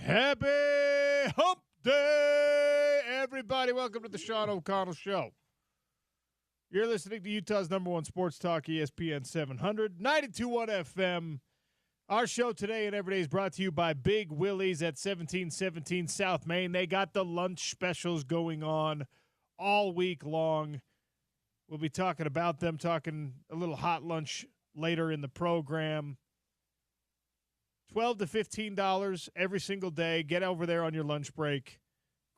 Happy Hump Day, everybody. Welcome to the Sean O'Connell Show. You're listening to Utah's number one sports talk, ESPN 700, 92.1 FM. Our show today and every day is brought to you by Big Willie's at 1717 South Main. They got the lunch specials going on all week long. We'll be talking about them, talking a little hot lunch later in the program. $12 to $15 every single day. Get over there on your lunch break.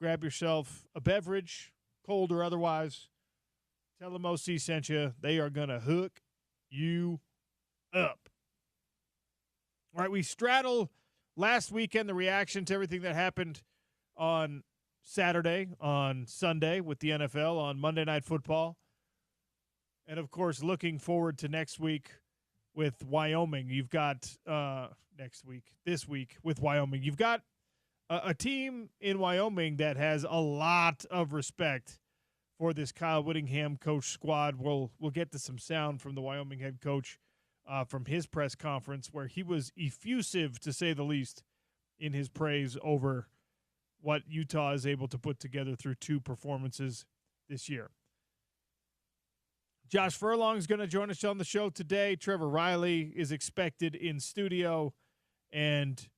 Grab yourself a beverage, cold or otherwise. Tell them OC sent you. They are going to hook you up. All right, we straddle last weekend, the reaction to everything that happened on Saturday, on Sunday with the NFL, on Monday Night Football. And, of course, looking forward to next week with Wyoming. You've got this week with Wyoming. You've got a team in Wyoming that has a lot of respect for this Kyle Whittingham coach squad. We'll get to some sound from the Wyoming head coach from his press conference where he was effusive, to say the least, in his praise over what Utah is able to put together through two performances this year. Josh Furlong is going to join us on the show today. Trevor Riley is expected in studio. And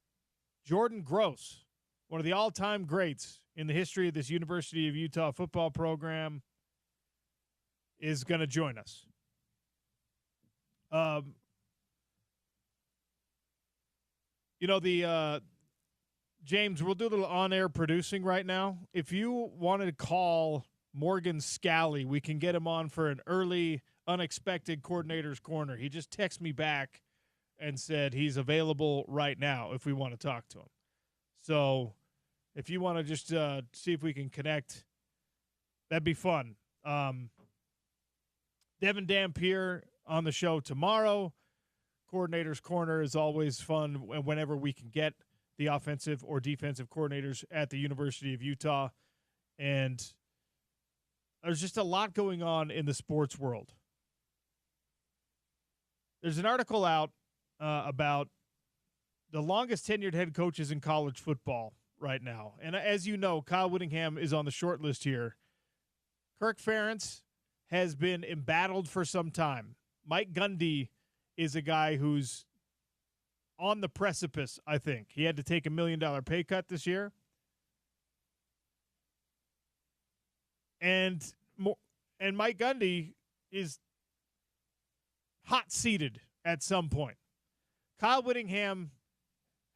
Jordan Gross, one of the all-time greats in the history of this University of Utah football program, is going to join us. James, we'll do a little on-air producing right now. If you wanted to call Morgan Scally, we can get him on for an early, unexpected coordinator's corner. He just texted me back and said he's available right now if we want to talk to him. So if you want to just see if we can connect, that'd be fun. Devin Dampier on the show tomorrow. Coordinator's Corner is always fun whenever we can get the offensive or defensive coordinators at the University of Utah. And there's just a lot going on in the sports world. There's an article out about the longest tenured head coaches in college football right now. And as you know, Kyle Whittingham is on the short list here. Kirk Ferentz has been embattled for some time. Mike Gundy is a guy who's on the precipice, I think. He had to take $1 million pay cut this year. And Mike Gundy is hot-seated at some point. Kyle Whittingham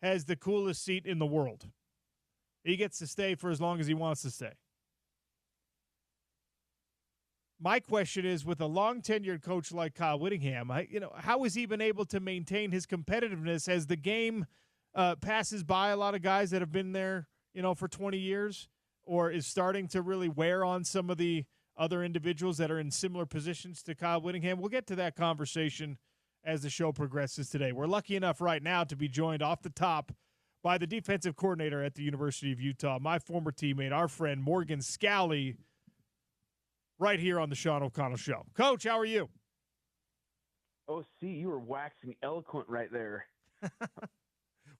has the coolest seat in the world. He gets to stay for as long as he wants to stay. My question is, with a long-tenured coach like Kyle Whittingham, how has he been able to maintain his competitiveness as the game passes by a lot of guys that have been there, for 20 years, or is starting to really wear on some of the other individuals that are in similar positions to Kyle Whittingham? We'll get to that conversation as the show progresses today. We're lucky enough right now to be joined off the top by the defensive coordinator at the University of Utah, my former teammate, our friend Morgan Scally, right here on the Sean O'Connell Show. Coach, how are you? Oh, see, you were waxing eloquent right there.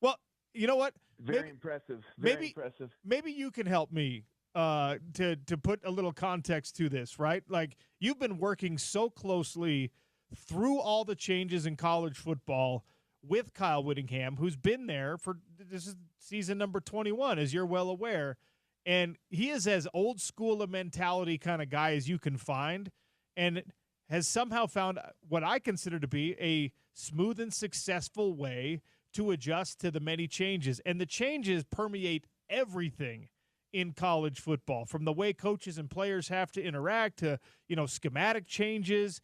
Well, you know what? Very impressive. Very impressive. Maybe you can help me to put a little context to this, right? Like, you've been working so closely through all the changes in college football with Kyle Whittingham, who's been there for this is season number 21, as you're well aware. And he is as old school a mentality kind of guy as you can find, and has somehow found what I consider to be a smooth and successful way to adjust to the many changes. And the changes permeate everything in college football, from the way coaches and players have to interact to, schematic changes,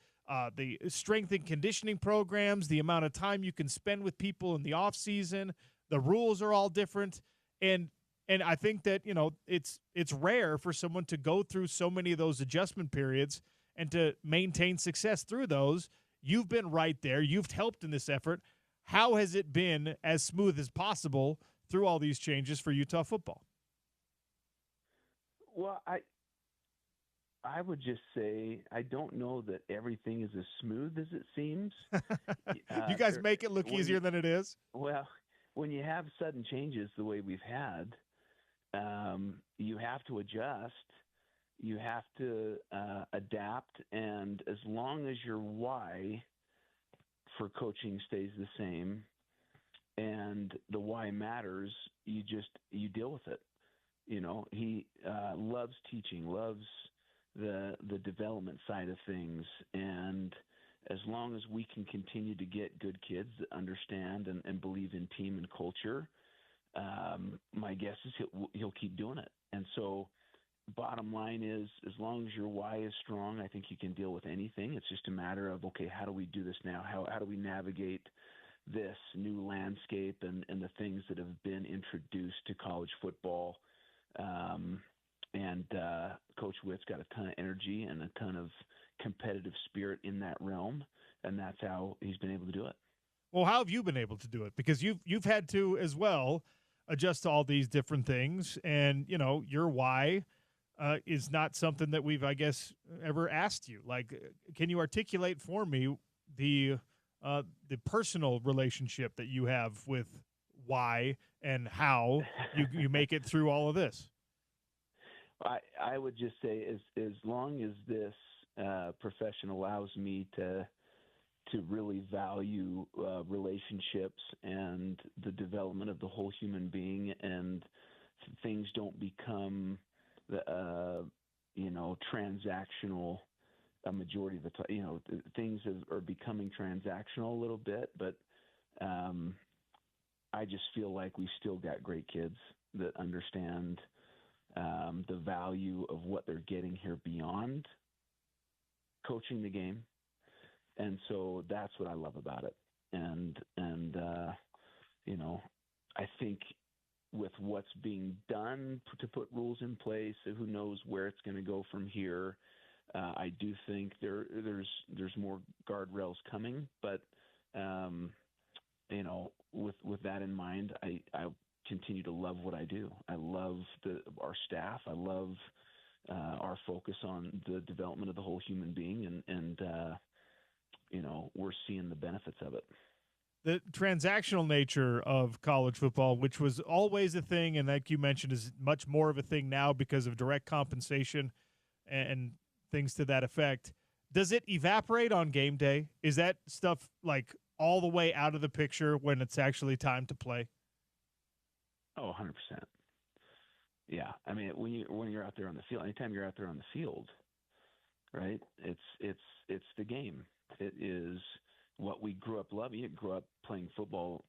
the strength and conditioning programs, the amount of time you can spend with people in the off season. The rules are all different. And I think that, it's rare for someone to go through so many of those adjustment periods and to maintain success through those. You've been right there. You've helped in this effort. How has it been as smooth as possible through all these changes for Utah football? Well, I would just say I don't know that everything is as smooth as it seems. You guys make it look easier than it is? Well, when you have sudden changes the way we've had, you have to adjust. You have to adapt, and as long as your why for coaching stays the same, and the why matters, you deal with it. He loves teaching, loves the development side of things, and as long as we can continue to get good kids that understand and believe in team and culture, my guess is he'll keep doing it. And so, bottom line is, as long as your why is strong, I think you can deal with anything. It's just a matter of, okay, how do we do this now? How do we navigate this new landscape and the things that have been introduced to college football? And Coach Witt's got a ton of energy and a ton of competitive spirit in that realm, and that's how he's been able to do it. Well, how have you been able to do it? Because you've had to as well adjust to all these different things, and your why is not something that we've, I guess, ever asked you. Like, can you articulate for me the personal relationship that you have with why and how you make it through all of this? I would just say, as long as this profession allows me to really value relationships and the development of the whole human being, and things don't become transactional a majority of the time. Things are becoming transactional a little bit, but I just feel like we still got great kids that understand the value of what they're getting here beyond coaching the game. And so that's what I love about it. And I think with what's being done to put rules in place, who knows where it's going to go from here. I do think there's more guardrails coming, but with that in mind, I continue to love what I do. I love our staff. I love our focus on the development of the whole human being, and we're seeing the benefits of it. The transactional nature of college football, which was always a thing, and like you mentioned, is much more of a thing now because of direct compensation and things to that effect. Does it evaporate on game day? Is that stuff like all the way out of the picture when it's actually time to play? Oh, 100%. Yeah. I mean, when you're out there on the field, anytime you're out there on the field, right? It's the game. It is what we grew up loving. You grew up playing football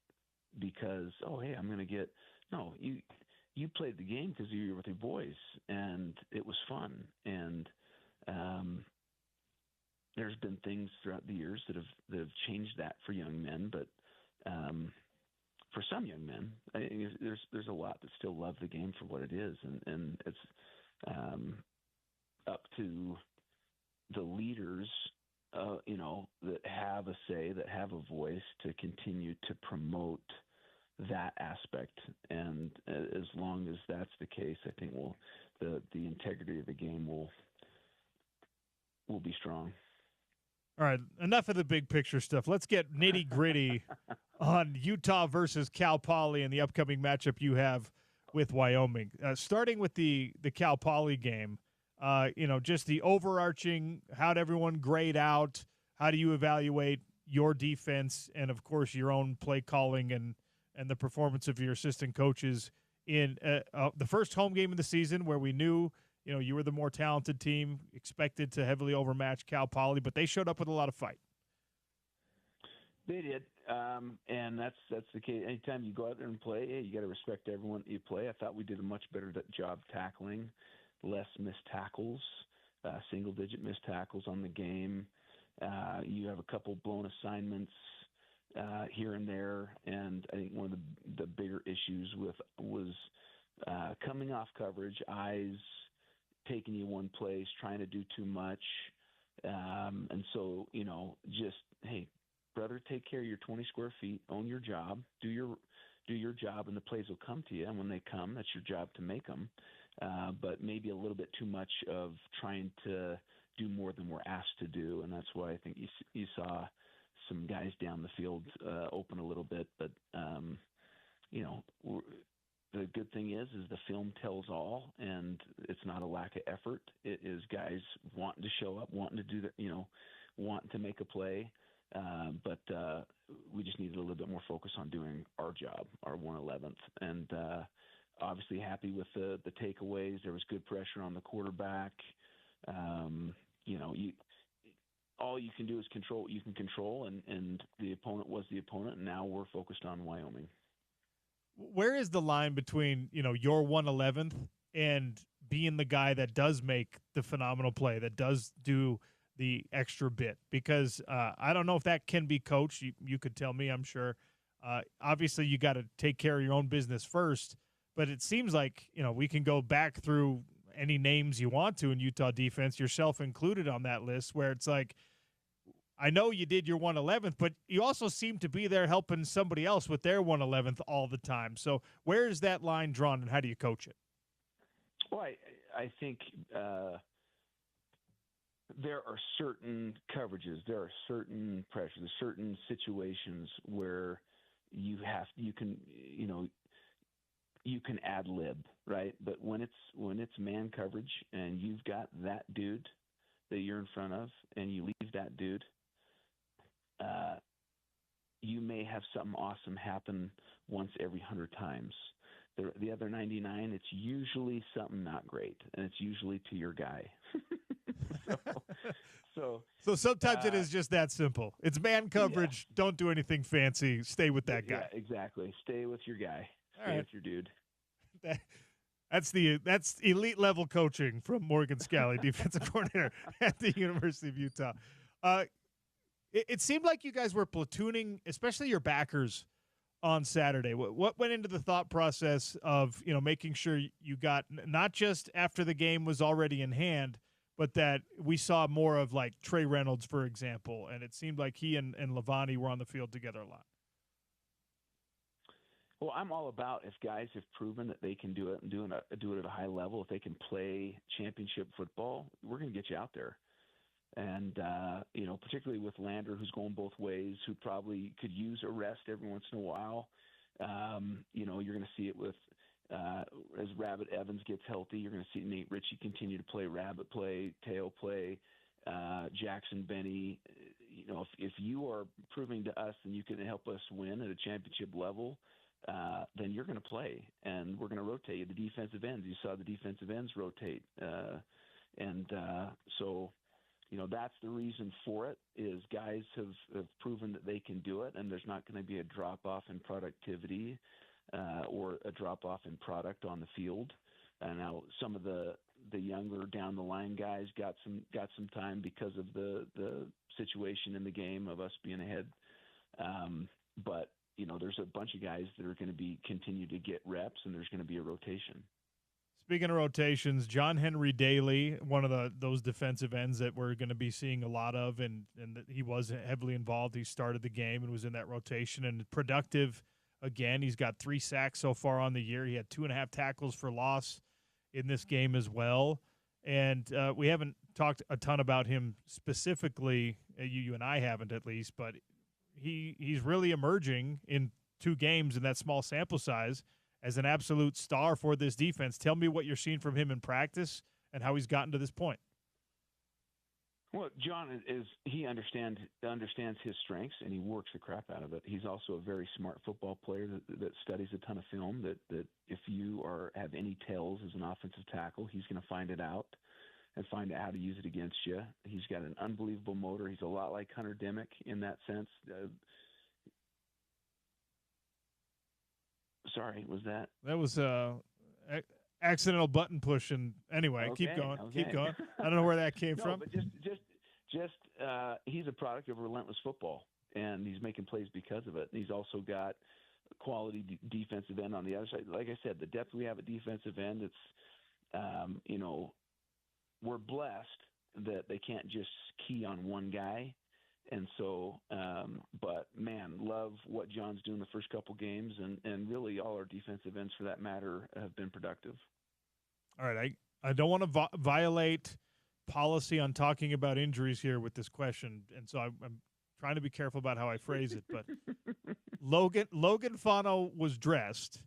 because, oh, hey, I'm going to get – no, you played the game because you were with your boys, and it was fun. And there's been things throughout the years that have changed that for young men, but for some young men, I think there's a lot that still love the game for what it is, and it's up to the leaders – that have a say, that have a voice, to continue to promote that aspect. And as long as that's the case, I think the integrity of the game will be strong. All right, enough of the big picture stuff. Let's get nitty gritty on Utah versus Cal Poly and the upcoming matchup you have with Wyoming. Starting with the Cal Poly game. Just the overarching, how'd everyone grade out? How do you evaluate your defense and, of course, your own play calling and the performance of your assistant coaches in the first home game of the season, where we knew, you were the more talented team, expected to heavily overmatch Cal Poly, but they showed up with a lot of fight. They did, and that's the case. Anytime you go out there and play, you got to respect everyone that you play. I thought we did a much better job tackling. Less missed tackles, single-digit missed tackles on the game. You have a couple blown assignments here and there, and I think one of the bigger issues was coming off coverage, eyes taking you one place, trying to do too much, and so just, hey, brother, take care of your 20 square feet, own your job, do your job, and the plays will come to you. And when they come, that's your job to make them. But maybe a little bit too much of trying to do more than we're asked to do, and that's why I think you saw some guys down the field open a little bit. But the good thing is the film tells all, and it's not a lack of effort. It is guys wanting to show up, wanting to do that, wanting to make a play. But we just needed a little bit more focus on doing our job, our 111th. And obviously happy with the takeaways. There was good pressure on the quarterback. All you can do is control what you can control, and the opponent was the opponent, and now we're focused on Wyoming. Where is the line between, your 111th and being the guy that does make the phenomenal play, that does do the extra bit? Because I don't know if that can be coached. You could tell me, I'm sure. Obviously, you got to take care of your own business first, but it seems like, we can go back through any names you want to in Utah defense, yourself included on that list, where it's like, I know you did your 111th, but you also seem to be there helping somebody else with their 111th all the time. So where is that line drawn, and how do you coach it? Well, I think there are certain coverages, there are certain pressures, there's certain situations where you can ad lib, right? But when it's man coverage and you've got that dude that you're in front of, and you leave that dude, you may have something awesome happen once every 100 times. The other 99, it's usually something not great, and it's usually to your guy. So sometimes it is just that simple. It's man coverage. Yeah. Don't do anything fancy. Stay with that guy. Yeah, exactly. Stay with your guy. Stay with your dude. That's elite level coaching from Morgan Scalley, defensive coordinator at the University of Utah. It seemed like you guys were platooning, especially your backers, on Saturday. What went into the thought process of making sure you got not just after the game was already in hand, but that we saw more of like Trey Reynolds, for example, and it seemed like he and Levani were on the field together a lot. Well, I'm all about if guys have proven that they can do it and do it at a high level, if they can play championship football, we're going to get you out there. And, particularly with Lander, who's going both ways, who probably could use a rest every once in a while. You're going to see it with as Rabbit Evans gets healthy, you're going to see Nate Ritchie continue to play Rabbit play, Teo play, Jackson Benny. If you are proving to us and you can help us win at a championship level, then you're going to play, and we're going to rotate you. The defensive ends, you saw the defensive ends rotate. So that's the reason for it, is guys have proven that they can do it, and there's not going to be a drop-off in productivity or a drop-off in product on the field. Now, some of the younger down-the-line guys got some time because of the situation in the game of us being ahead. But there's a bunch of guys that are going to continue to get reps, and there's going to be a rotation. Speaking of rotations, John Henry Daly, one of those defensive ends that we're going to be seeing a lot of, and he was heavily involved. He started the game and was in that rotation, and productive again. He's got 3 sacks so far on the year. He had 2.5 tackles for loss in this game as well. And we haven't talked a ton about him specifically. You and I haven't, at least, but he's really emerging in 2 games in that small sample size as an absolute star for this defense. Tell me what you're seeing from him in practice and how he's gotten to this point. Well, John he understands his strengths, and he works the crap out of it. He's also a very smart football player that studies a ton of film, that if you have any tells as an offensive tackle, he's going to find it out and find out how to use it against you. He's got an unbelievable motor. He's a lot like Hunter Dimick in that sense. Sorry, was that? That was accidental button push. And anyway, okay, keep going. Okay. Keep going. I don't know where that came from. But he's a product of relentless football, and he's making plays because of it. And he's also got quality defensive end on the other side. Like I said, the depth we have at defensive end, it's, we're blessed that they can't just key on one guy. And so, but man, love what John's doing the first couple games, and really all our defensive ends for that matter have been productive. All right. I don't want to violate policy on talking about injuries here with this question. And so I'm trying to be careful about how I phrase it, but Logan Fano was dressed,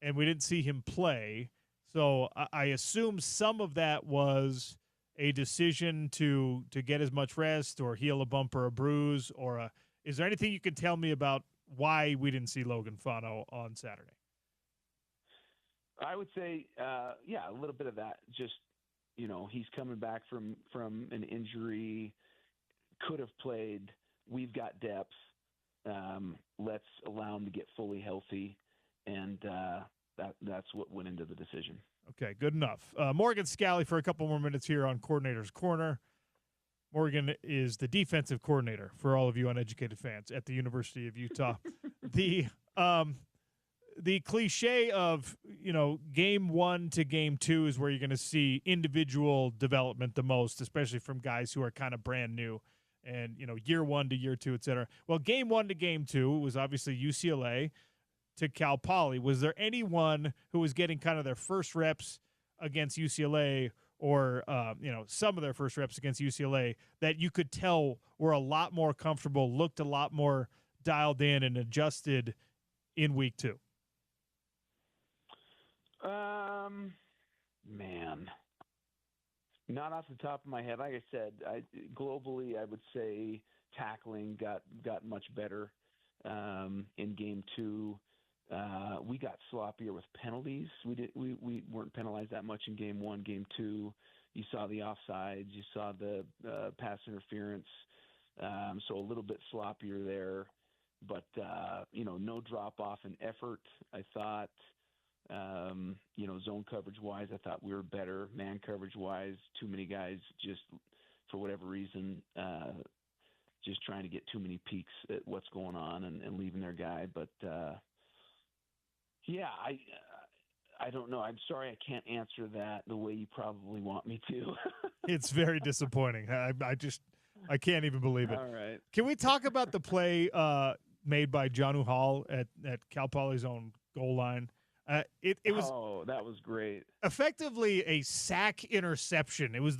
and we didn't see him play. So I assume some of that was a decision to get as much rest or heal a bump or a bruise is there anything you can tell me about why we didn't see Logan Fano on Saturday? I would say, a little bit of that. Just, he's coming back from an injury, could have played. We've got depth. Let's allow him to get fully healthy, and that's what went into the decision. Okay, good enough. Morgan Scally for a couple more minutes here on Coordinator's Corner. Morgan is the defensive coordinator for all of you uneducated fans at the University of Utah. The cliche of, game 1 to game 2 is where you're going to see individual development the most, especially from guys who are kind of brand new and, year 1 to year 2, et cetera. Well, game 1 to game 2 was obviously UCLA to Cal Poly. Was there anyone who was getting kind of their first reps against UCLA or, some of their first reps against UCLA that you could tell were a lot more comfortable, looked a lot more dialed in and adjusted in week 2? Man, not off the top of my head. Like I said, globally, I would say tackling got much better in game 2. We got sloppier with penalties. We weren't penalized that much in game 1. Game 2, you saw the offsides, you saw the pass interference, so a little bit sloppier there. But no drop off in effort. I thought. Zone coverage wise, I thought we were better. Man coverage wise, too many guys just for whatever reason, just trying to get too many peeks at what's going on and leaving their guy. But I don't know. I'm sorry I can't answer that the way you probably want me to. It's very disappointing. I can't even believe it. All right. Can we talk about the play made by Johnu Hall at Cal Poly's own goal line? It was that was great. Effectively a sack interception. It was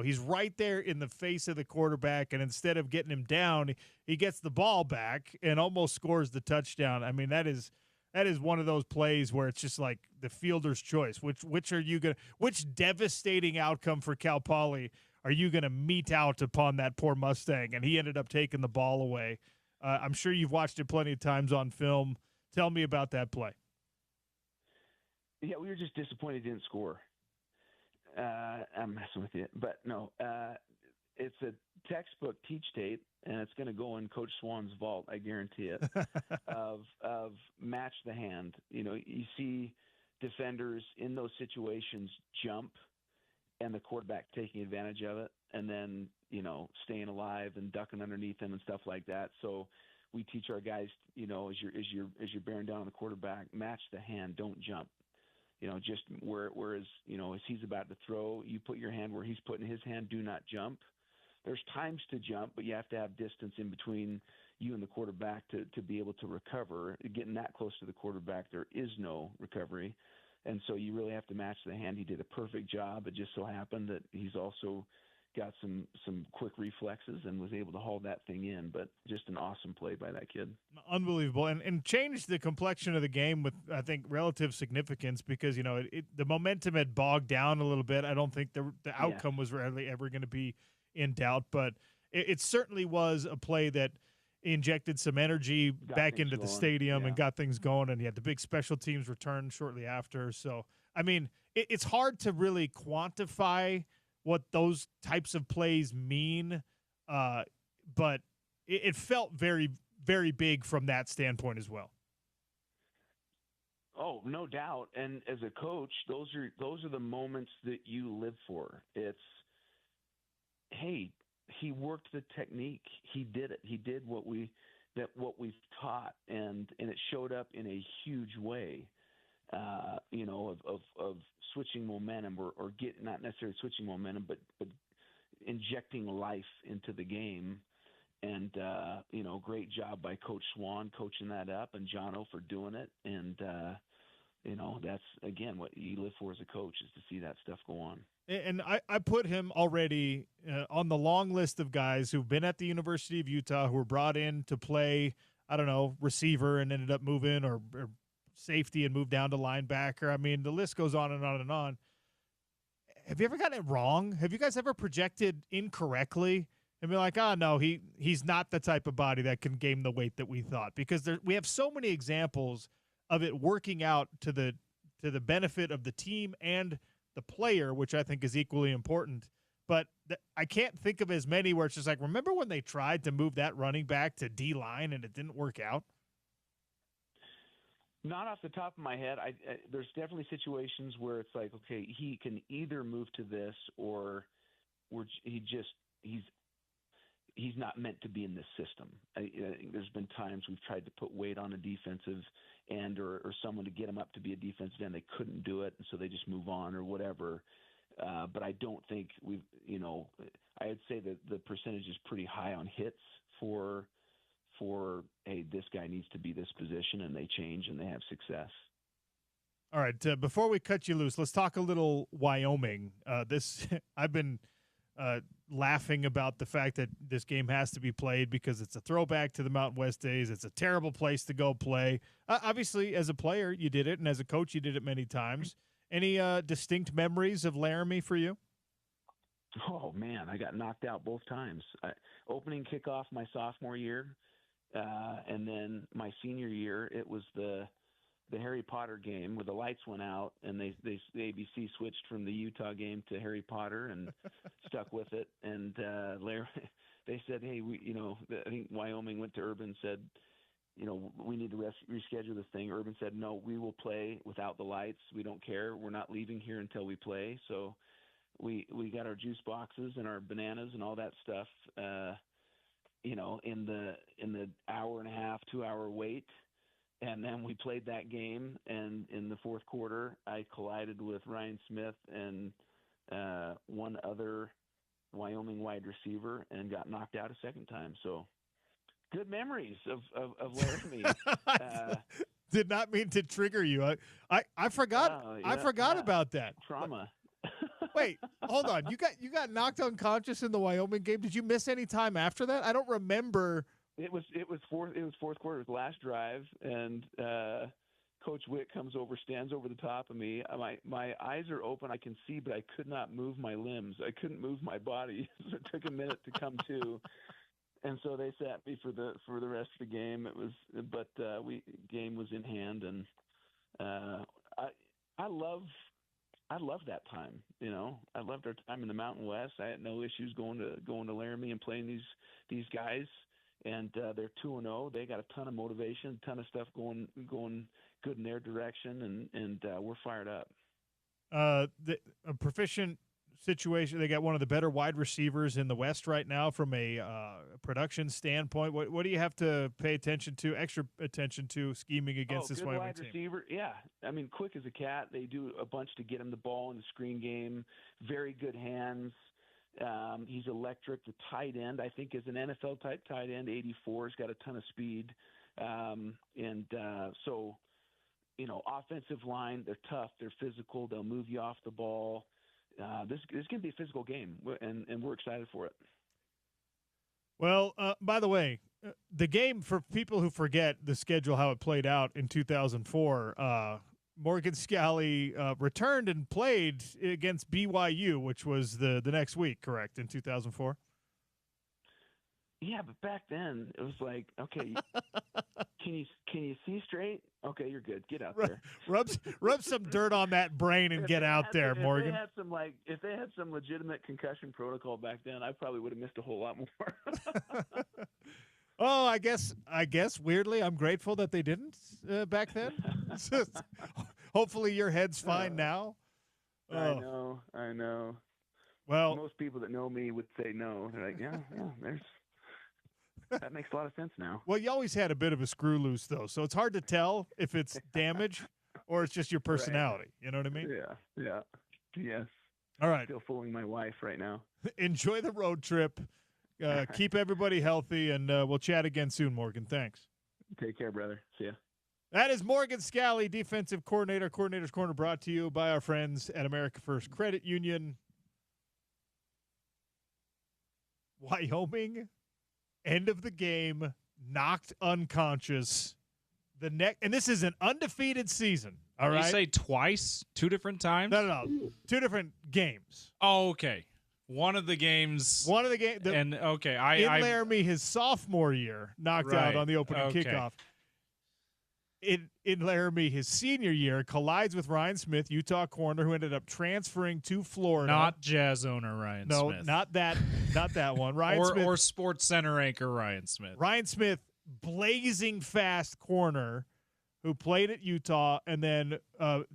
he's right there in the face of the quarterback, and instead of getting him down, he gets the ball back and almost scores the touchdown. I mean, that is one of those plays where it's just like the fielder's choice. Which devastating outcome for Cal Poly are you gonna mete out upon that poor Mustang? And he ended up taking the ball away. I'm sure you've watched it plenty of times on film. Tell me about that play. Yeah, we were just disappointed he didn't score. I'm messing with you. But no, it's a textbook teach tape, and it's going to go in Coach Swan's vault, I guarantee it, of match the hand. You see defenders in those situations jump and the quarterback taking advantage of it and then, staying alive and ducking underneath them and stuff like that. So we teach our guys, as you're bearing down on the quarterback, match the hand, don't jump. Just whereas, as he's about to throw, you put your hand where he's putting his hand, do not jump. There's times to jump, but you have to have distance in between you and the quarterback to be able to recover. Getting that close to the quarterback, there is no recovery. And so you really have to match the hand. He did a perfect job. It just so happened that he's also got some quick reflexes and was able to haul that thing in. But just an awesome play by that kid. Unbelievable. And changed the complexion of the game with, I think, relative significance because, the momentum had bogged down a little bit. I don't think the outcome was really ever going to be in doubt. But it certainly was a play that injected some energy back into the stadium and got things going. And he had the big special teams return shortly after. So, I mean, it's hard to really quantify what those types of plays mean, but it felt very, very big from that standpoint as well. Oh, no doubt. And as a coach, those are the moments that you live for. It's, hey, he worked the technique. He did it. He did what we've taught, and it showed up in a huge way. Of switching momentum or not necessarily switching momentum, but injecting life into the game. And, great job by Coach Swan coaching that up and Jono for doing it. And, that's, again, what you live for as a coach is to see that stuff go on. And I put him already on the long list of guys who've been at the University of Utah, who were brought in to play I don't know, receiver and ended up moving, or safety and moved down to linebacker. I mean, the list goes on and on and on. Have you ever gotten it wrong? Have you guys ever projected incorrectly and be like, oh, no, he's not the type of body that can gain the weight that we thought? Because we have so many examples of it working out to the benefit of the team and the player, which I think is equally important. But I can't think of as many where it's just like, remember when they tried to move that running back to D-line and it didn't work out? Not off the top of my head. There's definitely situations where it's like, okay, he can either move to this or he's not meant to be in this system. I think there's been times we've tried to put weight on a defensive end or someone to get him up to be a defensive end. They couldn't do it, and so they just move on or whatever. But I don't think I'd say that the percentage is pretty high on hits for hey, this guy needs to be this position, and they change and they have success. All right, before we cut you loose, let's talk a little Wyoming. I've been laughing about the fact that this game has to be played because it's a throwback to the Mountain West days. It's a terrible place to go play. Obviously, as a player, you did it, and as a coach, you did it many times. Any distinct memories of Laramie for you? Oh, man, I got knocked out both times. Opening kickoff my sophomore year, and then my senior year, it was the Harry Potter game where the lights went out, and the ABC switched from the Utah game to Harry Potter and stuck with it. And they said, hey, I think Wyoming went to Urban and said, we need to reschedule this thing. Urban said, no, we will play without the lights. We don't care. We're not leaving here until we play. So we got our juice boxes and our bananas and all that stuff, in the hour and a half, 2 hour wait. And then we played that game, and in the fourth quarter, I collided with Ryan Smith and one other Wyoming wide receiver and got knocked out a second time. So good memories of Laramie. Did not mean to trigger you. I forgot. I forgot about that. Trauma. Wait, hold on. You got knocked unconscious in the Wyoming game. Did you miss any time after that? I don't remember. It was fourth quarter, the last drive, and Coach Witt comes over, stands over the top of me. My eyes are open, I can see, but I could not move my limbs. I couldn't move my body. So it took a minute to come to, and so they sat me for the rest of the game. Game was in hand, and I love that time. I loved our time in the Mountain West. I had no issues going to Laramie and playing these guys. And they're 2-0. They got a ton of motivation, a ton of stuff going good in their direction, and we're fired up. A proficient situation. They got one of the better wide receivers in the West right now from a production standpoint. What do you have to pay extra attention to scheming against this Wyoming team? Receiver, yeah. I mean, quick as a cat. They do a bunch to get him the ball in the screen game. Very good hands. He's electric. The tight end, I think, is an NFL type tight end. 84. He's got a ton of speed. Offensive line, they're tough. They're physical. They'll move you off the ball. This is going to be a physical game, and we're excited for it. Well, by the way, the game, for people who forget the schedule, how it played out in 2004, Morgan Scally returned and played against BYU, which was the next week, correct, in 2004? Yeah, but back then it was like, okay, can you see straight? Okay, you're good. Get out there. Rub some dirt on that brain and get out there, Morgan. If they had some legitimate concussion protocol back then, I probably would have missed a whole lot more. Oh, I guess weirdly, I'm grateful that they didn't back then. Hopefully your head's fine now. I know. Well, most people that know me would say no. They're like, yeah, that makes a lot of sense now. Well, you always had a bit of a screw loose, though, so it's hard to tell if it's damage or it's just your personality. Right. You know what I mean? Yeah. Yes. All right. Still fooling my wife right now. Enjoy the road trip. Keep everybody healthy, and we'll chat again soon, Morgan. Thanks. Take care, brother. See ya. That is Morgan Scally, defensive coordinator. Coordinator's Corner brought to you by our friends at America First Credit Union. Wyoming, end of the game, knocked unconscious the neck, and this is an undefeated season. All right. You say twice, 2 different times? No. 2 different games. Oh, okay. One of the games. In Laramie, his sophomore year, knocked out on the opening kickoff. In Laramie, his senior year, collides with Ryan Smith, Utah corner, who ended up transferring to Florida. Not Jazz owner Ryan Smith. No, not that one. Ryan Smith. Or Sports Center anchor Ryan Smith. Ryan Smith, blazing fast corner, who played at Utah, and then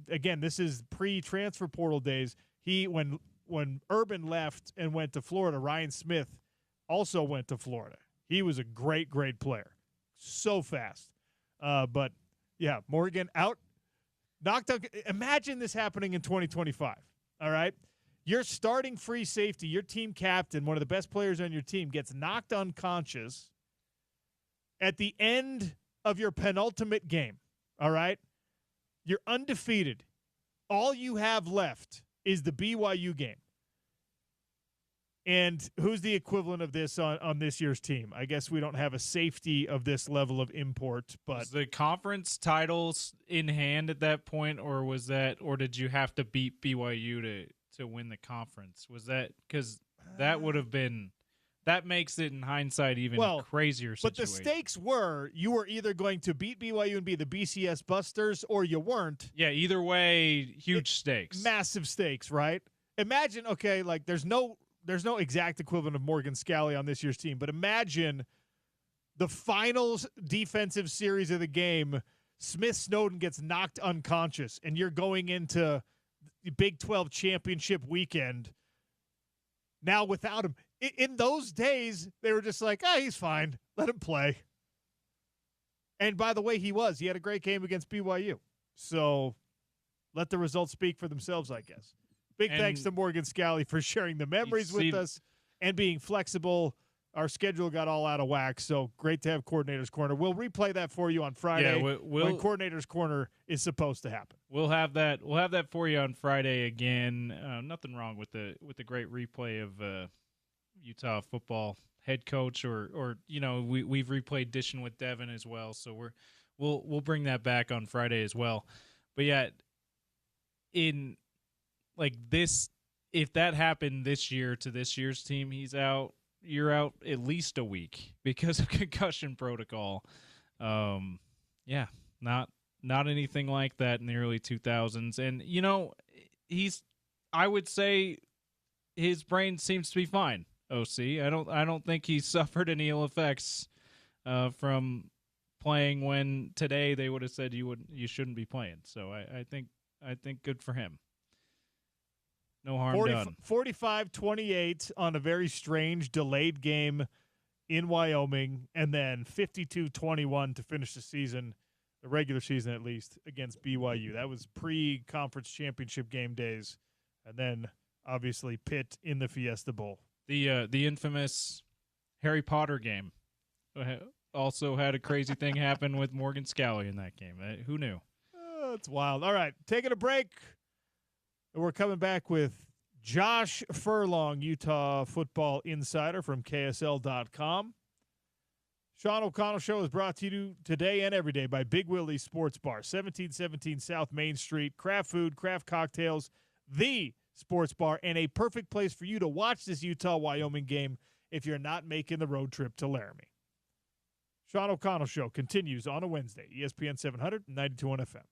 again, this is pre-transfer portal days. When Urban left and went to Florida, Ryan Smith also went to Florida. He was a great player, so fast. But yeah, Morgan knocked out. Imagine this happening in 2025. All right, your starting free safety, your team captain, one of the best players on your team, gets knocked unconscious at the end of your penultimate game. All right, you're undefeated. All you have left is the BYU game. And who's the equivalent of this on this year's team? I guess we don't have a safety of this level of import, but was the conference titles in hand at that point, or did you have to beat BYU to win the conference? Was that because that would have been that makes it in hindsight even crazier situation. But the stakes were you were either going to beat BYU and be the BCS Busters, or you weren't. Yeah, either way, huge stakes, massive stakes, right? Imagine, like there's no exact equivalent of Morgan Scalley on this year's team, but imagine the finals defensive series of the game. Smith Snowden gets knocked unconscious, and you're going into the Big 12 championship weekend now without him. In those days, they were just like, he's fine. Let him play. And by the way, he had a great game against BYU. So let the results speak for themselves, I guess. Big thanks to Morgan Scalley for sharing the memories with us and being flexible. Our schedule got all out of whack, so great to have Coordinator's Corner. We'll replay that for you on Friday when Coordinator's Corner is supposed to happen. We'll have that for you on Friday again. Nothing wrong with the great replay of Utah football head coach, or we've replayed Dishing with Devin as well, so we'll bring that back on Friday as well. But yeah, in like this, if that happened this year to this year's team, you're out at least a week because of concussion protocol. Not anything like that in the early 2000s. And I would say his brain seems to be fine. OC, I don't think he suffered any ill effects from playing when today they would have said you shouldn't be playing. So I think good for him. No harm done. 45-28 on a very strange delayed game in Wyoming, and then 52-21 to finish the season, the regular season at least, against BYU. That was pre-conference championship game days, and then obviously Pitt in the Fiesta Bowl. The infamous Harry Potter game also had a crazy thing happen with Morgan Scalley in that game. Who knew? That's wild. All right, taking a break. We're coming back with Josh Furlong, Utah football insider from KSL.com. Sean O'Connell Show is brought to you today and every day by Big Willie's Sports Bar, 1717 South Main Street. Craft food, craft cocktails, the sports bar, and a perfect place for you to watch this Utah-Wyoming game if you're not making the road trip to Laramie. Sean O'Connell Show continues on a Wednesday, ESPN 700, 92.1 FM.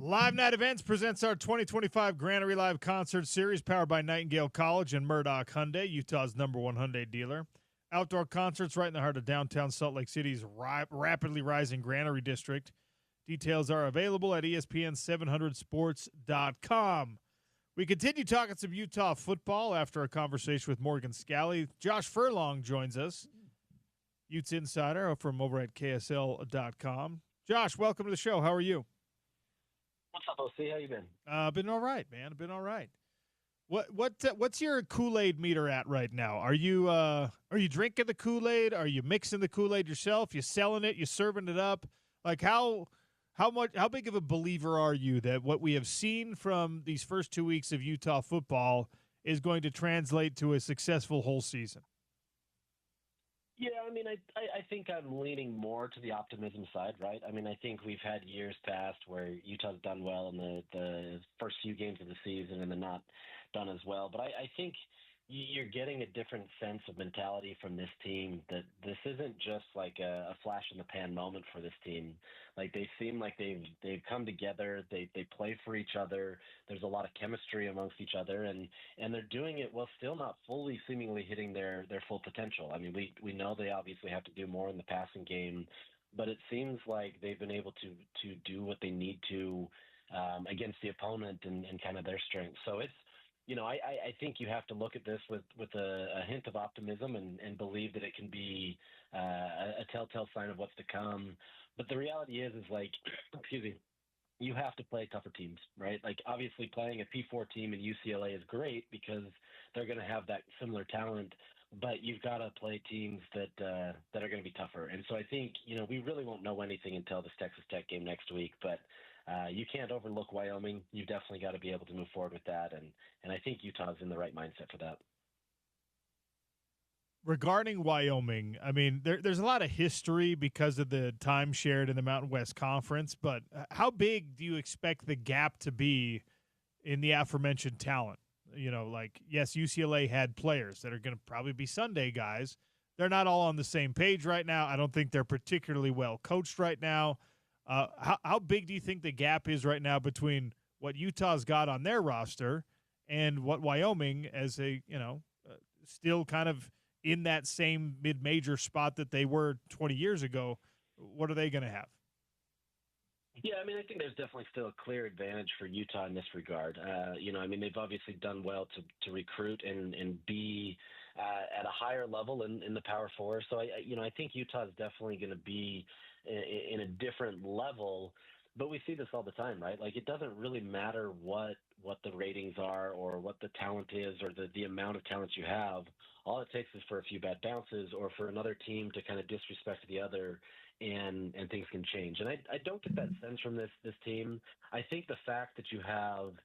Live Night Events presents our 2025 Granary Live Concert Series powered by Nightingale College and Murdoch Hyundai, Utah's #1 Hyundai dealer. Outdoor concerts right in the heart of downtown Salt Lake City's rapidly rising Granary district. Details are available at ESPN700sports.com. We continue talking some Utah football after a conversation with Morgan Scally. Josh Furlong joins us, Utes Insider from over at KSL.com. Josh, welcome to the show. How are you? What's up, OC? How you been? Been all right, man. Been all right. What's your Kool-Aid meter at right now? Are you drinking the Kool-Aid? Are you mixing the Kool-Aid yourself? You selling it? You serving it up? Like how big of a believer are you that what we have seen from these first 2 weeks of Utah football is going to translate to a successful whole season? Yeah, I mean, I think I'm leaning more to the optimism side, right? I mean, I think we've had years past where Utah's done well in the first few games of the season and then not done as well. But I think you're getting a different sense of mentality from this team, that this isn't just like a flash in the pan moment for this team. Like, they seem like they've come together, they play for each other. There's a lot of chemistry amongst each other, and they're doing it while still not fully seemingly hitting their full potential. I mean, we know they obviously have to do more in the passing game, but it seems like they've been able to do what they need to against the opponent and kind of their strength. So it's, I think you have to look at this with a hint of optimism and believe that it can be a telltale sign of what's to come. But the reality is like, excuse me, you have to play tougher teams, right? Like, obviously playing a P4 team in UCLA is great because they're going to have that similar talent, but you've got to play teams that are going to be tougher. And so I think, we really won't know anything until this Texas Tech game next week, but you can't overlook Wyoming. You've definitely got to be able to move forward with that. And I think Utah's in the right mindset for that. Regarding Wyoming, I mean, there's a lot of history because of the time shared in the Mountain West Conference, but how big do you expect the gap to be in the aforementioned talent? Yes, UCLA had players that are going to probably be Sunday guys. They're not all on the same page right now. I don't think they're particularly well coached right now. How big do you think the gap is right now between what Utah's got on their roster and what Wyoming, as still kind of in that same mid-major spot that they were 20 years ago, what are they going to have? Yeah, I mean, I think there's definitely still a clear advantage for Utah in this regard. I mean, they've obviously done well to recruit and be at a higher level in the Power Four. So I think Utah is definitely going to be in a different level. But we see this all the time, right? Like, it doesn't really matter what the ratings are or what the talent is or the amount of talent you have. All it takes is for a few bad bounces or for another team to kind of disrespect the other, and things can change. And I don't get that sense from this team. I think the fact that you have,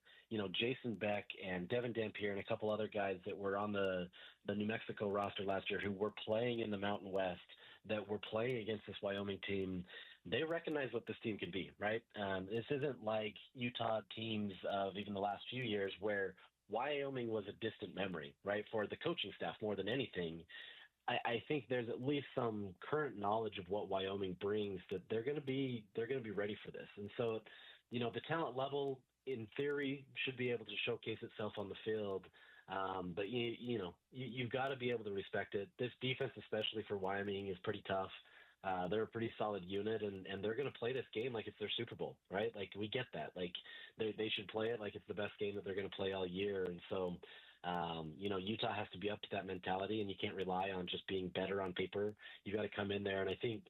Jason Beck and Devin Dampier and a couple other guys that were on the New Mexico roster last year who were playing in the Mountain West, that were playing against this Wyoming team, they recognize what this team can be, right? This isn't like Utah teams of even the last few years where Wyoming was a distant memory, right? For the coaching staff more than anything. I think there's at least some current knowledge of what Wyoming brings, that they're going to be ready for this. And so, the talent level in theory should be able to showcase itself on the field. But you've got to be able to respect it. This defense, especially for Wyoming, is pretty tough. They're a pretty solid unit, and they're going to play this game like it's their Super Bowl, right? Like, we get that. Like, they should play it like it's the best game that they're going to play all year. And so, Utah has to be up to that mentality, and you can't rely on just being better on paper. You got to come in there, and I think,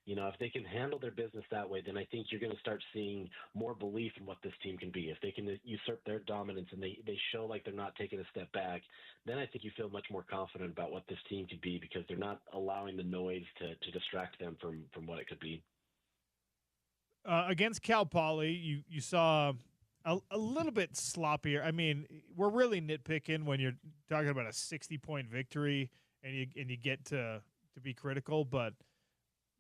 if they can handle their business that way, then I think you're going to start seeing more belief in what this team can be. If they can usurp their dominance and they show like they're not taking a step back, then I think you feel much more confident about what this team could be, because they're not allowing the noise to distract them from what it could be. Against Cal Poly, you saw a little bit sloppier. I mean, we're really nitpicking when you're talking about a 60-point victory and you get to be critical, but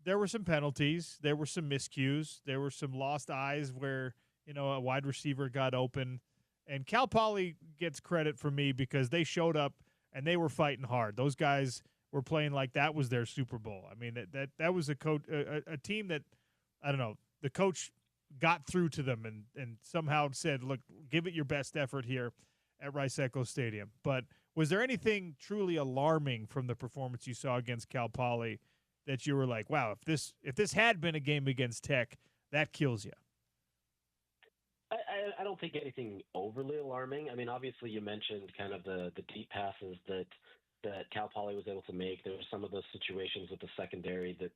there were some penalties, there were some miscues, there were some lost eyes where, a wide receiver got open. And Cal Poly gets credit for me because they showed up and they were fighting hard. Those guys were playing like that was their Super Bowl. I mean, that was a team that, I don't know, the coach got through to them and somehow said, look, give it your best effort here at Rice-Eccles Stadium. But was there anything truly alarming from the performance you saw against Cal Poly that you were like, wow, if this had been a game against Tech, that kills you? I don't think anything overly alarming. I mean, obviously, you mentioned kind of the deep passes that Cal Poly was able to make. There were some of those situations with the secondary that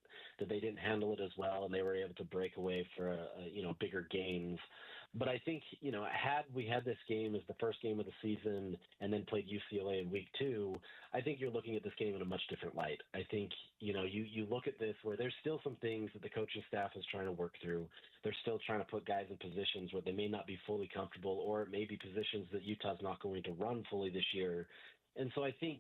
they didn't handle it as well, and they were able to break away for bigger gains. But I think, had we had this game as the first game of the season and then played UCLA in week 2, I think you're looking at this game in a much different light. I think, you look at this where there's still some things that the coaching staff is trying to work through. They're still trying to put guys in positions where they may not be fully comfortable, or it may be positions that Utah's not going to run fully this year. And so I think,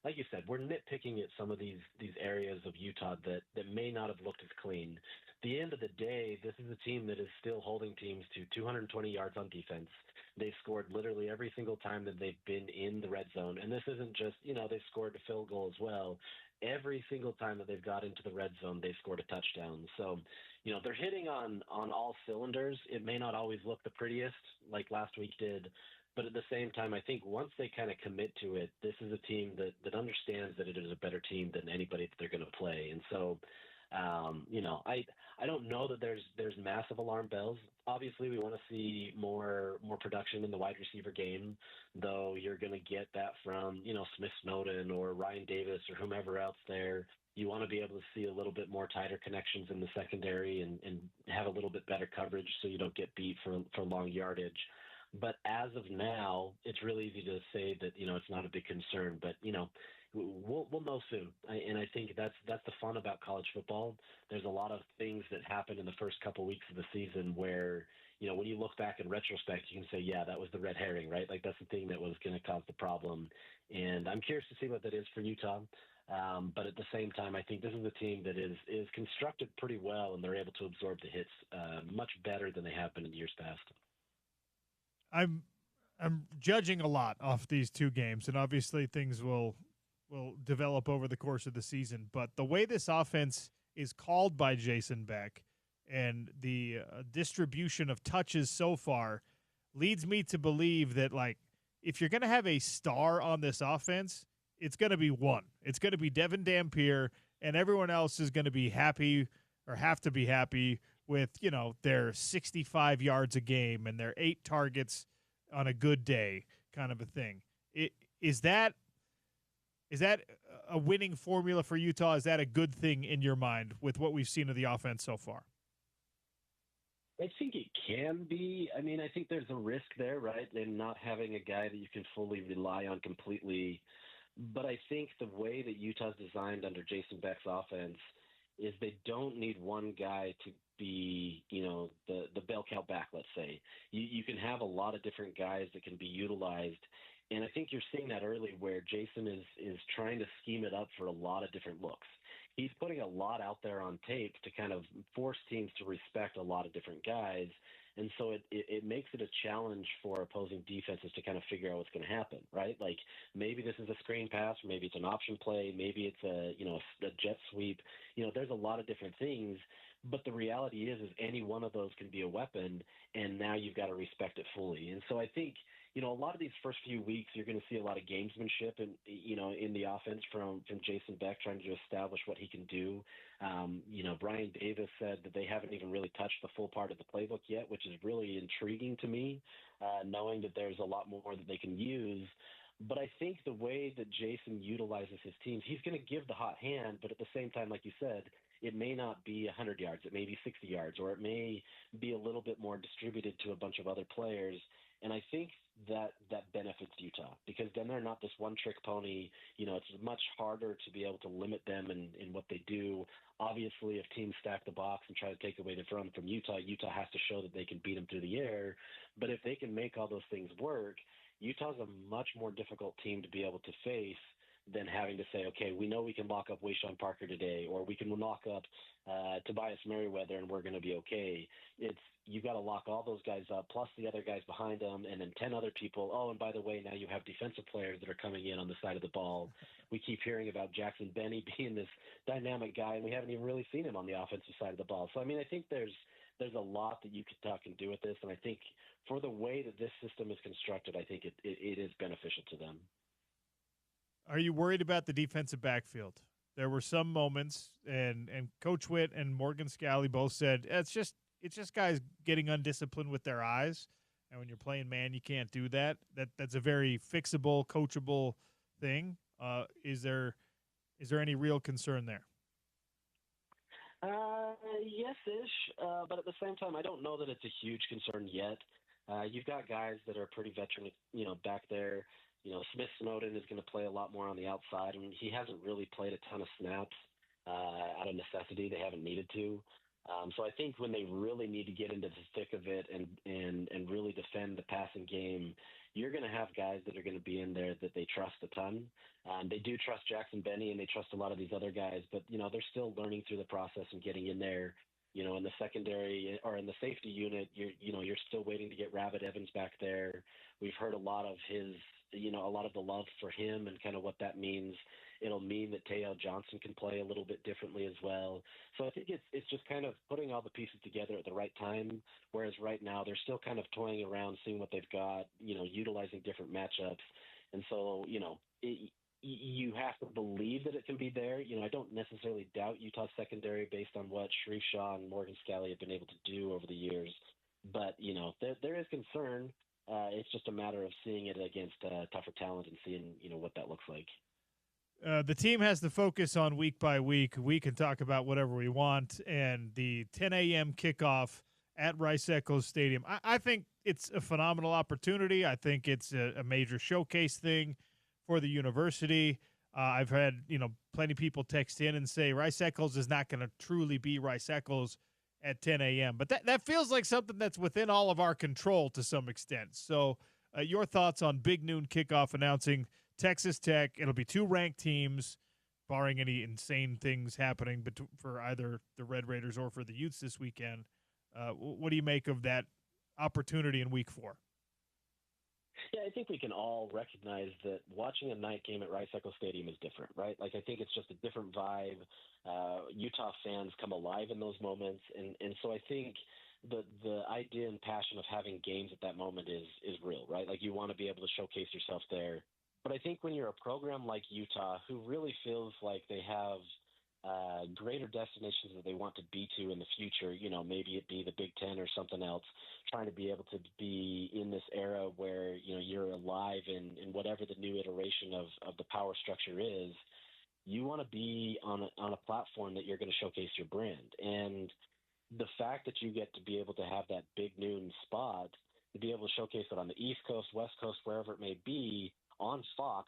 like you said, we're nitpicking at some of these areas of Utah that may not have looked as clean. At the end of the day, this is a team that is still holding teams to 220 yards on defense. They've scored literally every single time that they've been in the red zone. And this isn't just, they've scored a field goal as well. Every single time that they've got into the red zone, they've scored a touchdown. So, they're hitting on all cylinders. It may not always look the prettiest like last week did, but at the same time, I think once they kind of commit to it, this is a team that understands that it is a better team than anybody that they're going to play. And so, I don't know that there's massive alarm bells. Obviously, we want to see more production in the wide receiver game, though you're going to get that from, Smith Snowden or Ryan Davis or whomever else there. You want to be able to see a little bit more tighter connections in the secondary and have a little bit better coverage so you don't get beat for long yardage. But as of now, it's really easy to say that, it's not a big concern, but, we'll know soon. And I think that's the fun about college football. There's a lot of things that happen in the first couple weeks of the season where, when you look back in retrospect, you can say, yeah, that was the red herring, right? Like that's the thing that was going to cause the problem. And I'm curious to see what that is for Utah. But at the same time, I think this is a team that is constructed pretty well, and they're able to absorb the hits much better than they have been in years past. I'm judging a lot off these two games, and obviously things will develop over the course of the season. But the way this offense is called by Jason Beck and the distribution of touches so far leads me to believe that, like, if you're going to have a star on this offense, it's going to be one. It's going to be Devin Dampier, and everyone else is going to be happy or have to be happy with, their 65 yards a game and their 8 targets on a good day kind of a thing. Is that a winning formula for Utah? Is that a good thing in your mind with what we've seen of the offense so far? I think it can be. I mean, I think there's a risk there, right, in not having a guy that you can fully rely on completely. But I think the way that Utah's designed under Jason Beck's offense is they don't need one guy to be, the bell cow back, let's say. You can have a lot of different guys that can be utilized. And I think you're seeing that early where Jason is trying to scheme it up for a lot of different looks. He's putting a lot out there on tape to kind of force teams to respect a lot of different guys. And so it makes it a challenge for opposing defenses to kind of figure out what's going to happen, right? Like maybe this is a screen pass, maybe it's an option play, maybe it's a jet sweep. There's a lot of different things. But the reality is any one of those can be a weapon, and now you've got to respect it fully. And so I think, a lot of these first few weeks, you're going to see a lot of gamesmanship in the offense from Jason Beck trying to establish what he can do. Brian Davis said that they haven't even really touched the full part of the playbook yet, which is really intriguing to me, knowing that there's a lot more that they can use. But I think the way that Jason utilizes his teams, he's going to give the hot hand, but at the same time, like you said, it may not be 100 yards, it may be 60 yards, or it may be a little bit more distributed to a bunch of other players. And I think that benefits Utah because then they're not this one-trick pony. It's much harder to be able to limit them in what they do. Obviously, if teams stack the box and try to take away the run from Utah has to show that they can beat them through the air. But if they can make all those things work, Utah's a much more difficult team to be able to face than having to say, okay, we know we can lock up Wayshawn Parker today, or we can lock up Tobias Merriweather and we're going to be okay. You got to lock all those guys up, plus the other guys behind them, and then 10 other people. Oh, and by the way, now you have defensive players that are coming in on the side of the ball. We keep hearing about Jackson Benny being this dynamic guy, and we haven't even really seen him on the offensive side of the ball. So, I mean, I think there's there's a lot that you could talk and do with this. And I think for the way that this system is constructed, I think it is beneficial to them. Are you worried about the defensive backfield? There were some moments, and Coach Witt and Morgan Scalley both said it's just guys getting undisciplined with their eyes. And when you're playing man, you can't do that. That's a very fixable, coachable thing. Is there any real concern there? Yes-ish, but at the same time, I don't know that it's a huge concern yet. You've got guys that are pretty veteran, back there. Smith Snowden is going to play a lot more on the outside, and he hasn't really played a ton of snaps out of necessity. They haven't needed to. So I think when they really need to get into the thick of it and really defend the passing game, you're going to have guys that are going to be in there that they trust a ton. They do trust Jackson Benny, and they trust a lot of these other guys, but they're still learning through the process and getting in there. In the secondary or in the safety unit, you're still waiting to get Rabbit Evans back there. We've heard a lot of his, a lot of the love for him and kind of what that means. It'll mean that Tayel Johnson can play a little bit differently as well. So I think it's just kind of putting all the pieces together at the right time. Whereas right now they're still kind of toying around, seeing what they've got, utilizing different matchups. And so, you have to believe that it can be there. I don't necessarily doubt Utah's secondary based on what Sharif Shaw and Morgan Scalley have been able to do over the years. But, there is concern. It's just a matter of seeing it against tougher talent and seeing, what that looks like. The team has to focus on week by week. We can talk about whatever we want. And the 10 a.m. kickoff at Rice-Eccles Stadium, I think it's a phenomenal opportunity. I think it's a major showcase thing for the university. I've had, plenty of people text in and say Rice-Eccles is not going to truly be Rice-Eccles at 10 a.m. But that feels like something that's within all of our control to some extent. So your thoughts on big noon kickoff announcing Texas Tech. It'll be two ranked teams, barring any insane things happening for either the Red Raiders or for the Utes this weekend. What do you make of that opportunity in week 4? Yeah, I think we can all recognize that watching a night game at Rice-Eccles Stadium is different, right? Like, I think it's just a different vibe. Utah fans come alive in those moments. And so I think the idea and passion of having games at that moment is real, right? Like, you want to be able to showcase yourself there. But I think when you're a program like Utah, who really feels like they have greater destinations that they want to be to in the future, maybe it be the Big Ten or something else, trying to be able to be in this era where, you're alive in whatever the new iteration of the power structure is, you want to be on a platform that you're going to showcase your brand. And the fact that you get to be able to have that big noon spot, to be able to showcase it on the East Coast, West Coast, wherever it may be, on Fox,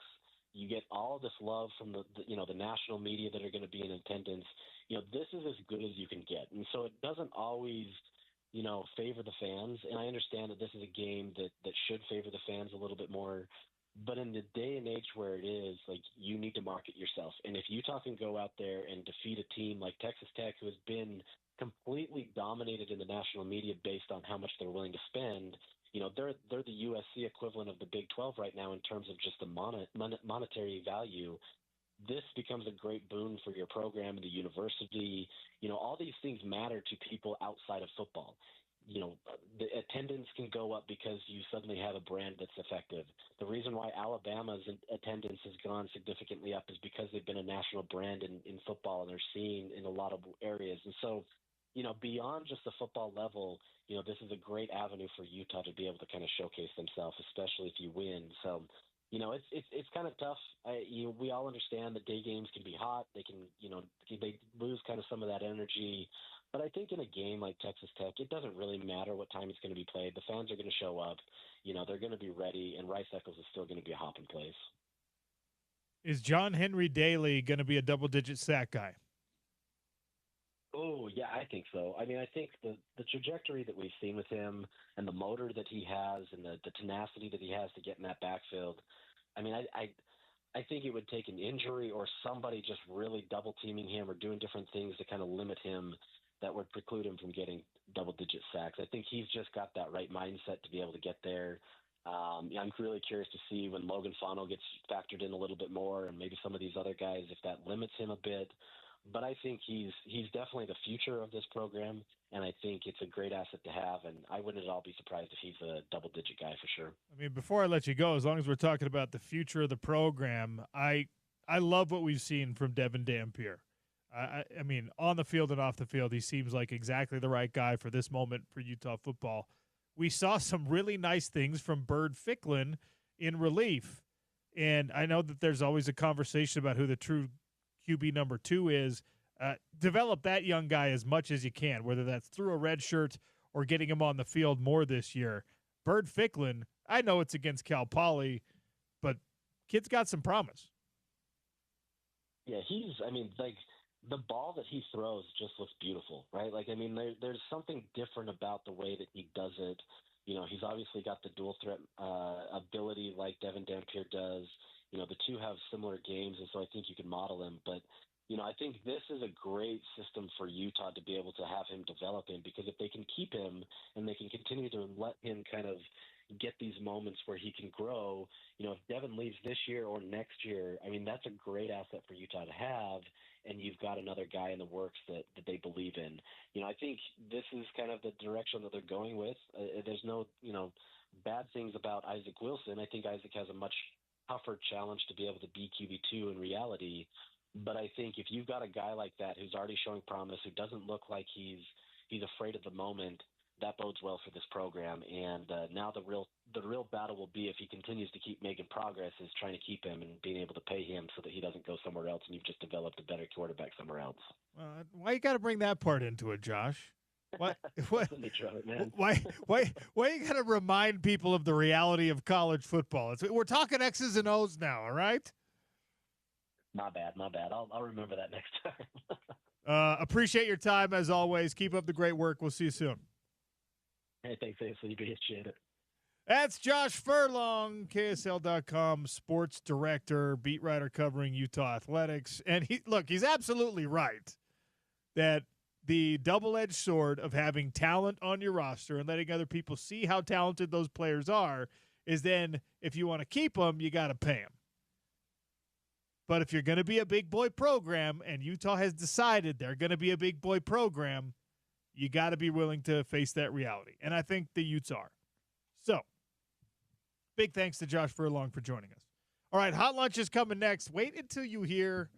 you get all this love from the national media that are going to be in attendance. This is as good as you can get. And so it doesn't always, favor the fans. And I understand that this is a game that should favor the fans a little bit more. But in the day and age where it is, like, you need to market yourself. And if Utah can go out there and defeat a team like Texas Tech, who has been completely dominated in the national media based on how much they're willing to spend, they're the USC equivalent of the Big 12 right now in terms of just the monetary value. This becomes a great boon for your program and the university. All these things matter to people outside of football. The attendance can go up because you suddenly have a brand that's effective. The reason why Alabama's attendance has gone significantly up is because they've been a national brand in football, and they're seen in a lot of areas. And so, beyond just the football level, this is a great avenue for Utah to be able to kind of showcase themselves, especially if you win. So, it's kind of tough. We all understand that day games can be hot. They can, they lose kind of some of that energy. But I think in a game like Texas Tech, it doesn't really matter what time it's going to be played. The fans are going to show up. They're going to be ready, and Rice-Eccles is still going to be a hopping place. Is John Henry Daly going to be a double-digit sack guy? Oh, yeah, I think so. I mean, I think the trajectory that we've seen with him and the motor that he has and the tenacity that he has to get in that backfield, I mean, I think it would take an injury or somebody just really double-teaming him or doing different things to kind of limit him that would preclude him from getting double-digit sacks. I think he's just got that right mindset to be able to get there. I'm really curious to see when Logan Fano gets factored in a little bit more, and maybe some of these other guys, if that limits him a bit. But I think he's definitely the future of this program, and I think it's a great asset to have. And I wouldn't at all be surprised if he's a double-digit guy for sure. I mean, before I let you go, as long as we're talking about the future of the program, I love what we've seen from Devin Dampier. I mean, on the field and off the field, he seems like exactly the right guy for this moment for Utah football. We saw some really nice things from Bird Ficklin in relief. And I know that there's always a conversation about who the true QB number 2 is. Develop that young guy as much as you can, whether that's through a red shirt or getting him on the field more this year. Bird Ficklin, I know it's against Cal Poly, but kid's got some promise. Yeah, the ball that he throws just looks beautiful, right? Like, I mean, there's something different about the way that he does it. You know, he's obviously got the dual threat ability like Devin Dampier does. You know, the two have similar games, and so I think you can model him. But, you know, I think this is a great system for Utah to be able to have him develop in, because if they can keep him and they can continue to let him kind of get these moments where he can grow, you know, if Devin leaves this year or next year, I mean, that's a great asset for Utah to have, and you've got another guy in the works that they believe in. You know, I think this is kind of the direction that they're going with. There's no, you know, bad things about Isaac Wilson. I think Isaac has a much tougher challenge to be able to be QB2 in reality. But I think if you've got a guy like that who's already showing promise, who doesn't look like he's afraid of the moment, that bodes well for this program. And now the real battle will be, if he continues to keep making progress, is trying to keep him and being able to pay him so that he doesn't go somewhere else and you've just developed a better quarterback somewhere else. Why you got to bring that part into it, Josh? What? Man. Why you got to remind people of the reality of college football? We're talking X's and O's now, all right? My bad. I'll remember that next time. Appreciate your time as always. Keep up the great work. We'll see you soon. Hey, thanks, Ainsley. Appreciate it. That's Josh Furlong, KSL.com sports director, beat writer covering Utah athletics. And he's absolutely right that the double-edged sword of having talent on your roster and letting other people see how talented those players are is then, if you want to keep them, you got to pay them. But if you're going to be a big boy program, and Utah has decided they're going to be a big boy program, you got to be willing to face that reality. And I think the Utes are. So, big thanks to Josh Furlong for joining us. All right, Hot Lunch is coming next. Wait until you hear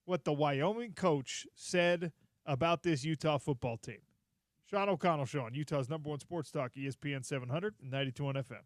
what the Wyoming coach said about this Utah football team. Sean O'Connell Show on Utah's #1 sports talk, ESPN 700 and 92.1 FM.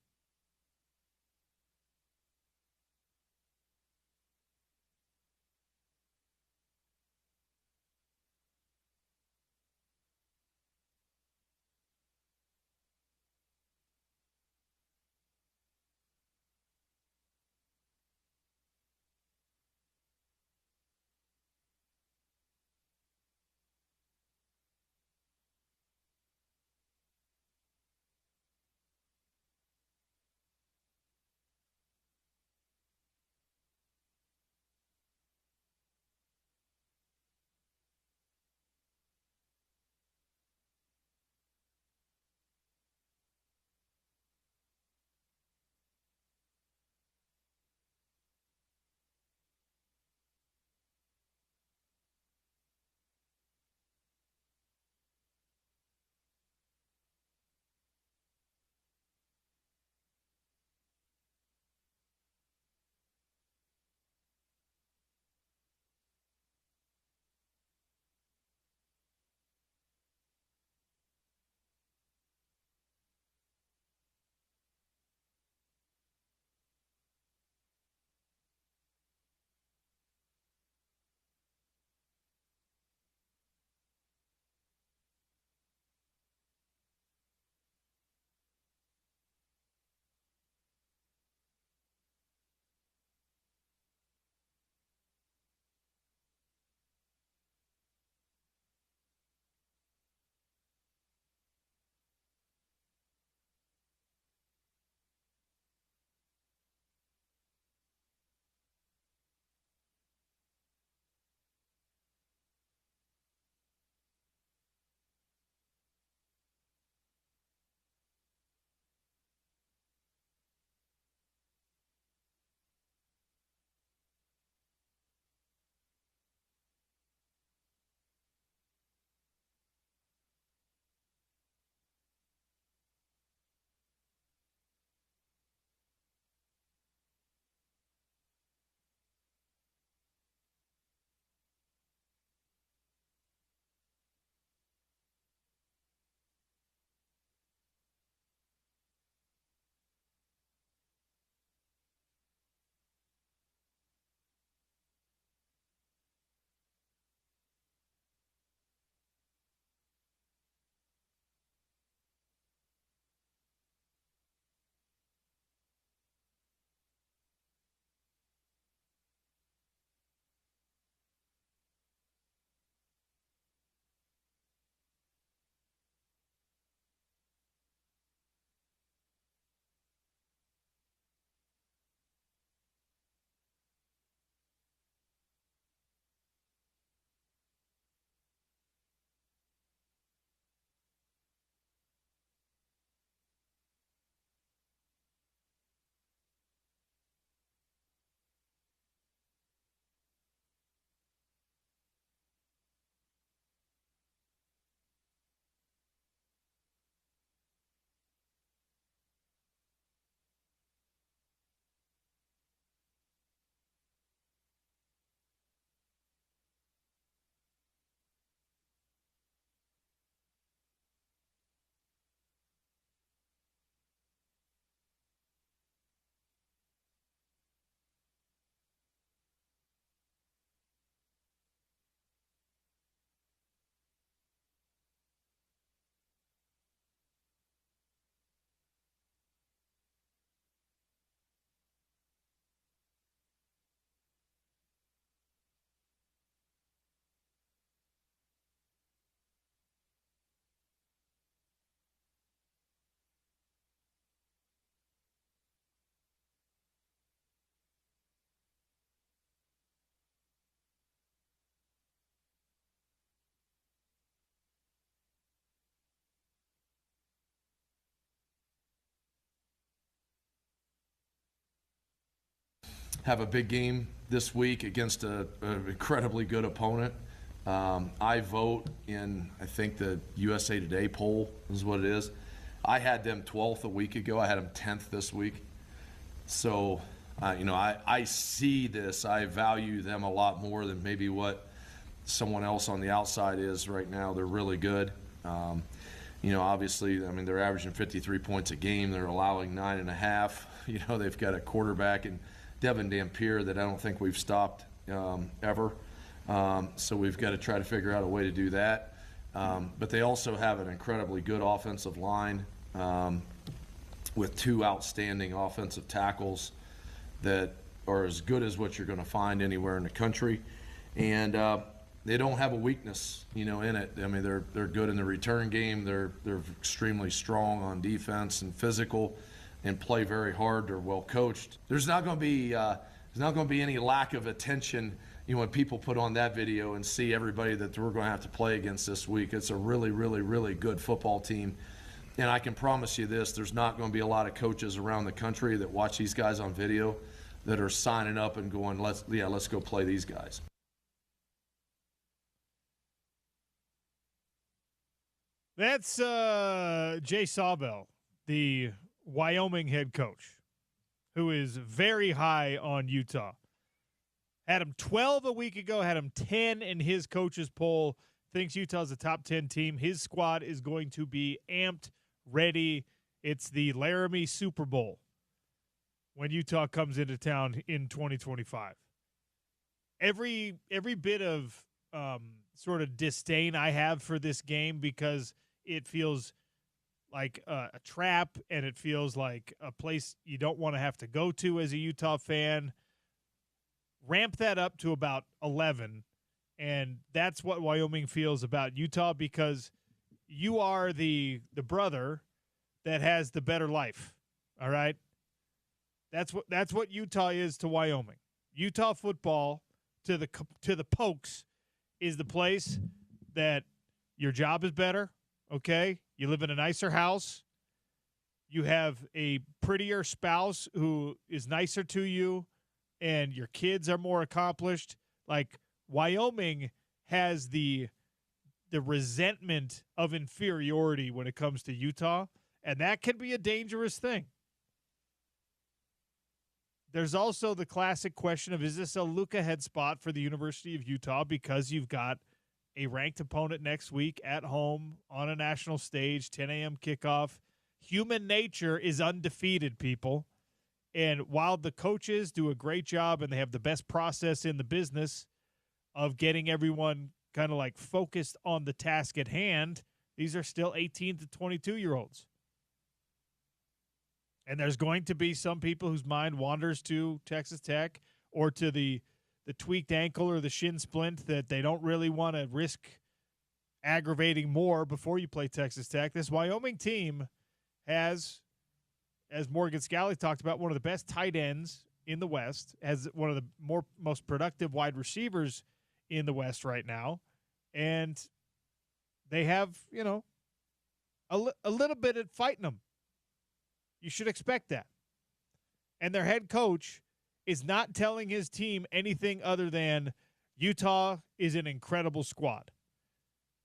have a big game this week against an incredibly good opponent. I vote in, I think, the USA Today poll is what it is. I had them 12th a week ago. I had them 10th this week. So, I see this. I value them a lot more than maybe what someone else on the outside is right now. They're really good. Obviously, they're averaging 53 points a game. They're allowing 9.5. They've got a quarterback in Devin Dampier that I don't think we've stopped ever. So we've got to try to figure out a way to do that. But they also have an incredibly good offensive line with 2 outstanding offensive tackles that are as good as what you're going to find anywhere in the country. And they don't have a weakness, in it. They're good in the return game. They're extremely strong on defense and physical and play very hard. They're well coached. There's not going to be any lack of attention when people put on that video and see everybody that we're going to have to play against this week. It's a really, really, really good football team. And I can promise you this, there's not going to be a lot of coaches around the country that watch these guys on video that are signing up and going, let's go play these guys. That's Jay Sawbell, the Wyoming head coach, who is very high on Utah. Had him 12 a week ago, had him 10 in his coach's poll, thinks Utah's a top 10 team. His squad is going to be amped, ready. It's the Laramie Super Bowl when Utah comes into town in 2025. Every bit of sort of disdain I have for this game because it feels like a trap and it feels like a place you don't want to have to go to as a Utah fan. Ramp that up to about 11, and that's what Wyoming feels about Utah because you are the brother that has the better life, all right? That's what Utah is to Wyoming. Utah football to the Pokes is the place that your job is better, okay? You live in a nicer house. You have a prettier spouse who is nicer to you, and your kids are more accomplished. Like, Wyoming has the resentment of inferiority when it comes to Utah, and that can be a dangerous thing. There's also the classic question of, is this a look-ahead spot for the University of Utah because you've got a ranked opponent next week at home on a national stage, 10 a.m. kickoff. Human nature is undefeated, people. And while the coaches do a great job and they have the best process in the business of getting everyone kind of like focused on the task at hand, these are still 18 to 22-year-olds. And there's going to be some people whose mind wanders to Texas Tech or to the tweaked ankle or the shin splint that they don't really want to risk aggravating more before you play Texas Tech. This Wyoming team has, as Morgan Scalley talked about, one of the best tight ends in the West, has one of the most productive wide receivers in the West right now. And they have, a little bit at fighting them. You should expect that. And their head coach is not telling his team anything other than Utah is an incredible squad.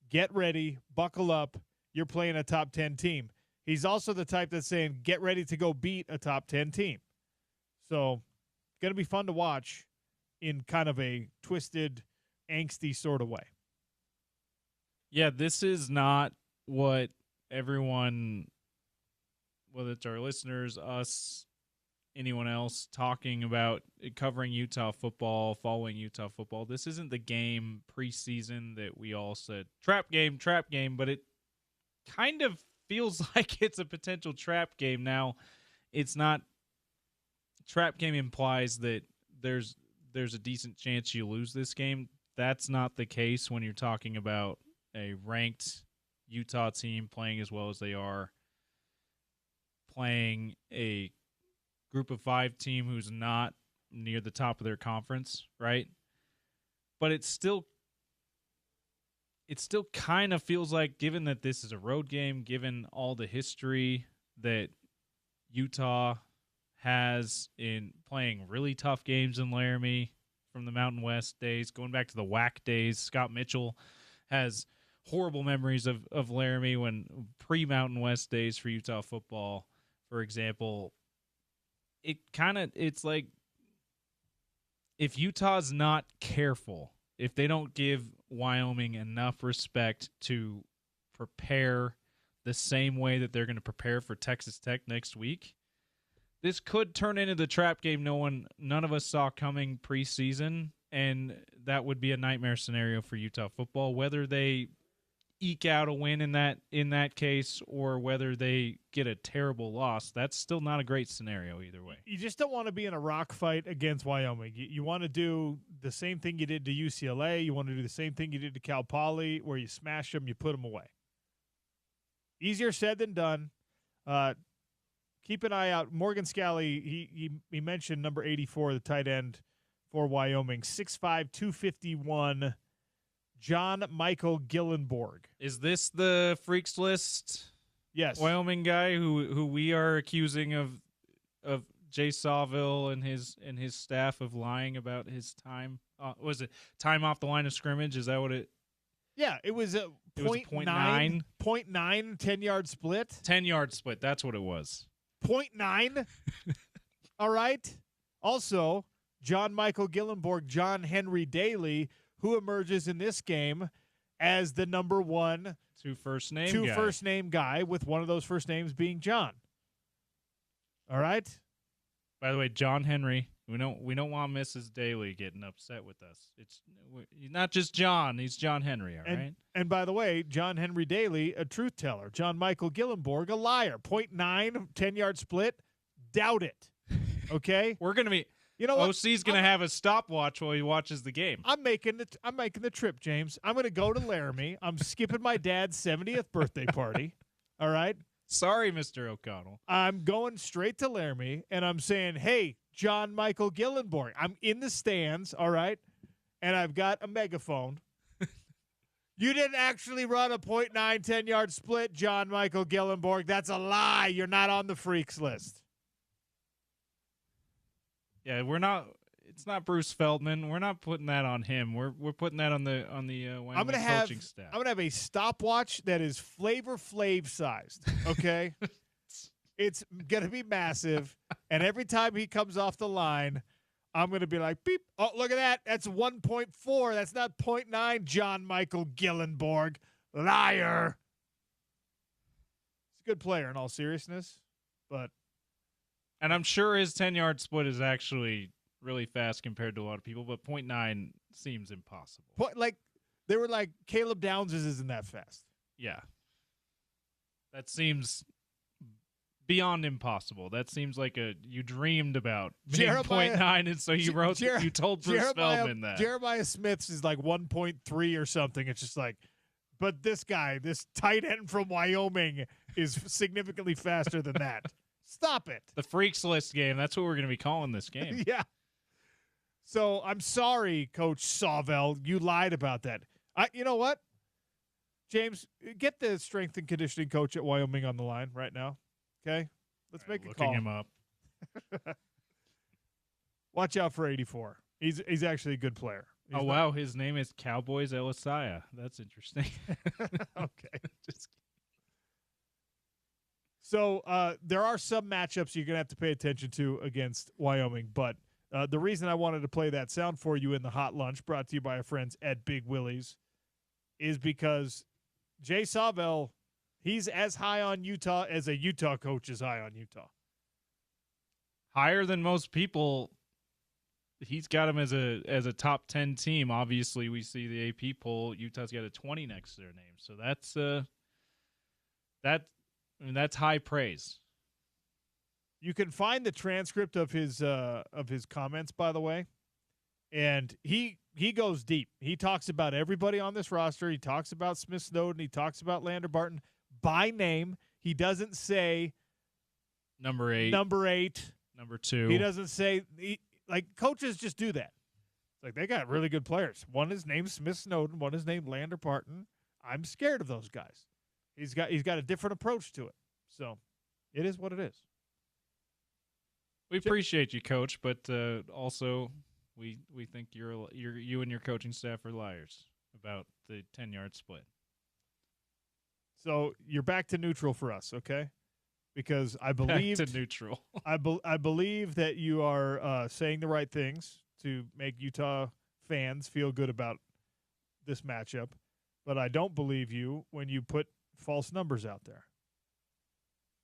Get ready, buckle up. You're playing a top 10 team. He's also the type that's saying, get ready to go beat a top 10 team. So, going to be fun to watch in kind of a twisted, angsty sort of way. Yeah, this is not what everyone, whether it's our listeners, us, anyone else talking about covering Utah football, following Utah football. This isn't the game preseason that we all said, trap game, but it kind of feels like it's a potential trap game. Now, it's not. Trap game implies that there's a decent chance you lose this game. That's not the case when you're talking about a ranked Utah team playing as well as they are, playing a group of 5 team who's not near the top of their conference, right? But it still kind of feels like, given that this is a road game, given all the history that Utah has in playing really tough games in Laramie from the Mountain West days, going back to the WAC days. Scott Mitchell has horrible memories of Laramie when pre-Mountain West days for Utah football, for example. It's like if Utah's not careful, if they don't give Wyoming enough respect to prepare the same way that they're going to prepare for Texas Tech next week, this could turn into the trap game none of us saw coming preseason, and that would be a nightmare scenario for Utah football. Whether they eke out a win in that case or whether they get a terrible loss, that's still not a great scenario either way. You just don't want to be in a rock fight against Wyoming. You want to do the same thing you did to UCLA. You want to do the same thing you did to Cal Poly, where you smash them, you put them away. Easier said than done. Keep an eye out. Morgan Scally, he mentioned number 84, the tight end for Wyoming, 6'5", 251, John Michael Gillenborg. Is this the Freaks List? Yes. Wyoming guy who we are accusing of Jay Sawville and his staff of lying about his time? Was it time off the line of scrimmage? Is that what it? Yeah, it was a 0.9 10-yard split. 10-yard split. That's what it was. 0.9. All right. Also, John Michael Gillenborg, John Henry Daly, who emerges in this game as the number one first name guy, with one of those first names being John. All right. By the way, John Henry, we don't want Mrs. Daly getting upset with us. It's not just John; he's John Henry. All right. And by the way, John Henry Daly, a truth teller. John Michael Gillenborg, a liar. 0.9 10-yard split. Doubt it. Okay. We're gonna be. You know what? OC's going to have a stopwatch while he watches the game. I'm making the trip, James. I'm going to go to Laramie. I'm skipping my dad's 70th birthday party. All right? Sorry, Mr. O'Connell. I'm going straight to Laramie, and I'm saying, hey, John Michael Gillenborg. I'm in the stands, all right? And I've got a megaphone. You didn't actually run a 0.9 10-yard split, John Michael Gillenborg. That's a lie. You're not on the Freaks List. Yeah, it's not Bruce Feldman. We're not putting that on him. We're putting that on the Wyoming coaching staff. I'm gonna have a stopwatch that is Flavor Flav sized. Okay, it's gonna be massive, and every time he comes off the line, I'm gonna be like, beep! Oh, look at that! That's 1.4. That's not 0.9. John Michael Gillenborg, liar. He's a good player in all seriousness, but. And I'm sure his 10-yard split is actually really fast compared to a lot of people, but 0.9 seems impossible. They were like, Caleb Downs' isn't that fast. Yeah. That seems beyond impossible. That seems like you dreamed about being 0.9, and so you told Bruce Feldman that. Jeremiah Smith's is like 1.3 or something. It's just like, but this guy, this tight end from Wyoming, is significantly faster than that. Stop it. The Freaks List game. That's what we're going to be calling this game. Yeah. So I'm sorry, Coach Sawville. You lied about that. You know what? James, get the strength and conditioning coach at Wyoming on the line right now. Okay? Let's make a call. Looking him up. Watch out for 84. He's actually a good player. Wow. His name is Cowboys Elisaiah. That's interesting. Okay. Just So there are some matchups you're going to have to pay attention to against Wyoming, but the reason I wanted to play that sound for you in the hot lunch, brought to you by our friends at Big Willie's, is because Jay Sawville, he's as high on Utah as a Utah coach is high on Utah. Higher than most people. He's got him as a top 10 team. Obviously, we see the AP poll. Utah's got a 20 next to their name, so that's high praise. You can find the transcript of his comments, by the way, and he goes deep. He talks about everybody on this roster. He talks about Smith Snowden. He talks about Lander Barton by name. He doesn't say number 8, number 2. He doesn't say coaches just do that. It's like they got really good players. One is named Smith Snowden. One is named Lander Barton. I'm scared of those guys. He's got a different approach to it. So it is what it is. We appreciate you, Coach, but also we think you and your coaching staff are liars about the 10-yard split. So you're back to neutral for us, okay? Because I believe back to neutral. I believe that you are saying the right things to make Utah fans feel good about this matchup, but I don't believe you when you put false numbers out there.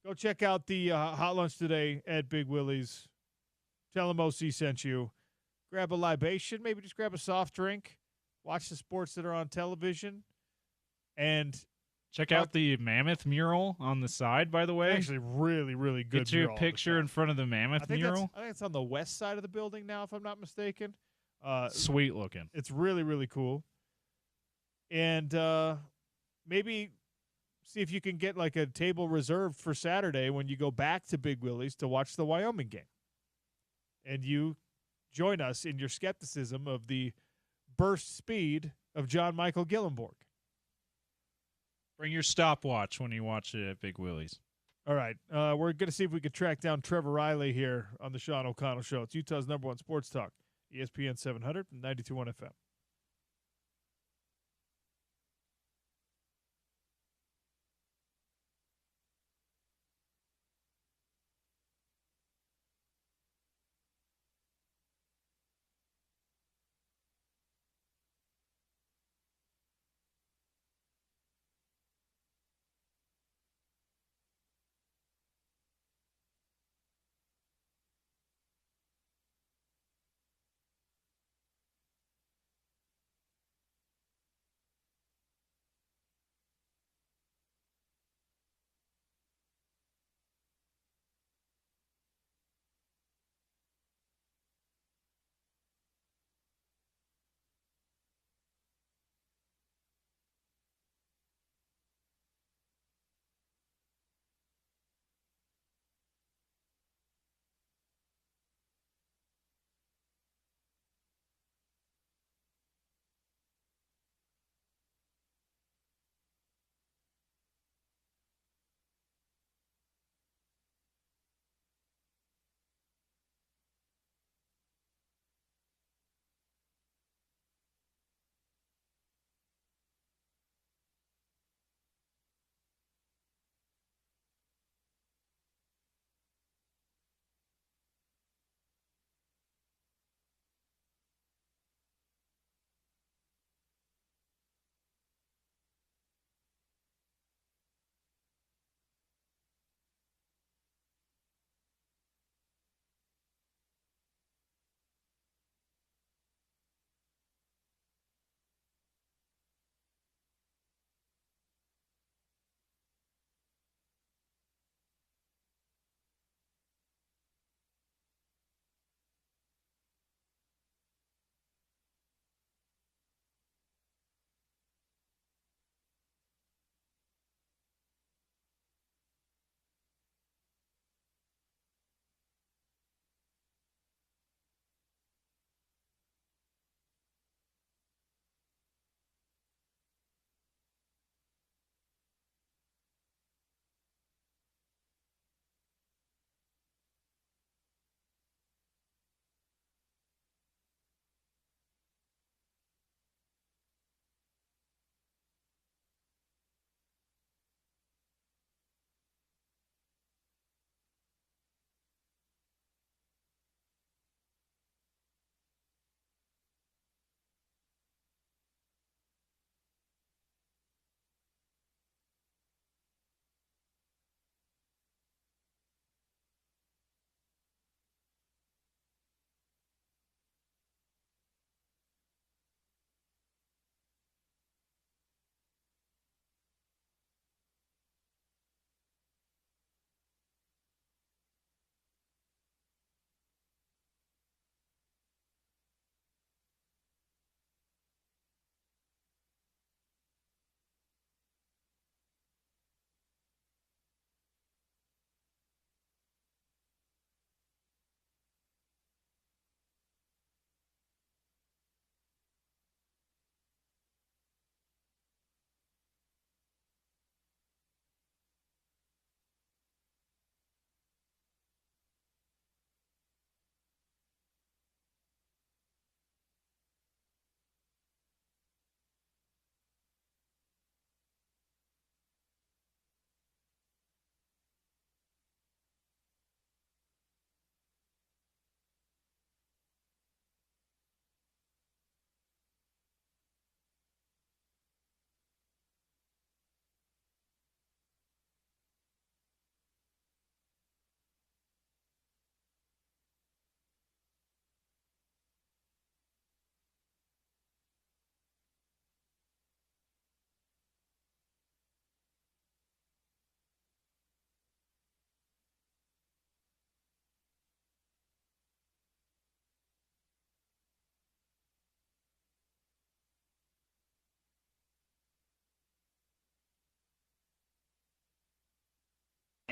Go check out the Hot Lunch today at Big Willie's. Tell them OC sent you. Grab a libation, maybe just grab a soft drink. Watch the sports that are on television. And check out the Mammoth mural on the side, by the way. Actually, really, really good. Get you a picture in front of the Mammoth mural. I think it's on the west side of the building now, if I'm not mistaken. Sweet looking. It's really, really cool. And maybe see if you can get like a table reserved for Saturday when you go back to Big Willie's to watch the Wyoming game. And you join us in your skepticism of the burst speed of John Michael Gillenborg. Bring your stopwatch when you watch it at Big Willie's. All right. We're going to see if we can track down Trevor Riley here on the Sean O'Connell Show. It's Utah's #1 sports talk, ESPN 700 and 92.1 FM.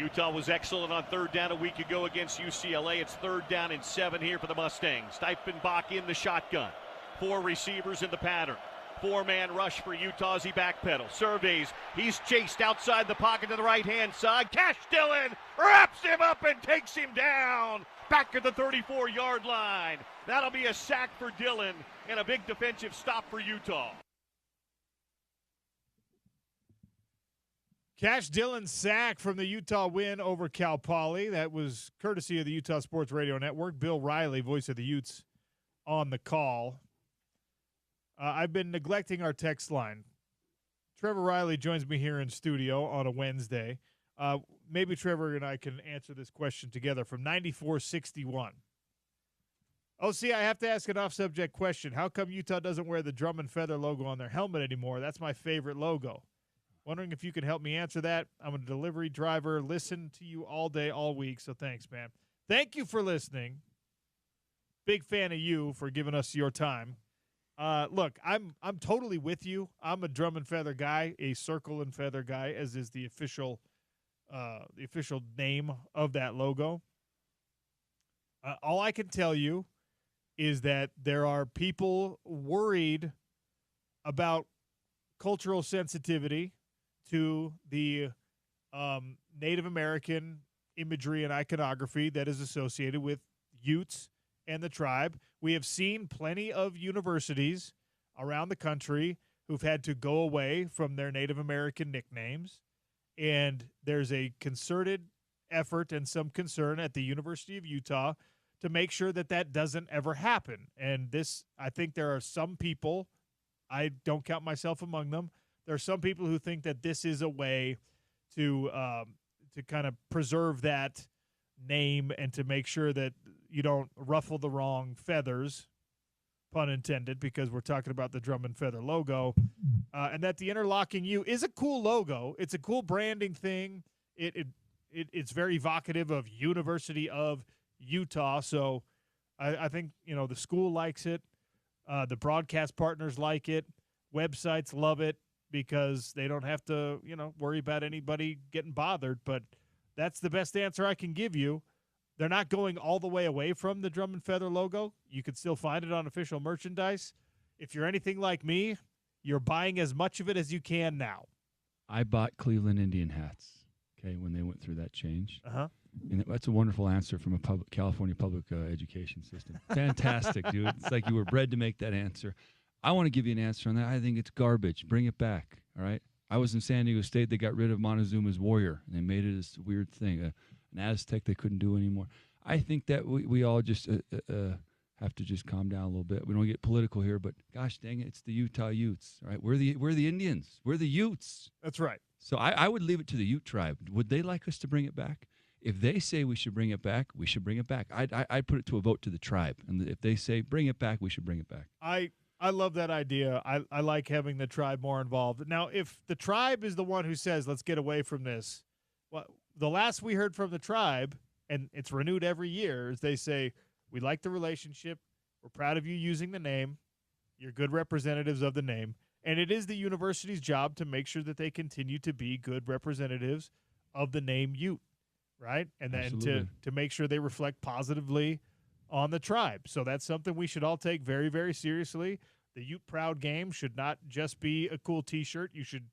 Utah was excellent on third down a week ago against UCLA. It's 3rd down and 7 here for the Mustangs. Steifenbach in the shotgun. 4 receivers in the pattern. 4-man rush for Utah as he backpedals. Surveys. He's chased outside the pocket to the right-hand side. Cash Dillon wraps him up and takes him down. Back at the 34-yard line. That'll be a sack for Dillon and a big defensive stop for Utah. Cash Dillon's sack from the Utah win over Cal Poly. That was courtesy of the Utah Sports Radio Network. Bill Riley, voice of the Utes, on the call. I've been neglecting our text line. Trevor Riley joins me here in studio on a Wednesday. Maybe Trevor and I can answer this question together from 9461. Oh, see, I have to ask an off-subject question. How come Utah doesn't wear the drum and feather logo on their helmet anymore? That's my favorite logo. Wondering if you can help me answer that. I'm a delivery driver. Listen to you all day, all week, so thanks, man. Thank you for listening. Big fan of you for giving us your time. Look, I'm totally with you. I'm a drum and feather guy, a circle and feather guy, as is the official name of that logo. All I can tell you is that there are people worried about cultural sensitivity to the Native American imagery and iconography that is associated with Utes and the tribe. We have seen plenty of universities around the country who've had to go away from their Native American nicknames, and there's a concerted effort and some concern at the University of Utah to make sure that that doesn't ever happen. And this, I think there are some people, I don't count myself among them, there are some people who think that this is a way to kind of preserve that name and to make sure that you don't ruffle the wrong feathers, pun intended, because we're talking about the drum and feather logo, and that the interlocking U is a cool logo. It's a cool branding thing. It's very evocative of University of Utah. So I think, the school likes it. The broadcast partners like it. Websites love it because they don't have to, worry about anybody getting bothered. But that's the best answer I can give you. They're not going all the way away from the drum and feather logo. You can still find it on official merchandise. If you're anything like me, you're buying as much of it as you can now. I bought Cleveland Indian hats, when they went through that change. Uh-huh. And that's a wonderful answer from a California public education system. Fantastic, dude. It's like you were bred to make that answer. I want to give you an answer on that. I think it's garbage. Bring it back, all right? I was in San Diego State. They got rid of Montezuma's Warrior, and they made it this weird thing, an Aztec they couldn't do anymore. I think that we all just have to just calm down a little bit. We don't get political here, but gosh dang it, it's the Utah Utes, all right? We're the Indians. We're the Utes. That's right. So I would leave it to the Ute tribe. Would they like us to bring it back? If they say we should bring it back, we should bring it back. I'd put it to a vote to the tribe. And if they say bring it back, we should bring it back. I love that idea. I like having the tribe more involved. Now, if the tribe is the one who says, let's get away from this, well, the last we heard from the tribe, and it's renewed every year, is they say, we like the relationship. We're proud of you using the name. You're good representatives of the name. And it is the university's job to make sure that they continue to be good representatives of the name Ute, right? And then to make sure they reflect positively on the tribe. So that's something we should all take very, very seriously. The Ute Proud game should not just be a cool T-shirt. You should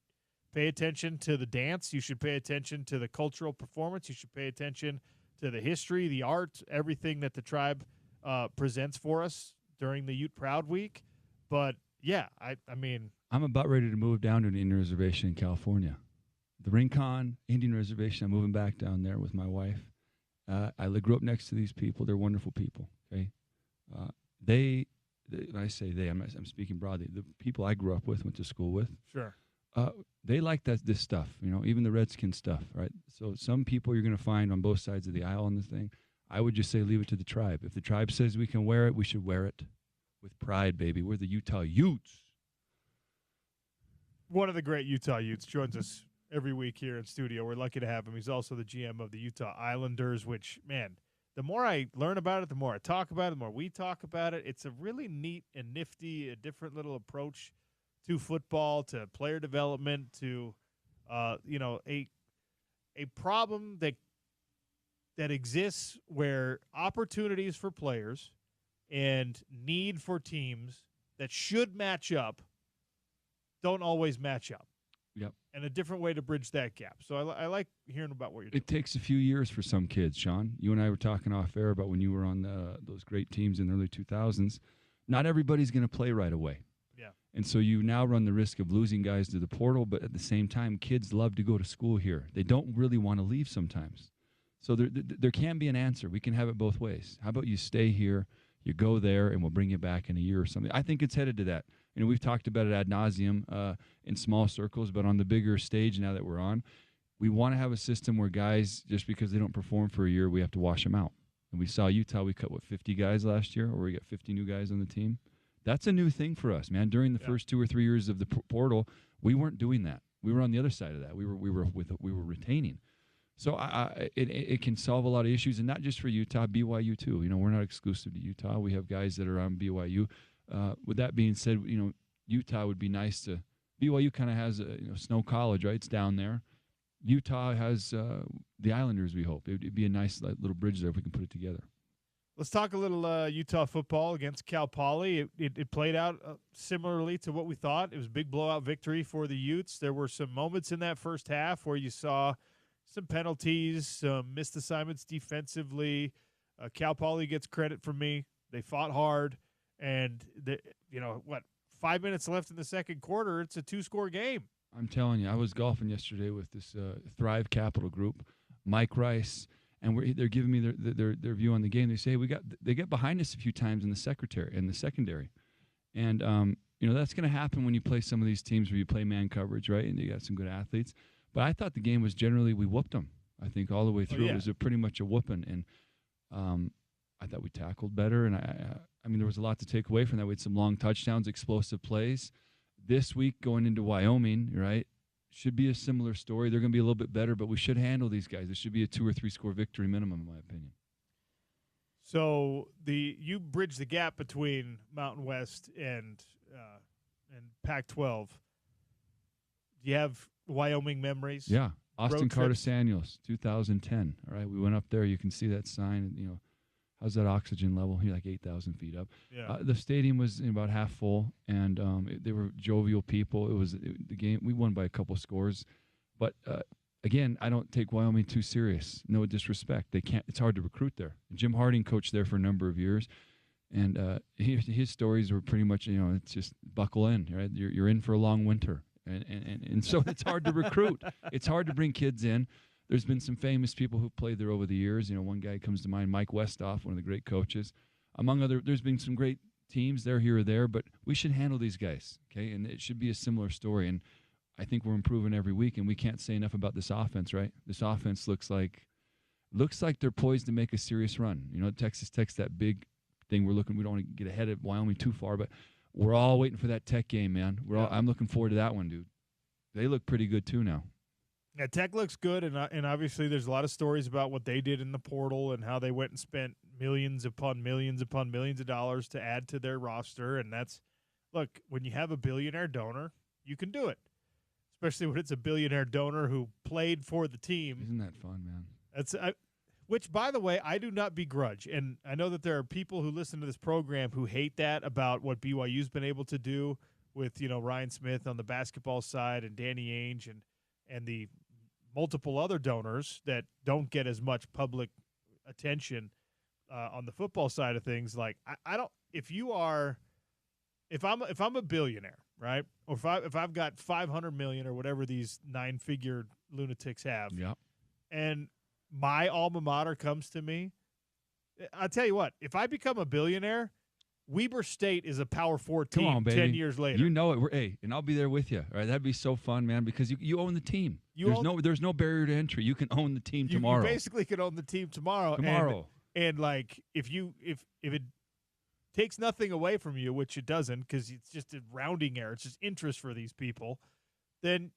pay attention to the dance. You should pay attention to the cultural performance. You should pay attention to the history, the art, everything that the tribe presents for us during the Ute Proud Week. But, yeah, I mean, I'm about ready to move down to an Indian reservation in California. The Rincon Indian Reservation, I'm moving back down there with my wife. I grew up next to these people. They're wonderful people, okay? When I say they, I'm speaking broadly. The people I grew up with, went to school with. Sure. They like this stuff, even the Redskin stuff, right? So some people you're going to find on both sides of the aisle on this thing. I would just say leave it to the tribe. If the tribe says we can wear it, we should wear it with pride, baby. We're the Utah Utes. One of the great Utah Utes joins us every week here in studio. We're lucky to have him. He's also the GM of the Utah Islanders, which, man, the more I learn about it, the more I talk about it, the more we talk about it. It's a really neat and nifty, a different little approach to football, to player development, to, a problem that exists where opportunities for players and need for teams that should match up don't always match up. Yep. And a different way to bridge that gap. So I like hearing about what you're doing. It takes a few years for some kids, Sean. You and I were talking off air about when you were on those great teams in the early 2000s. Not everybody's going to play right away. Yeah. And so you now run the risk of losing guys to the portal, but at the same time, kids love to go to school here. They don't really want to leave sometimes. So there can be an answer. We can have it both ways. How about you stay here, you go there, and we'll bring you back in a year or something. I think it's headed to that. You know, we've talked about it ad nauseum in small circles, but on the bigger stage now that we're on, we want to have a system where guys, just because they don't perform for a year, we have to wash them out. And we saw Utah, we cut, 50 guys last year, or we got 50 new guys on the team. That's a new thing for us, man. During the first 2 or 3 years of the portal, we weren't doing that. We were on the other side of that. We were retaining. So it can solve a lot of issues, and not just for Utah, BYU too. You know, we're not exclusive to Utah. We have guys that are on BYU. With that being said, you know, Utah would be nice to. BYU kind of has a Snow College, right? It's down there. Utah has the Islanders. We hope it'd be a nice little bridge there if we can put it together. Let's talk a little Utah football against Cal Poly. It played out similarly to what we thought. It was a big blowout victory for the Utes. There were some moments in that first half where you saw some penalties, some missed assignments defensively. Cal Poly gets credit from me. They fought hard, and 5 minutes left in the second quarter, it's a 2-score game. I'm telling you, I was golfing yesterday with this Thrive Capital group, Mike Rice, and they're giving me their view on the game. They say they get behind us a few times in the secondary, and that's going to happen when you play some of these teams where you play man coverage, right? And you got some good athletes. But I thought the game was generally, we whooped them. I think all the way through it was pretty much a whooping, and I thought we tackled better. And I mean, there was a lot to take away from that. We had some long touchdowns, explosive plays. This week going into Wyoming, right, should be a similar story. They're going to be a little bit better, but we should handle these guys. It should be a 2 or 3 score victory minimum, in my opinion. So you bridge the gap between Mountain West and Pac-12. Do you have Wyoming memories? Yeah. Austin Carter-Samuels, 2010. All right, we went up there. You can see that sign. You know, how's that oxygen level? You're like 8,000 feet up. Yeah. The stadium was about half full, and they were jovial people. It was the game. We won by a couple scores, but again, I don't take Wyoming too serious. No disrespect. They can't. It's hard to recruit there. Jim Harding coached there for a number of years, and his stories were pretty much, it's just buckle in. Right, you're in for a long winter. And so it's hard to recruit. It's hard to bring kids in. There's been some famous people who've played there over the years. One guy comes to mind, Mike Westhoff, one of the great coaches. Among other, there's been some great teams there, here or there, but we should handle these guys, okay? And it should be a similar story. And I think we're improving every week, and we can't say enough about this offense, right? This offense looks like they're poised to make a serious run. Texas Tech's that big thing. We don't want to get ahead of Wyoming too far, but we're all waiting for that Tech game, man. I'm looking forward to that one, dude. They look pretty good too now. Yeah, Tech looks good, and obviously there's a lot of stories about what they did in the portal and how they went and spent millions upon millions upon millions of dollars to add to their roster. And look, when you have a billionaire donor, you can do it, especially when it's a billionaire donor who played for the team. Isn't that fun, man? Which, by the way, I do not begrudge. And I know that there are people who listen to this program who hate that about what BYU's been able to do with, Ryan Smith on the basketball side and Danny Ainge and the multiple other donors that don't get as much public attention on the football side of things. Like, I don't – if I'm a billionaire, right, or if I've got $500 million or whatever these 9-figure lunatics have, yeah, and my alma mater comes to me, I'll tell you what, if I become a billionaire, Weber State is a Power 4 team. Come on, baby. 10 years later. You know it. And I'll be there with you. All right, that'd be so fun, man, because you own the team. There's no barrier to entry. You can own the team tomorrow. You basically can own the team tomorrow. And like if it takes nothing away from you, which it doesn't, because it's just a rounding error, it's just interest for these people, then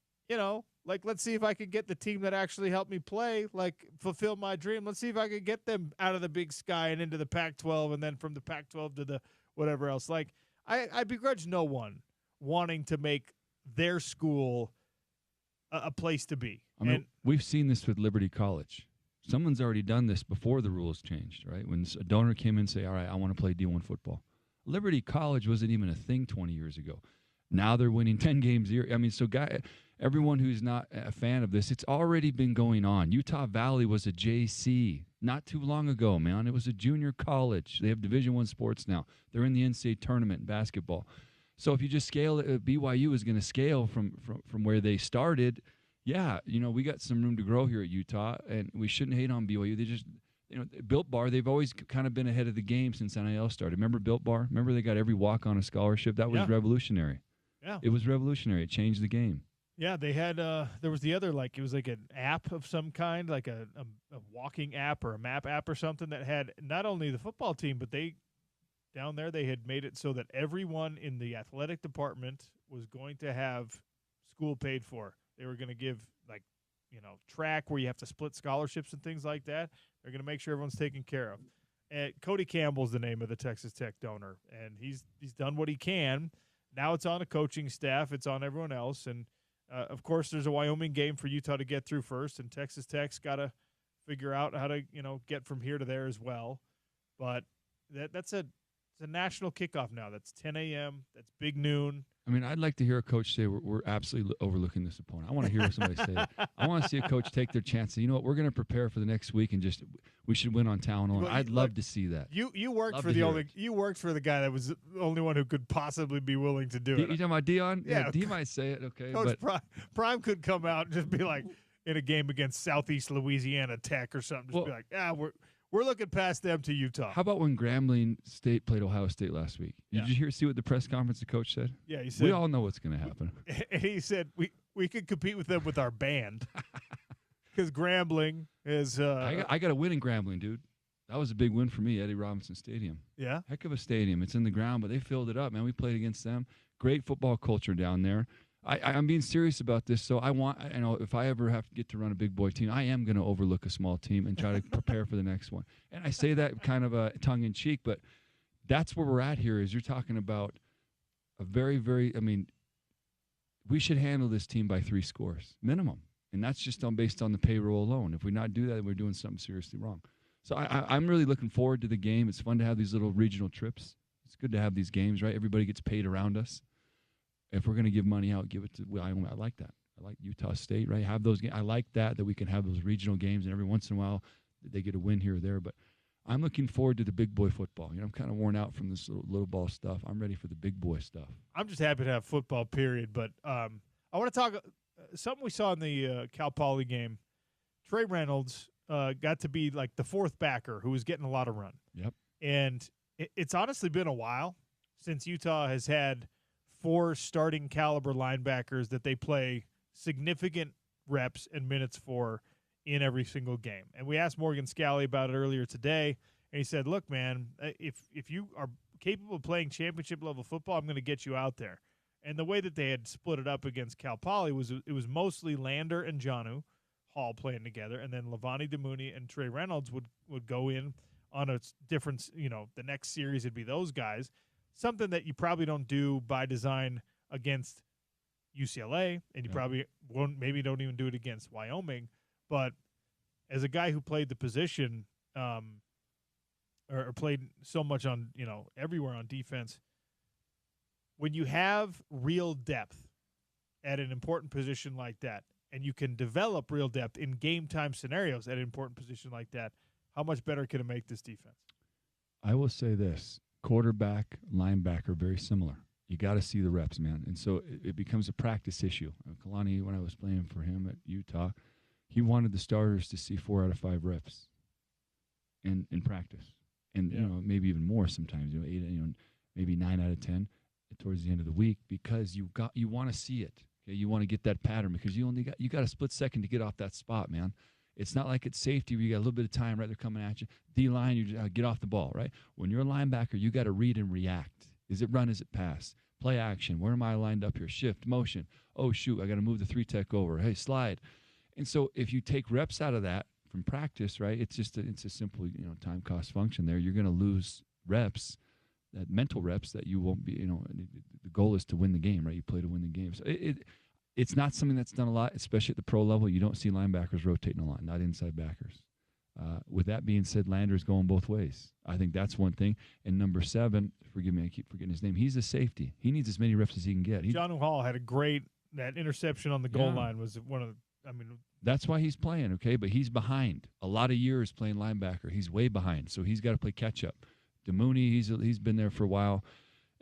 let's see if I can get the team that actually helped me play, fulfill my dream. Let's see if I can get them out of the Big Sky and into the Pac-12, and then from the Pac-12 to the whatever else. I begrudge no one wanting to make their school a place to be. I mean, we've seen this with Liberty College. Someone's already done this before the rules changed, right? When a donor came in and say, all right, I want to play D1 football. Liberty College wasn't even a thing 20 years ago. Now they're winning 10 games a year. I mean, so everyone who's not a fan of this, it's already been going on. Utah Valley was a JC not too long ago, man. It was a junior college. They have Division I sports now. They're in the NCAA tournament in basketball. So if you just scale it, BYU is going to scale from where they started. Yeah, we got some room to grow here at Utah, and we shouldn't hate on BYU. They just, Built Bar, they've always kind of been ahead of the game since NIL started. Remember Built Bar? Remember they got every walk on a scholarship? That was revolutionary. Yeah. It was revolutionary. It changed the game. Yeah, they had there was the other, it was like an app of some kind, like a walking app or a map app or something that had not only the football team, but down there they had made it so that everyone in the athletic department was going to have school paid for. They were going to give track where you have to split scholarships and things like that. They're going to make sure everyone's taken care of. And Cody Campbell's the name of the Texas Tech donor, and he's done what he can. Now it's on the coaching staff. It's on everyone else. And, of course, there's a Wyoming game for Utah to get through first, and Texas Tech's got to figure out how to, get from here to there as well. But it's a national kickoff now. That's 10 a.m. That's big noon. I mean, I'd like to hear a coach say we're absolutely overlooking this opponent. I want to hear somebody say it. I want to see a coach take their chances. You know what? We're going to prepare for the next week and we should win on town. Well, I'd love to see that. You worked for you worked for the guy that was the only one who could possibly be willing to do it. You talking about Dion? Yeah, he might say it. Okay, Coach Prime could come out and just be like in a game against Southeast Louisiana Tech or something. Just be like, we're looking past them to Utah. How about when Grambling State played Ohio State last week? Did you see what the press conference the coach said? Yeah, he said, we all know what's going to happen. And he said we could compete with them with our band because Grambling is. I got a win in Grambling, dude. That was a big win for me, Eddie Robinson Stadium. Yeah, heck of a stadium. It's in the ground, but they filled it up, man. We played against them. Great football culture down there. I'm being serious about this. So if I ever have to get to run a big boy team, I am going to overlook a small team and try to prepare for the next one. And I say that kind of tongue in cheek, but that's where we're at here. Is you're talking about a very, very. I mean, we should handle this team by 3 scores minimum, and that's just based on the payroll alone. If we not do that, we're doing something seriously wrong. So I'm really looking forward to the game. It's fun to have these little regional trips. It's good to have these games, right? Everybody gets paid around us. If we're going to give money out, give it to Wyoming. I like that. I like Utah State, right? Have those games. I like that we can have those regional games, and every once in a while they get a win here or there. But I'm looking forward to the big boy football. I'm kind of worn out from this little ball stuff. I'm ready for the big boy stuff. I'm just happy to have football, period. But I want to talk something we saw in the Cal Poly game. Trey Reynolds got to be like the 4th backer who was getting a lot of run. Yep. And it's honestly been a while since Utah has had 4 starting caliber linebackers that they play significant reps and minutes for in every single game. And we asked Morgan Scalley about it earlier today, and he said, look, man, if you are capable of playing championship-level football, I'm going to get you out there. And the way that they had split it up against Cal Poly was it was mostly Lander and Jonnu Hall playing together, and then Levani Demouni and Trey Reynolds would go in on a different, the next series would be those guys. Something that you probably don't do by design against UCLA, and you probably don't even do it against Wyoming. But as a guy who played the position or played so much on, everywhere on defense, when you have real depth at an important position like that, and you can develop real depth in game time scenarios at an important position like that, how much better can it make this defense? I will say this. Quarterback, linebacker, very similar. You got to see the reps, man. And so it becomes a practice issue. Kalani, when I was playing for him at Utah, he wanted the starters to see 4 out of 5 reps in practice. And, maybe even more sometimes, 8, maybe 9 out of 10 towards the end of the week, because you want to see it. Okay? You want to get that pattern, because you got a split second to get off that spot, man. It's not like it's safety where you got a little bit of time, right? They're coming at you. D-line, you just, get off the ball, right? When you're a linebacker, you got to read and react. Is it run? Is it pass? Play action. Where am I lined up here? Shift, motion. Oh, shoot, I got to move the 3-tech over. Hey, slide. And so if you take reps out of that from practice, right, it's a simple, time cost function there. You're going to lose reps, that mental reps that you won't be, the goal is to win the game, right? You play to win the game. So It's not something that's done a lot, especially at the pro level. You don't see linebackers rotating a lot, not inside backers. With that being said, Lander's going both ways. I think that's one thing. And number 7, forgive me, I keep forgetting his name. He's a safety. He needs as many reps as he can get. John Hall had that interception on the goal line was one of the, that's why he's playing, okay? But he's behind. A lot of years playing linebacker. He's way behind, so he's got to play catch-up. DeMooney, he's been there for a while.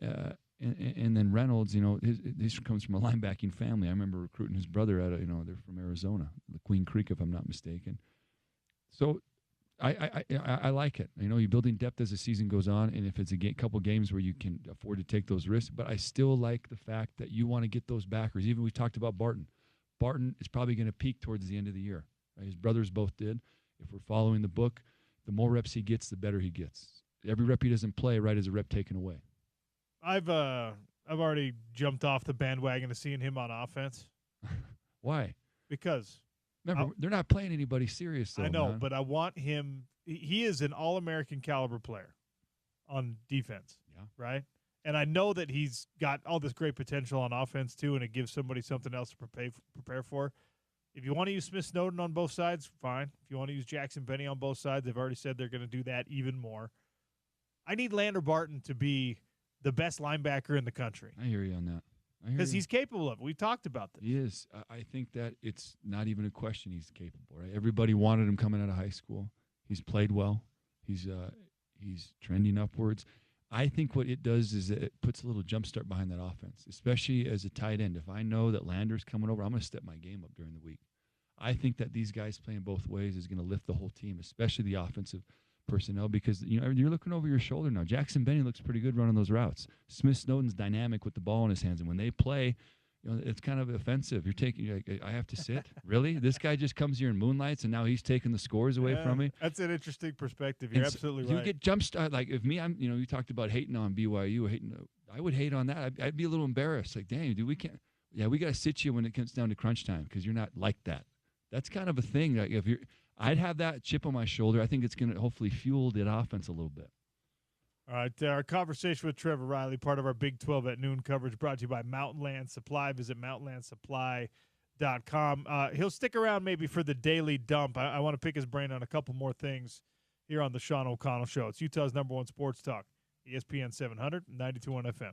And then Reynolds, this comes from a linebacking family. I remember recruiting his brother they're from Arizona, the Queen Creek, if I'm not mistaken. So I like it. You're building depth as the season goes on, and if it's a couple games where you can afford to take those risks, but I still like the fact that you want to get those backers. Even we talked about Barton. Barton is probably going to peak towards the end of the year. Right? His brothers both did. If we're following the book, the more reps he gets, the better he gets. Every rep he doesn't play, right, is a rep taken away. I've already jumped off the bandwagon of seeing him on offense. Why? Because remember, they're not playing anybody serious, though. I know, man. but I want him. He is an All-American caliber player on defense, right? And I know that he's got all this great potential on offense too, and it gives somebody something else to prepare for. If you want to use Smith Snowden on both sides, fine. If you want to use Jackson Benny on both sides, they've already said they're going to do that even more. I need Lander Barton to be the best linebacker in the country. I hear you on that. Because he's capable of it. We've talked about this. He is. I think that it's not even a question he's capable, right? Everybody wanted him coming out of high school. He's played well. He's trending upwards. I think what it does is it puts a little jump start behind that offense, especially as a tight end. If I know that Lander's coming over, I'm going to step my game up during the week. I think that these guys playing both ways is going to lift the whole team, especially the offensive personnel, because you're looking over your shoulder now. Jackson Benny looks pretty good running those routes. Smith Snowden's dynamic with the ball in his hands, and when they play, it's kind of offensive. You're like, I have to sit? Really? This guy just comes here and moonlights, and now he's taking the scores away from me? That's an interesting perspective. You're absolutely right. You get jump start. Like, if me, you talked about hating on BYU. I would hate on that. I'd be a little embarrassed. Like, dang, dude, we can't. Yeah, we got to sit you when it comes down to crunch time because you're not like that. That's kind of a thing. Like, I'd have that chip on my shoulder. I think it's going to hopefully fuel the offense a little bit. All right, our conversation with Trevor Riley, part of our Big 12 at noon coverage, brought to you by Mountain Land Supply. Visit mountainlandsupply.com. He'll stick around maybe for the daily dump. I want to pick his brain on a couple more things here on the Sean O'Connell Show. It's Utah's #1 sports talk, ESPN 700, 92.1 FM.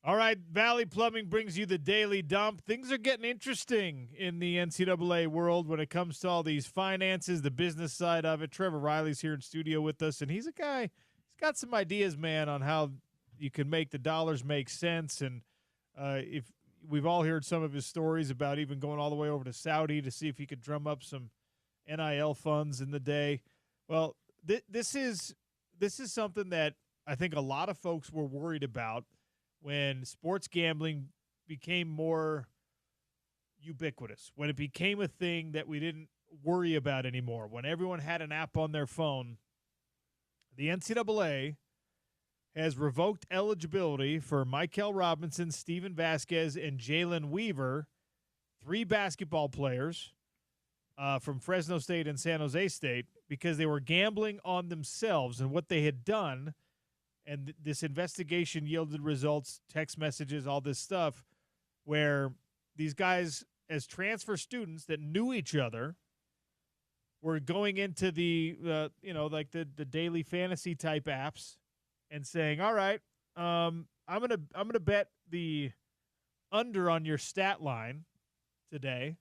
All right, Valley Plumbing brings you the Daily Dump. Things are getting interesting in the NCAA world when it comes to all these finances, the business side of it. Trevor Riley's here in studio with us, and he's a guy, he's got some ideas, man, on how you can make the dollars make sense. And if we've all heard some of his stories about even going all the way over to Saudi to see if he could drum up some NIL funds in the day. Well, this is something that I think a lot of folks were worried about when sports gambling became more ubiquitous, when it became a thing that we didn't worry about anymore, when everyone had an app on their phone. The NCAA has revoked eligibility for Michael Robinson, Steven Vasquez, and Jalen Weaver, 3 basketball players from Fresno State and San Jose State, because they were gambling on themselves and what they had done. And this investigation yielded results, text messages, all this stuff, where these guys, as transfer students that knew each other, were going into the, like the daily fantasy type apps and saying, all right, I'm gonna bet the under on your stat line today,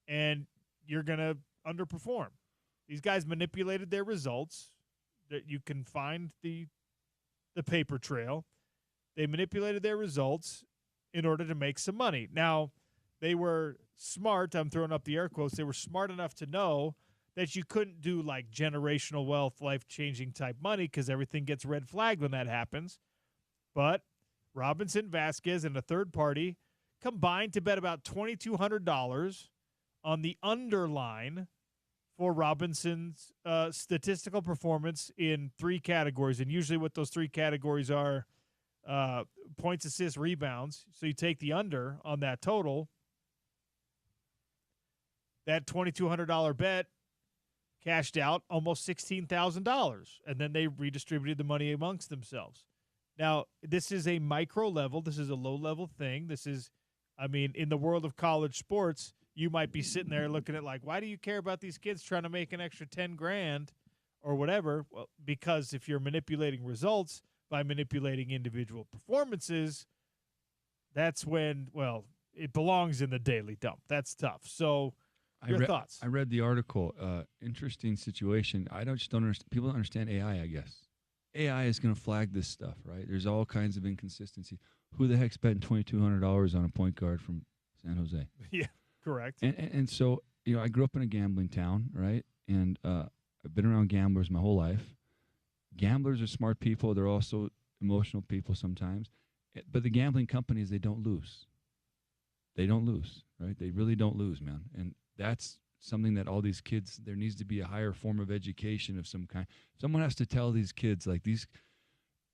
and you're gonna underperform. These guys manipulated their results. That you can find the paper trail. They manipulated their results in order to make some money. Now, they were smart. I'm throwing up the air quotes. They were smart enough to know that you couldn't do like generational wealth, life-changing type money, because everything gets red flagged when that happens. But Robinson, Vasquez, and a third party combined to bet about $2,200 on the underline for Robinson's statistical performance in 3 categories. And usually what those 3 categories are points, assists, rebounds. So you take the under on that total. That $2,200 bet cashed out almost $16,000. And then they redistributed the money amongst themselves. Now, this is a micro level. This is a low-level thing. This is, in the world of college sports, you might be sitting there looking at like, why do you care about these kids trying to make an extra $10,000 or whatever? Well, because if you're manipulating results by manipulating individual performances, that's when, it belongs in the Daily Dump. That's tough. So your thoughts? I read the article. Interesting situation. Just don't understand. People don't understand AI, I guess. AI is going to flag this stuff, right? There's all kinds of inconsistency. Who the heck's betting $2,200 on a point guard from San Jose? Yeah. Correct. And so, I grew up in a gambling town, right? And I've been around gamblers my whole life. Gamblers are smart people. They're also emotional people sometimes. But the gambling companies, they don't lose. They don't lose, right? They really don't lose, man. And that's something that all these kids, there needs to be a higher form of education of some kind. Someone has to tell these kids, like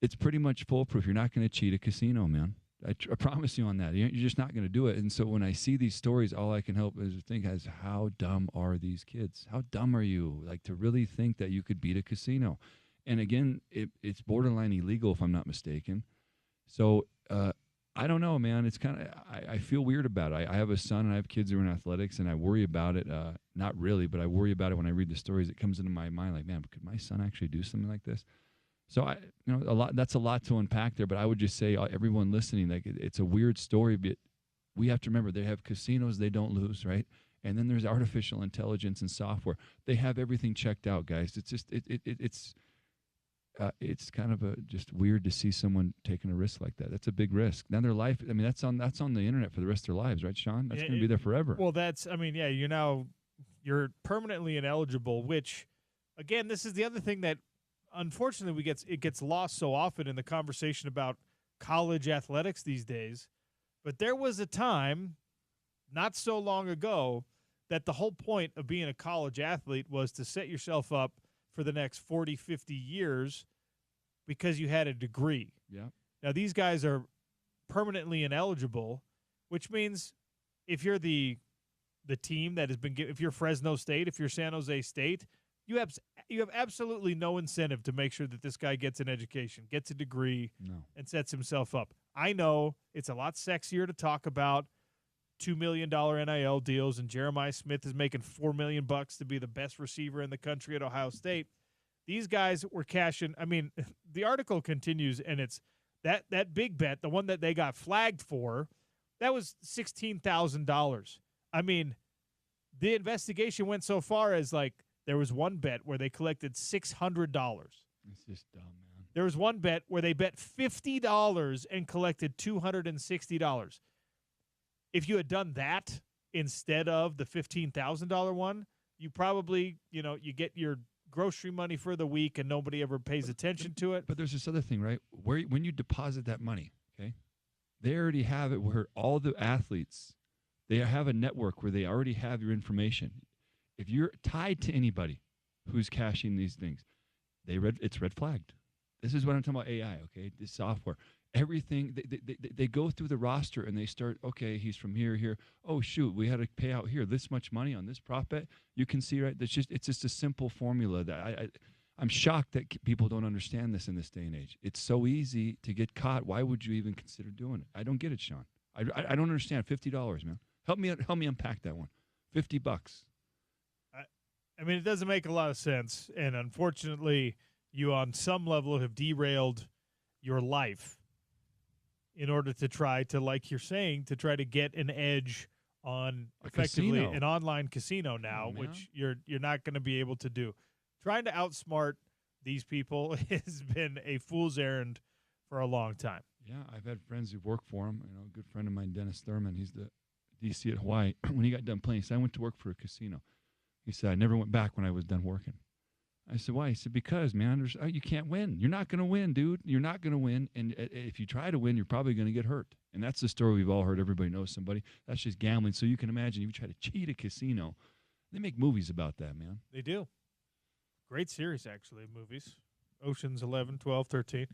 it's pretty much foolproof. You're not going to cheat a casino, man. I promise you on that. You're just not going to do it. And so when I see these stories, all I can help is think as how dumb are these kids? How dumb are you? Like to really think that you could beat a casino. And again, it's borderline illegal if I'm not mistaken. So I don't know, man. It's kind of, I feel weird about it. I have a son and I have kids who are in athletics and I worry about it. Not really, but I worry about it when I read the stories. It comes into my mind like, man, could my son actually do something like this? So that's a lot to unpack there, but I would just say everyone listening, like it's a weird story, but we have to remember they have casinos, they don't lose, right? And then there's artificial intelligence and software. They have everything checked out, guys. It's just it's kind of just weird to see someone taking a risk like that. That's a big risk. Now their life, that's on the internet for the rest of their lives, right, Sean? That's going to be there forever. Well, you're permanently ineligible, which again, this is the other thing that unfortunately it gets lost so often in the conversation about college athletics these days. But there was a time not so long ago that the whole point of being a college athlete was to set yourself up for the next 40, 50 years because you had a degree. Yeah. Now these guys are permanently ineligible, which means if you're the team that has been if you're Fresno State, if you're San Jose State, you have absolutely no incentive to make sure that this guy gets an education, gets a degree, and sets himself up. I know it's a lot sexier to talk about $2 million NIL deals, and Jeremiah Smith is making $4 million to be the best receiver in the country at Ohio State. These guys were cashing. The article continues, and it's That big bet, the one that they got flagged for, that was $16,000. I mean, the investigation went so far as like there was one bet where they collected $600. It's just dumb, man. There was one bet where they bet $50 and collected $260. If you had done that instead of the $15,000 one, you probably, you get your grocery money for the week and nobody ever pays attention to it. But there's this other thing, right? When you deposit that money, okay, they already have it where all the athletes, they have a network where they already have your information. If you're tied to anybody who's cashing these things, it's red flagged. This is what I'm talking about, AI, okay, this software. Everything, they go through the roster and they start, okay, he's from here. Oh, shoot, we had to pay out here this much money on this prop bet. You can see, right, it's just a simple formula that I'm shocked that people don't understand this in this day and age. It's so easy to get caught. Why would you even consider doing it? I don't get it, Sean. I don't understand. $50, man. Help me unpack that one. $50. I mean, it doesn't make a lot of sense, and unfortunately, you on some level have derailed your life in order to try to, like you're saying, to try to get an edge on effectively an online casino now, which you're not going to be able to do. Trying to outsmart these people has been a fool's errand for a long time. Yeah, I've had friends who've worked for him. A good friend of mine, Dennis Thurman, he's the DC at Hawaii. When he got done playing, he said, I went to work for a casino. He said, I never went back when I was done working. I said, why? He said, because, man, you can't win. You're not going to win, dude. You're not going to win. And if you try to win, you're probably going to get hurt. And that's the story we've all heard. Everybody knows somebody. That's just gambling. So you can imagine if you try to cheat a casino. They make movies about that, man. They do. Great series, actually, movies. Ocean's 11, 12, 13.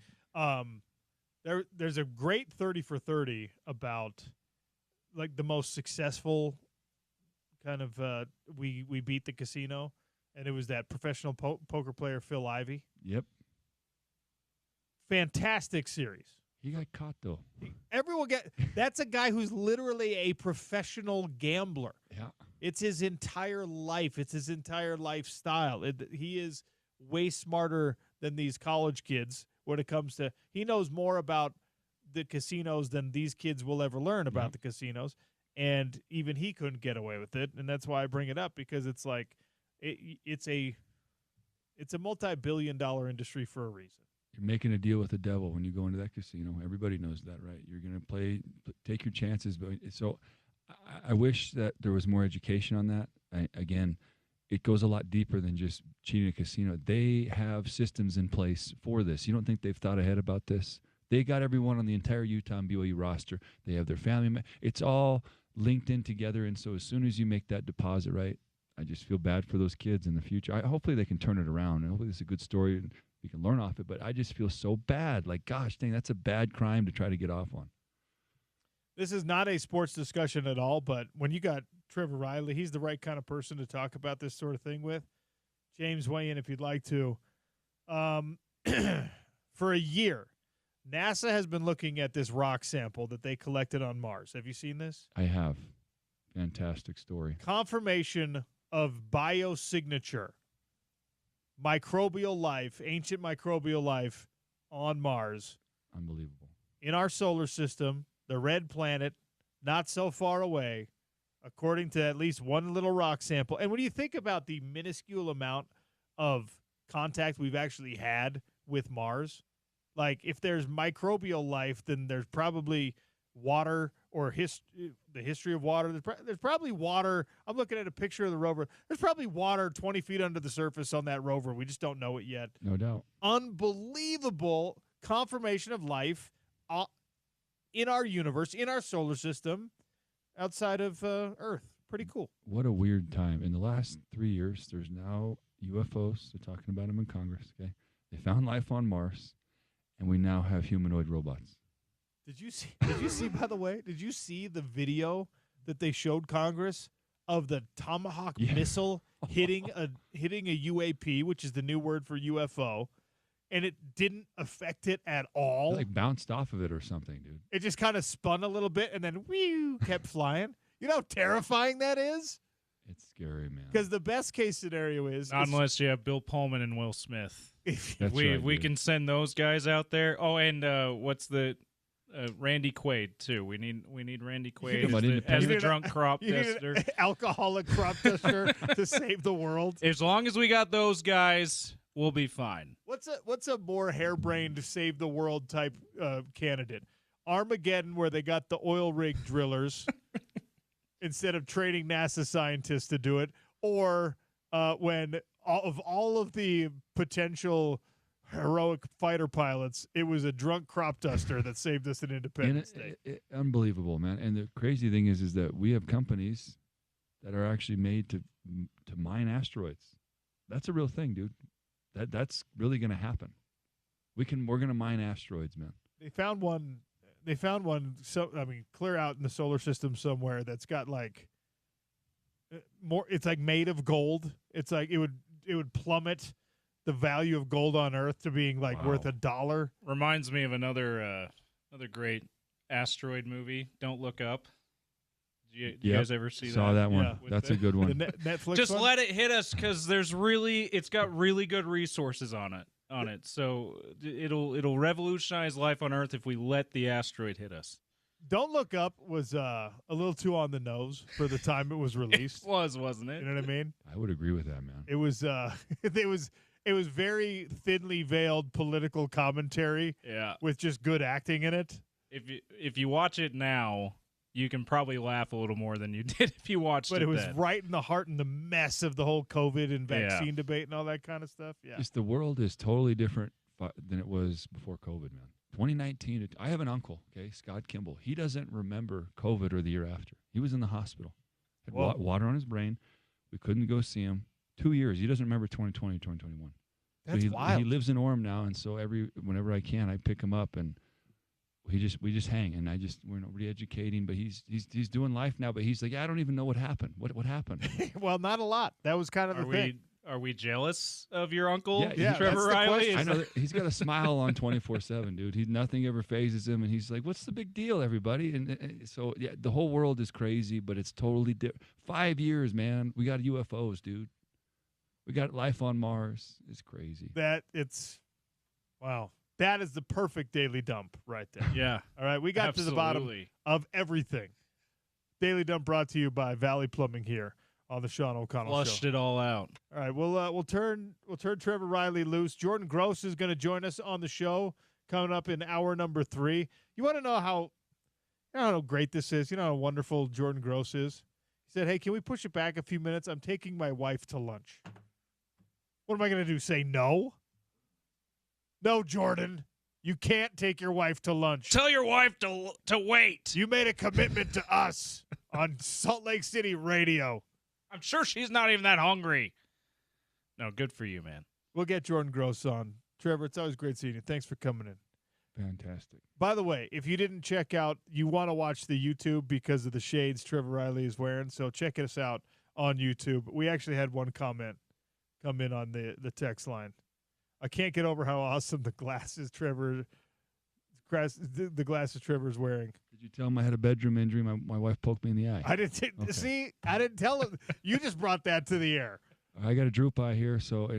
There's a great 30 for 30 about, like, the most successful kind of we beat the casino. And it was that professional poker player, Phil Ivey. Yep. Fantastic series. He got caught, though. That's a guy who's literally a professional gambler. Yeah. It's his entire life. It's his entire lifestyle. He is way smarter than these college kids when it comes to – he knows more about the casinos than these kids will ever learn about the casinos. And even he couldn't get away with it. And that's why I bring it up, because it's like – It's a multi-billion-dollar industry for a reason. You're making a deal with the devil when you go into that casino. Everybody knows that, right? You're going to take your chances. But so I wish that there was more education on that. Again, it goes a lot deeper than just cheating a casino. They have systems in place for this. You don't think they've thought ahead about this? They got everyone on the entire Utah and BYU roster. They have their family. It's all linked in together. And so as soon as you make that deposit, right, I just feel bad for those kids in the future. Hopefully they can turn it around, and hopefully this is a good story and we can learn off it. But I just feel so bad. Like, gosh, dang, that's a bad crime to try to get off on. This is not a sports discussion at all, but when you got Trevor Riley, he's the right kind of person to talk about this sort of thing with. James, weigh in if you'd like to. For a year, NASA has been looking at this rock sample that they collected on Mars. Have you seen this? I have. Fantastic story. Confirmation of biosignature, microbial life, ancient microbial life on Mars. Unbelievable. In our solar system, the red planet, not so far away, according to at least one little rock sample. And when you think about the minuscule amount of contact we've actually had with Mars, like if there's microbial life, then there's probably water or the history of water. There's probably water. I'm looking at a picture of the rover. There's probably water 20 feet under the surface on that rover. We just don't know it yet. No doubt. Unbelievable confirmation of life in our universe, in our solar system, outside of Earth. Pretty cool. What a weird time. In the last 3 years, there's now UFOs. They're talking about them in Congress. Okay, they found life on Mars, and we now have humanoid robots. Did you see, by the way, did you see the video that they showed Congress of the Tomahawk missile hitting a UAP, which is the new word for UFO, and it didn't affect it at all? It like bounced off of it or something, dude. It just kind of spun a little bit and then kept flying. You know how terrifying that is? It's scary, man. Because the best case scenario is Not unless you have Bill Pullman and Will Smith. if That's we right, we dude. can send those guys out there. Oh, and what's the Randy Quaid too? We need Randy Quaid about as the independent? drunk crop you need duster. an alcoholic crop duster to save the world. As long as we got those guys, we'll be fine. What's a more harebrained save the world type candidate? Armageddon, where they got the oil rig drillers instead of training NASA scientists to do it, or when all of the potential heroic fighter pilots, it was a drunk crop duster that saved us in Independence Day. Unbelievable, man. And the crazy thing is that we have companies that are actually made to mine asteroids. That's a real thing, dude. That's really going to happen. We're going to mine asteroids, man. They found one. So clear out in the solar system somewhere that's got like more. It's like made of gold. It's like it would plummet the value of gold on Earth to being like worth $1. Reminds me of another great asteroid movie. Don't Look Up. Did you guys ever see that? Saw that one. Yeah. That's a good one. The Netflix. Just one? let it hit us because it's got really good resources on it. So it'll revolutionize life on Earth if we let the asteroid hit us. Don't Look Up was a little too on the nose for the time it was released. Wasn't it? You know what I mean? I would agree with that, man. It was it was very thinly veiled political commentary. Yeah. With just good acting in it. If you watch it now, you can probably laugh a little more than you did if you watched it. But it was then. right in the heart and the mess of the whole COVID and vaccine debate and all that kind of stuff. Yeah. Just the world is totally different than it was before COVID, man. 2019, I have an uncle, okay, Scott Kimball. He doesn't remember COVID or the year after. He was in the hospital. Had water on his brain. We couldn't go see him. 2 years. He doesn't remember 2020, 2021. That's wild. He lives in Orem now, and so whenever I can, I pick him up, and we just hang, and we're re-educating. But he's doing life now. But he's like, I don't even know what happened. What happened? Well, not a lot. That was kind of the thing. Are we jealous of your uncle, Yeah, Trevor that's the Riley? question. I know that he's got a smile on 24/7, dude. Nothing ever phases him, and he's like, "What's the big deal, everybody?" And so, yeah, the whole world is crazy, but it's totally different. 5 years, man. We got UFOs, dude. We got life on Mars. It's crazy. Wow. That is the perfect daily dump right there. Yeah. All right, we got to the bottom of everything. Daily dump brought to you by Valley Plumbing here on the Sean O'Connell Flushed Show. it all out. All right, we'll turn Trevor Riley loose. Jordan Gross is going to join us on the show coming up in hour number 3. You want to know how great this is? You know how wonderful Jordan Gross is? He said, "Hey, can we push it back a few minutes? I'm taking my wife to lunch." What am I going to do? Say no? No, Jordan. You can't take your wife to lunch. Tell your wife to wait. You made a commitment to us on Salt Lake City radio. I'm sure she's not even that hungry. No, good for you, man. We'll get Jordan Gross on. Trevor, it's always great seeing you. Thanks for coming in. Fantastic. By the way, if you didn't check out, you want to watch the YouTube because of the shades Trevor Riley is wearing, so check us out on YouTube. We actually had one comment come in on the text line. I can't get over how awesome the glasses Trevor's wearing. Did you tell him I had a bedroom injury? My wife poked me in the eye. I didn't see. I didn't tell him. You just brought that to the air. I got a droop eye here, so I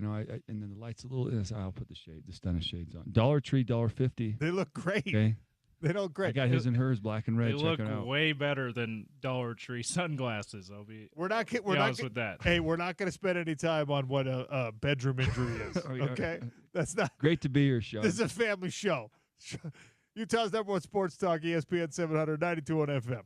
and then the light's a little. I'll put the stunner shades on. Dollar Tree, $1.50. They look great. Okay, they look great. I got his and hers, black and red. They Check look it out. way better than Dollar Tree sunglasses. We're not honest with that. Hey, we're not going to spend any time on what a bedroom injury is. Okay, that's not great to be here, Sean. This is a family show. Utah's number one sports talk, ESPN 700, 92.1 FM.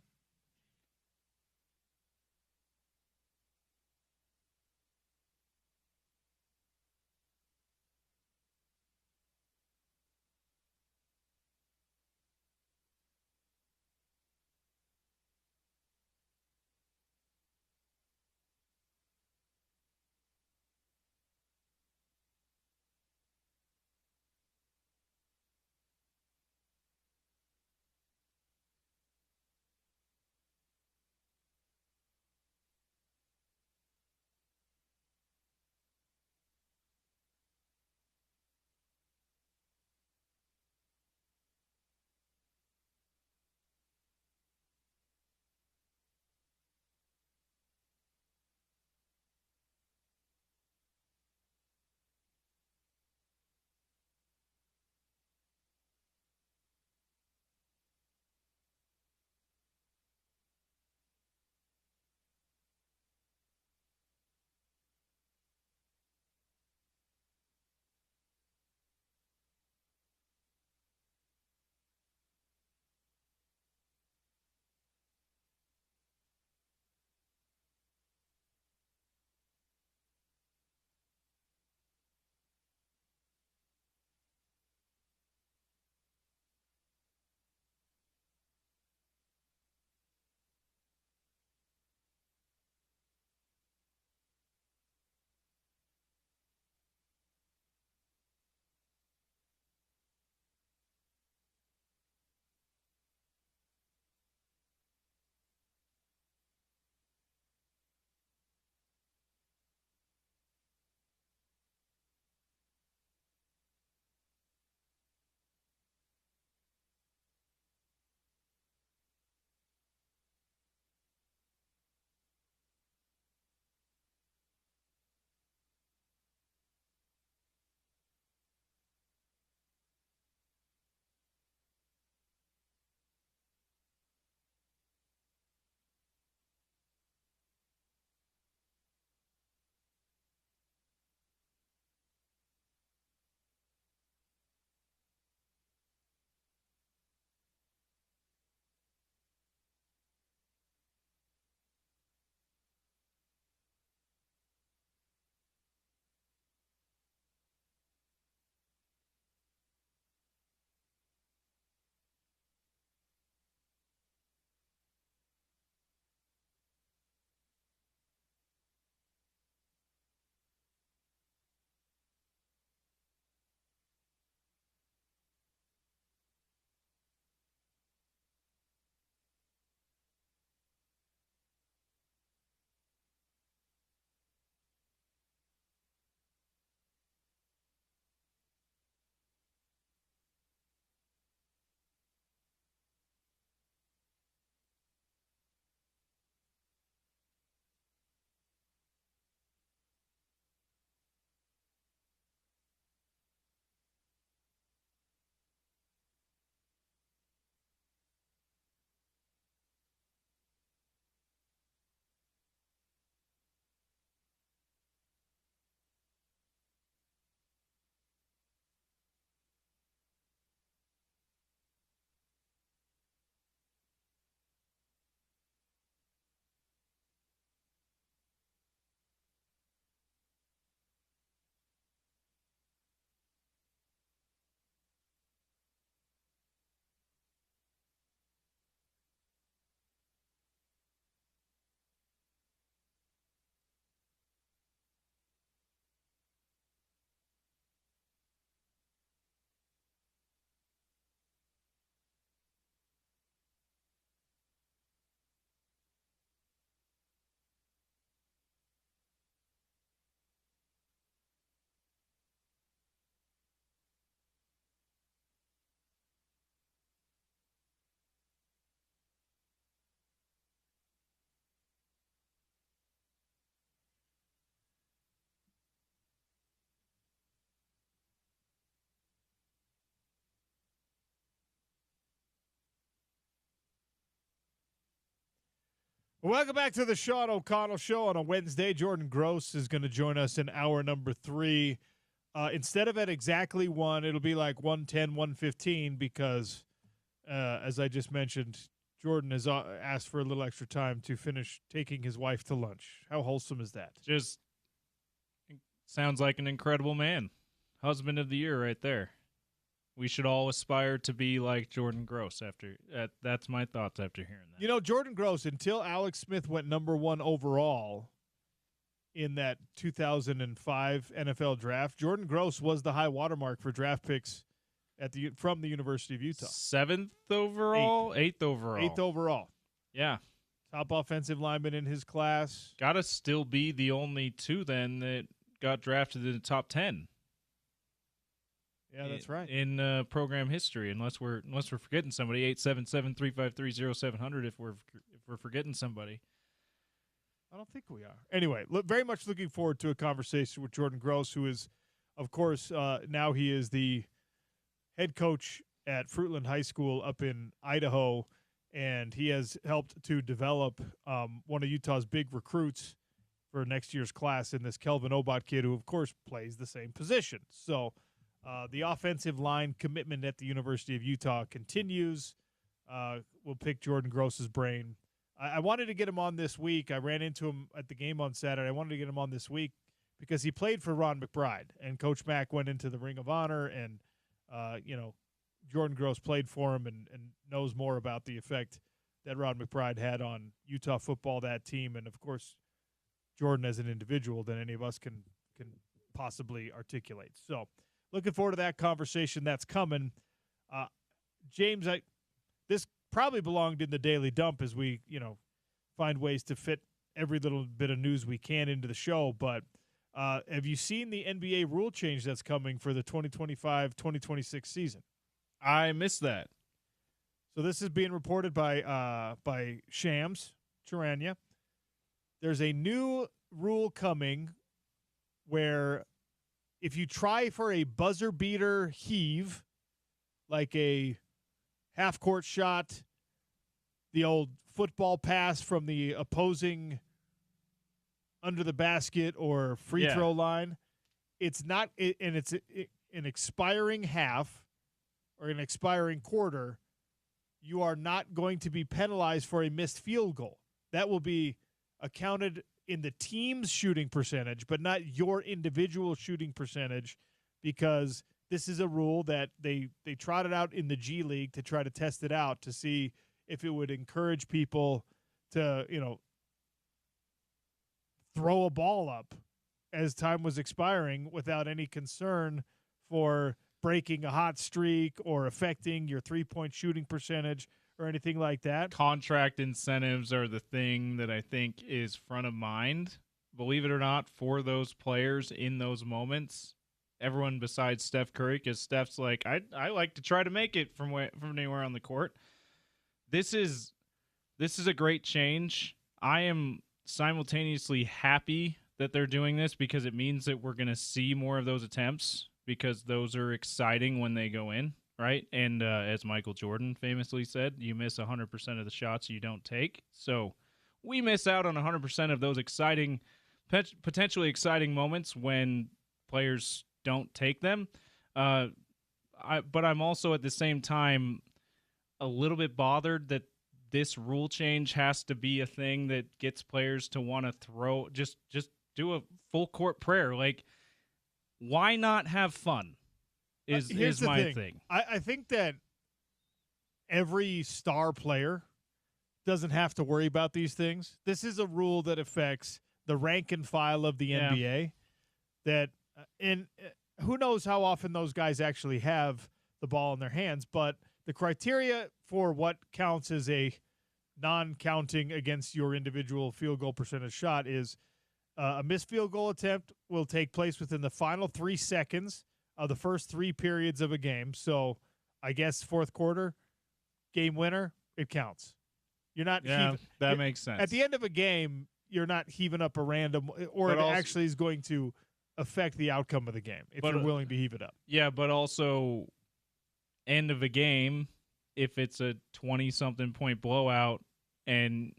Welcome back to the Sean O'Connell Show on a Wednesday. Jordan Gross is going to join us in hour number 3. Instead of at exactly 1, it'll be like 1:10, 1:15 because, as I just mentioned, Jordan has asked for a little extra time to finish taking his wife to lunch. How wholesome is that? Just sounds like an incredible man. Husband of the year right there. We should all aspire to be like Jordan Gross that's my thoughts after hearing that. You know, Jordan Gross, until Alex Smith went number 1 overall in that 2005 NFL draft, Jordan Gross was the high watermark for draft picks from the University of Utah. 7th overall? 8th overall. 8th overall. Yeah. Top offensive lineman in his class. Got to still be the only 2 then that got drafted in the top 10. Yeah, that's right. In program history, unless we're forgetting somebody. 877-353-0700 if we're forgetting somebody. I don't think we are. Anyway, very much looking forward to a conversation with Jordan Gross, who is, of course, now he is the head coach at Fruitland High School up in Idaho, and he has helped to develop one of Utah's big recruits for next year's class in this Kelvin Obot kid, who, of course, plays the same position. So the offensive line commitment at the University of Utah continues. We'll pick Jordan Gross's brain. I wanted to get him on this week. I ran into him at the game on Saturday. I wanted to get him on this week because he played for Ron McBride, and Coach Mack went into the Ring of Honor, and Jordan Gross played for him and knows more about the effect that Ron McBride had on Utah football, that team, and, of course, Jordan as an individual than any of us can possibly articulate. So looking forward to that conversation that's coming. James, this probably belonged in the Daily Dump as we, find ways to fit every little bit of news we can into the show. But have you seen the NBA rule change that's coming for the 2025-2026 season? I missed that. So this is being reported by Shams Charania. There's a new rule coming where if you try for a buzzer beater heave, like a half-court shot, the old football pass from the opposing under the basket or free throw line, it's not, and it's an expiring half or an expiring quarter, you are not going to be penalized for a missed field goal. That will be accounted in the team's shooting percentage, but not your individual shooting percentage, because this is a rule that they trotted out in the G League to try to test it out to see if it would encourage people to, throw a ball up as time was expiring without any concern for breaking a hot streak or affecting your three-point shooting percentage or anything like that. Contract incentives are the thing that I think is front of mind, believe it or not, for those players in those moments. Everyone besides Steph Curry, because Steph's like, I like to try to make it from anywhere on the court. This is a great change. I am simultaneously happy that they're doing this because it means that we're going to see more of those attempts, because those are exciting when they go in, right? And as Michael Jordan famously said, you miss 100% of the shots you don't take. So we miss out on 100% of those exciting, potentially exciting moments when players don't take them. But I'm also at the same time a little bit bothered that this rule change has to be a thing that gets players to want to throw, just do a full court prayer. Like, why not have fun is my thing. I think that every star player doesn't have to worry about these things. This is a rule that affects the rank and file of the NBA. That and who knows how often those guys actually have the ball in their hands, but the criteria for what counts as a non-counting against your individual field goal percentage shot is a missed field goal attempt will take place within the final 3 seconds of the first 3 periods of a game. So I guess fourth quarter, game winner, it counts. You're not heaving. That makes sense. At the end of a game, you're not heaving up a random, or it actually is going to affect the outcome of the game if you're willing to heave it up. Yeah, but also end of a game, if it's a 20-something point blowout and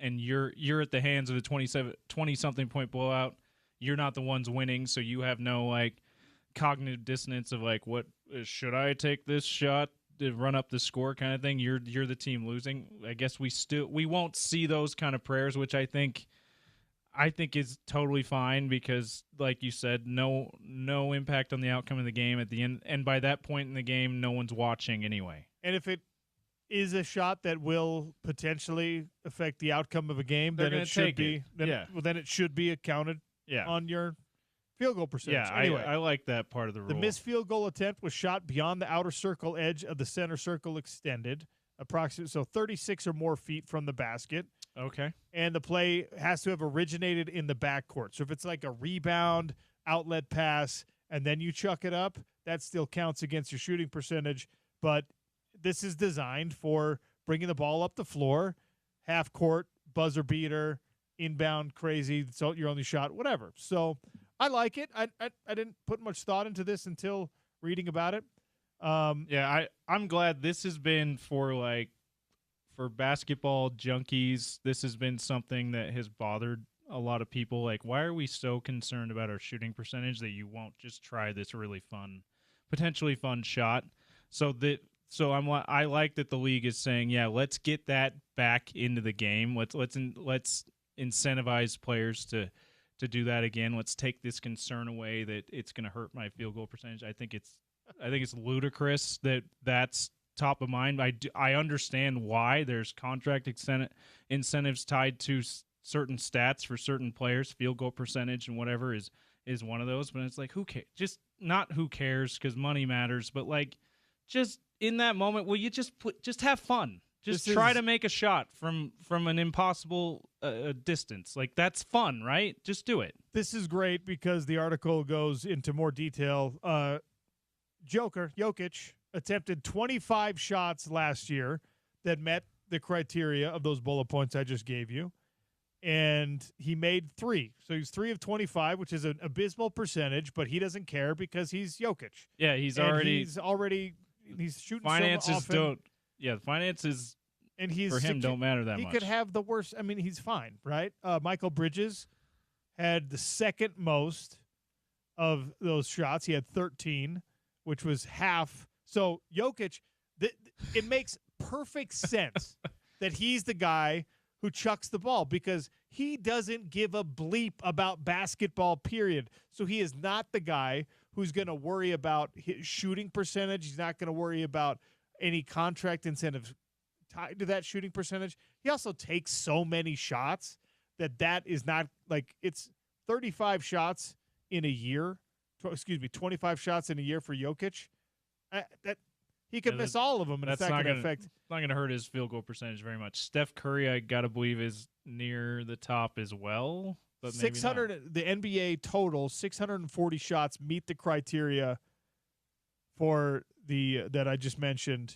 and you're at the hands of the 20-something point blowout. You're not the ones winning, so you have no like cognitive dissonance of like, what should I take this shot to run up the score kind of thing. You're the team losing. I guess we won't see those kind of prayers, which I think is totally fine because, like you said, no impact on the outcome of the game at the end, and by that point in the game, no one's watching anyway. And if it is a shot that will potentially affect the outcome of a game, They're then it should be. Then it should be accounted on your field goal percentage. Yeah, anyway, I like that part of the rule. The missed field goal attempt was shot beyond the outer circle edge of the center circle extended, approximately 36 or more feet from the basket. Okay. And the play has to have originated in the backcourt. So if it's like a rebound, outlet pass, and then you chuck it up, that still counts against your shooting percentage. But this is designed for bringing the ball up the floor, half court, buzzer beater, inbound, crazy, so your only shot, whatever. So I like it. I didn't put much thought into this until reading about it. I'm glad this has been for basketball junkies. This has been something that has bothered a lot of people. Like, why are we so concerned about our shooting percentage that you won't just try this really fun, potentially fun shot? I like that the league is saying, yeah, let's get that back into the game. Let's incentivize players to do that again. Let's take this concern away that it's going to hurt my field goal percentage. I think it's ludicrous that that's top of mind. I understand why there's contract incentives tied to certain stats for certain players. Field goal percentage and whatever is one of those. But it's like, who cares? Just not who cares, because money matters. But like, just in that moment, will you just have fun? Just try to make a shot from an impossible distance. Like, that's fun, right? Just do it. This is great because the article goes into more detail. Jokic attempted 25 shots last year that met the criteria of those bullet points I just gave you, and he made 3. So he's 3 of 25, which is an abysmal percentage, but he doesn't care because he's Jokic. Yeah, he's shooting finances so often. don't. Yeah, the finances for him don't matter that much. He could have the worst. I mean, he's fine, right? Michael Bridges had the second most of those shots. He had 13, which was half. So Jokic, it makes perfect sense that he's the guy who chucks the ball because he doesn't give a bleep about basketball, period. So he is not the guy who's going to worry about his shooting percentage. He's not going to worry about any contract incentives tied to that shooting percentage. He also takes so many shots that is not like, it's 35 shots in a year. 25 shots in a year for Jokic. That he could miss all of them, and that's not going to affect. It's not going to hurt his field goal percentage very much. Steph Curry, I got to believe, is near the top as well. But 600, the NBA total 640 shots meet the criteria for that I just mentioned.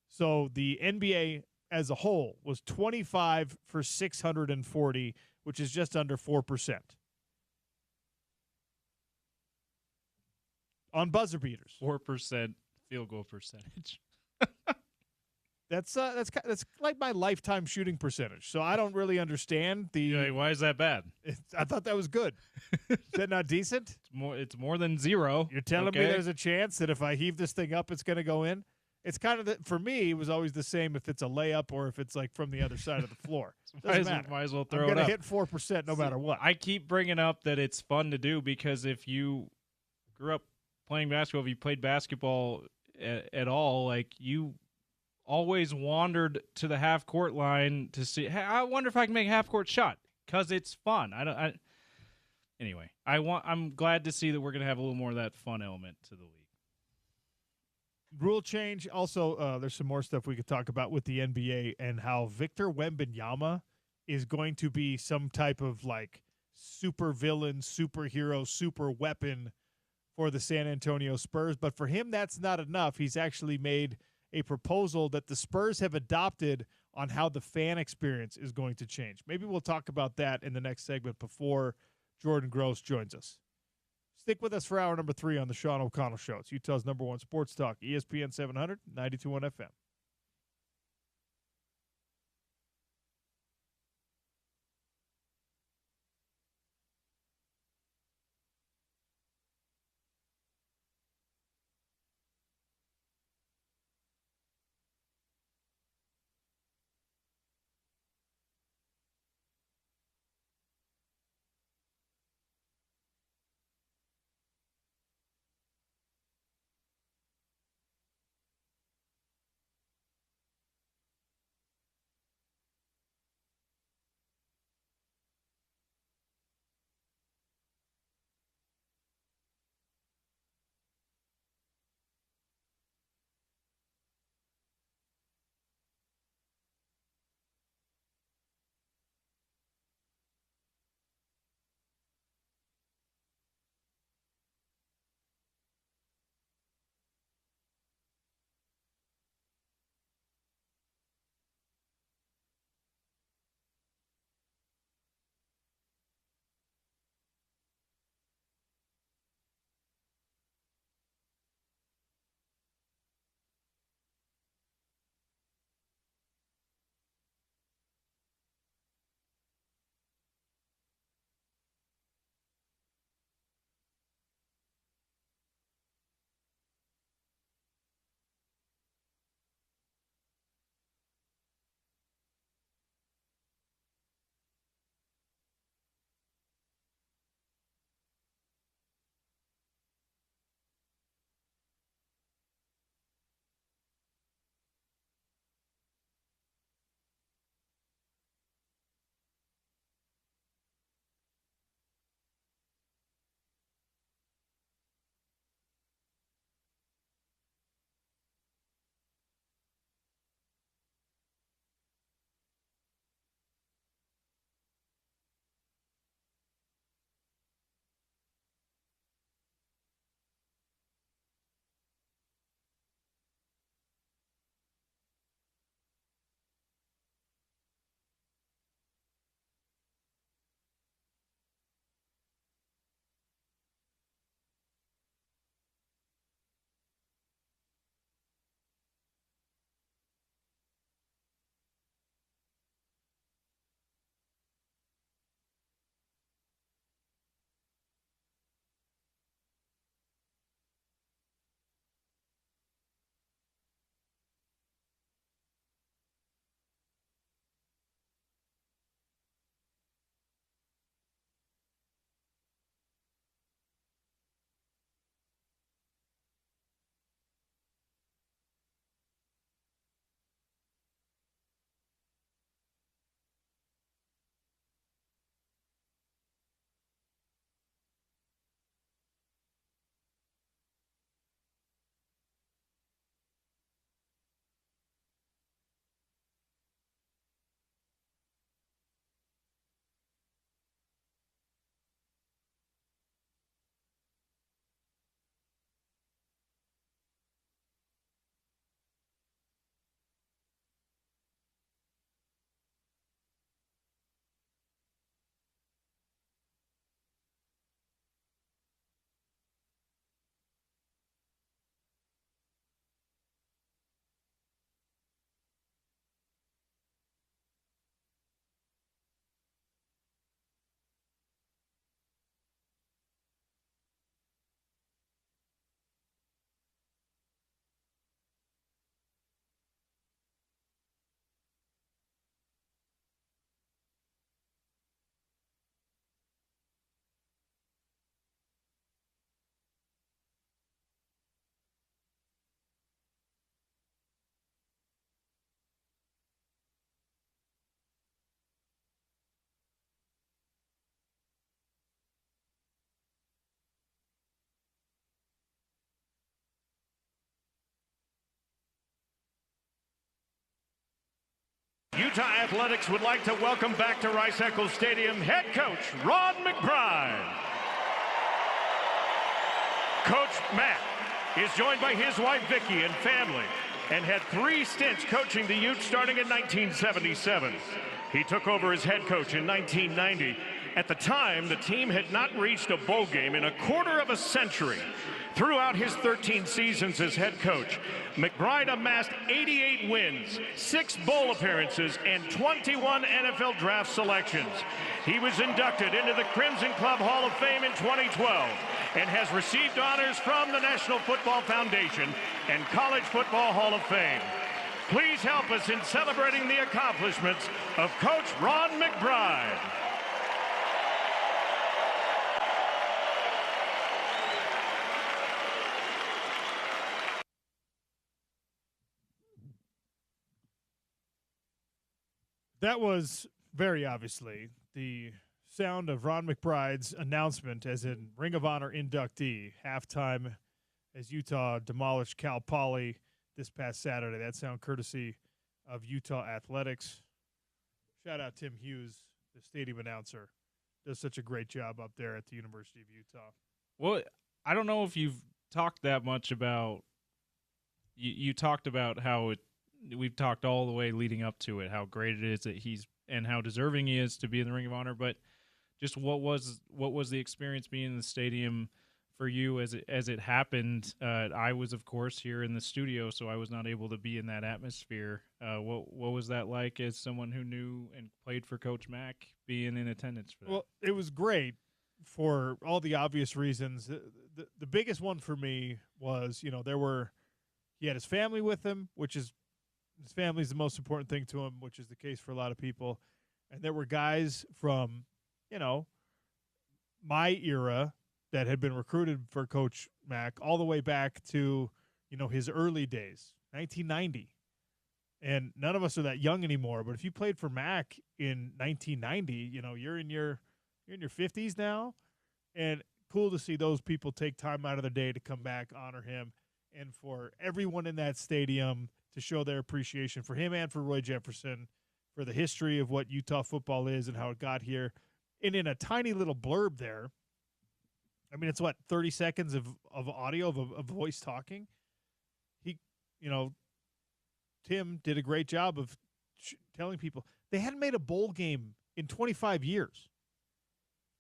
So the NBA as a whole was 25 for 640, which is just under 4%. On buzzer beaters, 4% field goal percentage. That's like my lifetime shooting percentage. So I don't really understand why is that bad? I thought that was good. Is that not decent? It's more than 0. You're telling me there's a chance that if I heave this thing up, it's going to go in? It's kind of for me. It was always the same if it's a layup or if it's like from the other side of the floor. Might as well throw it up. I'm going to hit 4% no matter what. I keep bringing up that it's fun to do because if you grew up playing basketball, if you played basketball at all, like you always wandered to the half court line to see. Hey, I wonder if I can make a half court shot because it's fun. Anyway, I'm glad to see that we're going to have a little more of that fun element to the league. Rule change. Also, there's some more stuff we could talk about with the NBA and how Victor Wembanyama is going to be some type of like super villain, superhero, super weapon for the San Antonio Spurs. But for him, that's not enough. He's actually made a proposal that the Spurs have adopted on how the fan experience is going to change. Maybe we'll talk about that in the next segment before Jordan Gross joins us. Stick with us for hour number 3 on the Sean O'Connell Show. It's Utah's #1 sports talk, ESPN 700, 92.1 FM. Utah Athletics would like to welcome back to Rice-Eccles Stadium head coach Ron McBride. Coach Matt is joined by his wife Vicki and family and had 3 stints coaching the Utes starting in 1977. He took over as head coach in 1990. At the time, the team had not reached a bowl game in a quarter of a century. Throughout his 13 seasons as head coach, McBride amassed 88 wins, 6 bowl appearances, and 21 NFL draft selections. He was inducted into the Crimson Club Hall of Fame in 2012 and has received honors from the National Football Foundation and College Football Hall of Fame. Please help us in celebrating the accomplishments of Coach Ron McBride. That was very obviously the sound of Ron McBride's announcement as a Ring of Honor inductee, halftime as Utah demolished Cal Poly this past Saturday. That sound courtesy of Utah Athletics. Shout out Tim Hughes, the stadium announcer. Does such a great job up there at the University of Utah. Well, I don't know if you've talked that much about you talked about how we've talked all the way leading up to it, how great it is that he's and how deserving he is to be in the Ring of Honor, but just what was the experience being in the stadium for you as it happened? I was, of course, here in the studio, so I was not able to be in that atmosphere. What was that like as someone who knew and played for Coach Mack, being in attendance for that? Well, it was great for all the obvious reasons. The biggest one for me was, he had his family with him, which is his family is the most important thing to him, which is the case for a lot of people. And there were guys from, my era that had been recruited for Coach Mack all the way back to, his early days, 1990. And none of us are that young anymore. But if you played for Mack in 1990, you're in your 50s now. And cool to see those people take time out of their day to come back, honor him, and for everyone in that stadium to show their appreciation for him and for Roy Jefferson, for the history of what Utah football is and how it got here. And in a tiny little blurb there, I mean, it's 30 seconds of audio of a voice talking. Tim did a great job of telling people they hadn't made a bowl game in 25 years.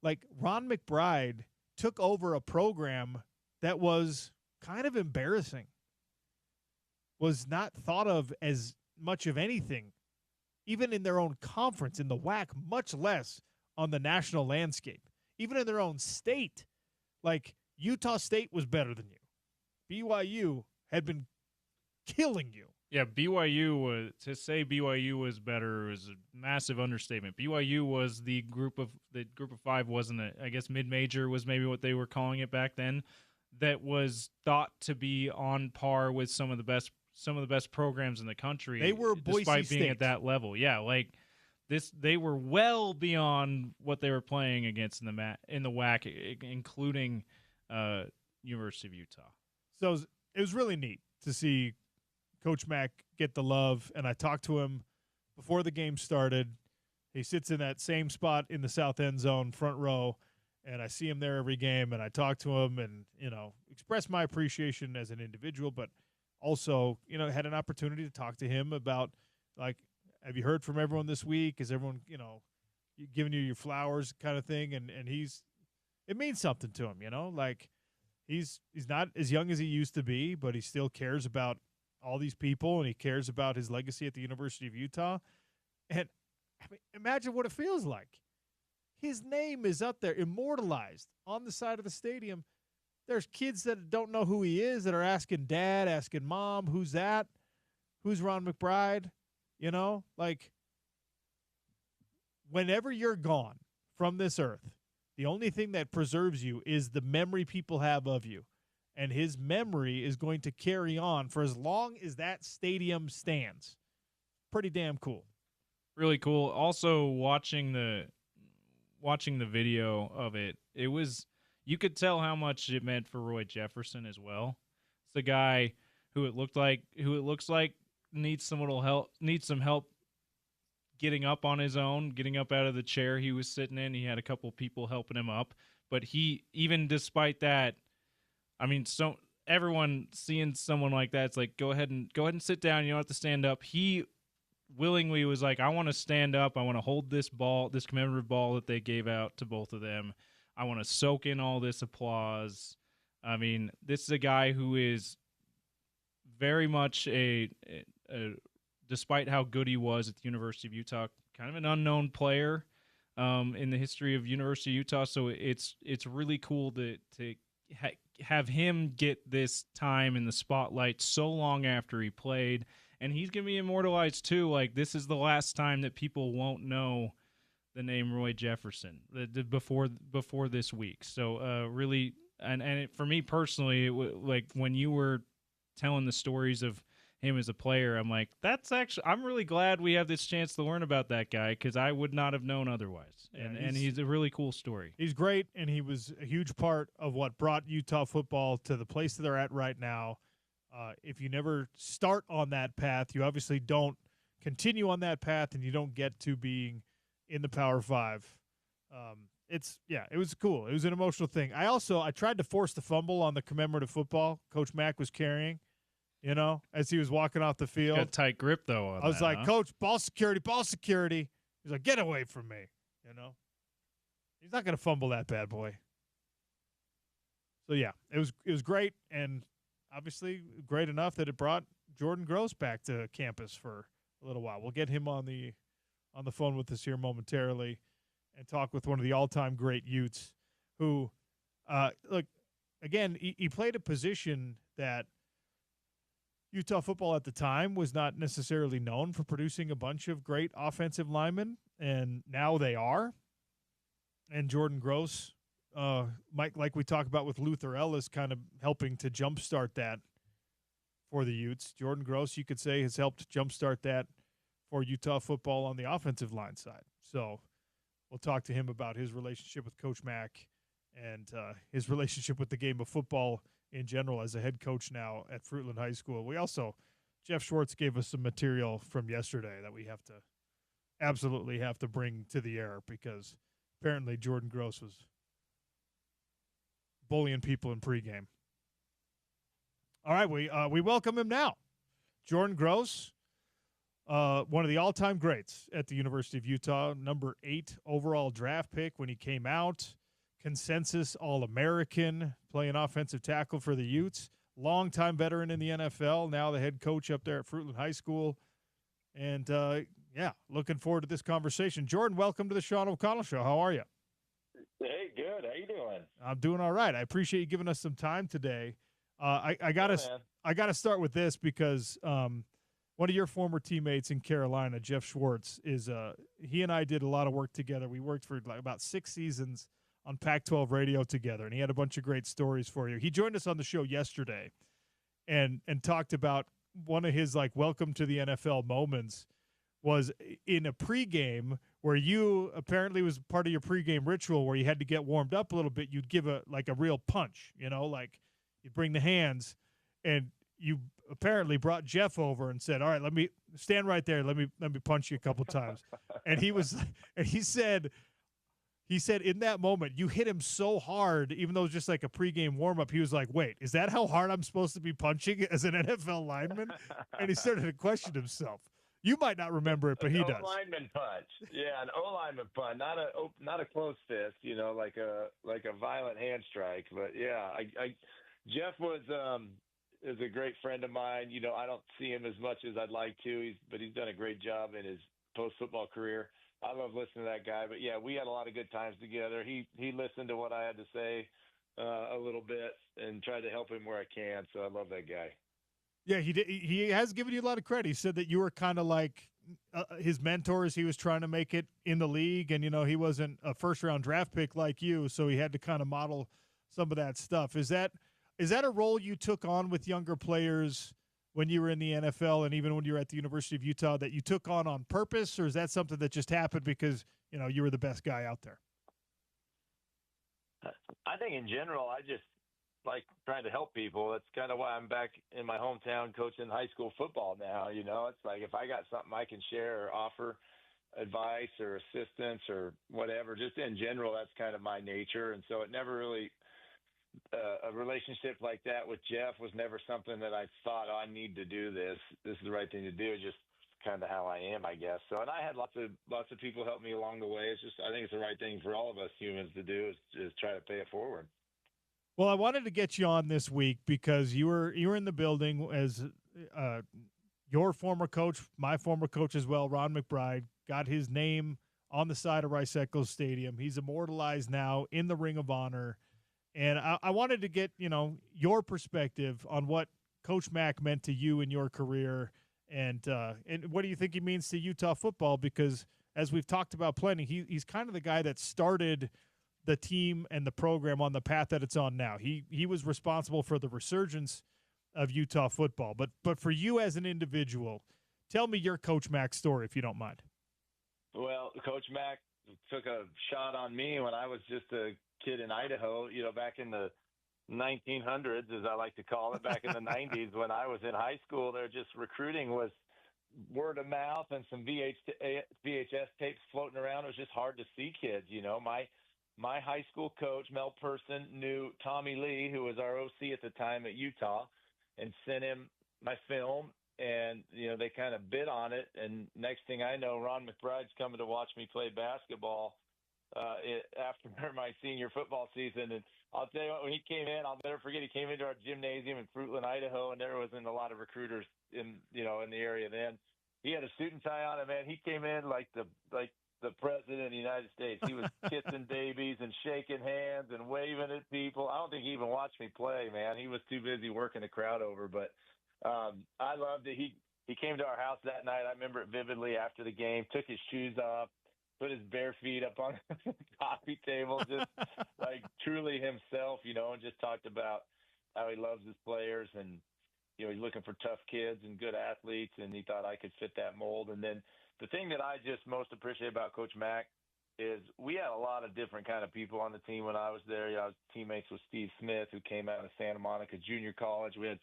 Like, Ron McBride took over a program that was kind of embarrassing, was not thought of as much of anything, even in their own conference, in the WAC, much less on the national landscape. Even in their own state, like, Utah State was better than you. BYU had been killing you. Yeah, BYU was better was a massive understatement. BYU was the group of 5 wasn't it? I guess mid-major was maybe what they were calling it back then. That was thought to be on par with some of the best programs in the country. They were Boise despite being State at that level. Yeah, like this, they were well beyond what they were playing against in the WAC, including University of Utah. So it was really neat to see Coach Mack get the love, and I talked to him before the game started. He sits in that same spot in the south end zone, front row, and I see him there every game, and I talk to him and, express my appreciation as an individual, but also, had an opportunity to talk to him about, like, have you heard from everyone this week? Is everyone, giving you your flowers kind of thing? And it means something to him, like he's not as young as he used to be, but he still cares about all these people, and he cares about his legacy at the University of Utah. And I mean, imagine what it feels like. His name is up there, immortalized on the side of the stadium. There's kids that don't know who he is that are asking dad, asking mom, who's that? Who's Ron McBride? Like, whenever you're gone from this earth, the only thing that preserves you is the memory people have of you. And his memory is going to carry on for as long as that stadium stands. Pretty damn cool. Really cool. Also, watching the video of it, you could tell how much it meant for Roy Jefferson as well. It's the guy who it looks like needs some help getting up on his own, getting up out of the chair he was sitting in. He had a couple people helping him up, but he, even despite that, I mean, so everyone seeing someone like that, it's like, go ahead and sit down. You don't have to stand up. He willingly was like, I want to stand up. I want to hold this ball, this commemorative ball that they gave out to both of them. I want to soak in all this applause. I mean, this is a guy who is very much despite how good he was at the University of Utah, kind of an unknown player in the history of University of Utah. So it's really cool to have him get this time in the spotlight so long after he played. And he's going to be immortalized too. Like, this is the last time that people won't know the name Roy Jefferson before this week. So really, and for me personally, like when you were telling the stories of him as a player, I'm like, I'm really glad we have this chance to learn about that guy, because I would not have known otherwise. Yeah, and he's a really cool story. He's great, and he was a huge part of what brought Utah football to the place that they're at right now. If you never start on that path, you obviously don't continue on that path, and you don't get to being in the Power Five. It was cool. It was an emotional thing. I tried to force the fumble on the commemorative football Coach Mack was carrying, as he was walking off the field. Got a tight grip, though. I was like, Coach, ball security, ball security. He's like, get away from me, He's not going to fumble that bad boy. So, yeah, it was great, and obviously great enough that it brought Jordan Gross back to campus for a little while. We'll get him on the phone with us here momentarily and talk with one of the all-time great Utes who, he played a position that Utah football at the time was not necessarily known for producing a bunch of great offensive linemen, and now they are. And Jordan Gross, like we talk about with Luther Ellis, kind of helping to jumpstart that for the Utes. Jordan Gross, you could say, has helped jumpstart that for Utah football on the offensive line side. So we'll talk to him about his relationship with Coach Mack and his relationship with the game of football in general as a head coach now at Fruitland High School. We also, Jeff Schwartz gave us some material from yesterday that we absolutely have to bring to the air, because apparently Jordan Gross was bullying people in pregame. All right, we welcome him now. Jordan Gross, one of the all-time greats at the University of Utah, number 8 overall draft pick when he came out, consensus All-American, playing offensive tackle for the Utes, longtime veteran in the NFL, now the head coach up there at Fruitland High School. And, looking forward to this conversation. Jordan, welcome to the Sean O'Connell Show. How are you? Hey, good. How you doing? I'm doing all right. I appreciate you giving us some time today. I gotta start with this because one of your former teammates in Carolina, Jeff Schwartz, he and I did a lot of work together. We worked for about 6 seasons on Pac-12 radio together, and he had a bunch of great stories for you. He joined us on the show yesterday and talked about one of his welcome to the NFL moments was in a pregame where you apparently was part of your pregame ritual where you had to get warmed up a little bit. You'd give a real punch, you'd bring the hands, and you apparently brought Jeff over and said, all right, let me stand right there. Let me punch you a couple times. And he said in that moment, you hit him so hard, even though it was just like a pregame warm-up, he was like, wait, is that how hard I'm supposed to be punching as an NFL lineman? And he started to question himself. You might not remember it, but he does. O-lineman punch. Yeah, an O-lineman punch, not a close fist, like a violent hand strike. But yeah, Jeff is a great friend of mine. I don't see him as much as I'd like to, but he's done a great job in his post-football career. I love listening to that guy. But yeah, we had a lot of good times together. He listened to what I had to say a little bit and tried to help him where I can. So I love that guy. Yeah, he did. He has given you a lot of credit. He said that you were kind of like his mentor as he was trying to make it in the league, and he wasn't a first-round draft pick like you, so he had to kind of model some of that stuff. Is that a role you took on with younger players when you were in the NFL and even when you were at the University of Utah that you took on purpose, or is that something that just happened because you were the best guy out there? I think in general, I just like trying to help people. That's kind of why I'm back in my hometown coaching high school football now. It's like if I got something I can share or offer, advice or assistance or whatever. Just in general, that's kind of my nature. And so it never really, a relationship like that with Jeff was never something that I thought, oh, I need to do this. This is the right thing to do. It's just kind of how I am, I guess. So, and I had lots of people help me along the way. It's just, I think it's the right thing for all of us humans to do is try to pay it forward. Well, I wanted to get you on this week because you were in the building as your former coach, my former coach as well, Ron McBride, got his name on the side of Rice-Eccles Stadium. He's immortalized now in the Ring of Honor. And I wanted to get, your perspective on what Coach Mack meant to you in your career and what do you think he means to Utah football? Because as we've talked about plenty, he's kind of the guy that started the team and the program on the path that it's on now. He was responsible for the resurgence of Utah football. But for you as an individual, tell me your Coach Mack story, if you don't mind. Well, Coach Mack took a shot on me when I was just a kid in Idaho, back in the 1900s, as I like to call it, back in the 90s when I was in high school. There just recruiting was word of mouth and some VHS tapes floating around. It was just hard to see kids. My high school coach, Mel Person, knew Tommy Lee, who was our OC at the time at Utah, and sent him my film. And, they kind of bid on it. And next thing I know, Ron McBride's coming to watch me play basketball after my senior football season. And I'll tell you what, when he came in, I'll never forget, he came into our gymnasium in Fruitland, Idaho, and there wasn't a lot of recruiters in the area then. He had a suit and tie on, and man, he came in like the president of the United States. He was kissing babies and shaking hands and waving at people. I don't think he even watched me play, man. He was too busy working the crowd over. But I loved it. He came to our house that night. I remember it vividly after the game, took his shoes off, put his bare feet up on the coffee table, just like truly himself, and just talked about how he loves his players and, he's looking for tough kids and good athletes, and he thought I could fit that mold. And then the thing that I just most appreciate about Coach Mack is we had a lot of different kind of people on the team when I was there. I was teammates with Steve Smith, who came out of Santa Monica Junior College. We had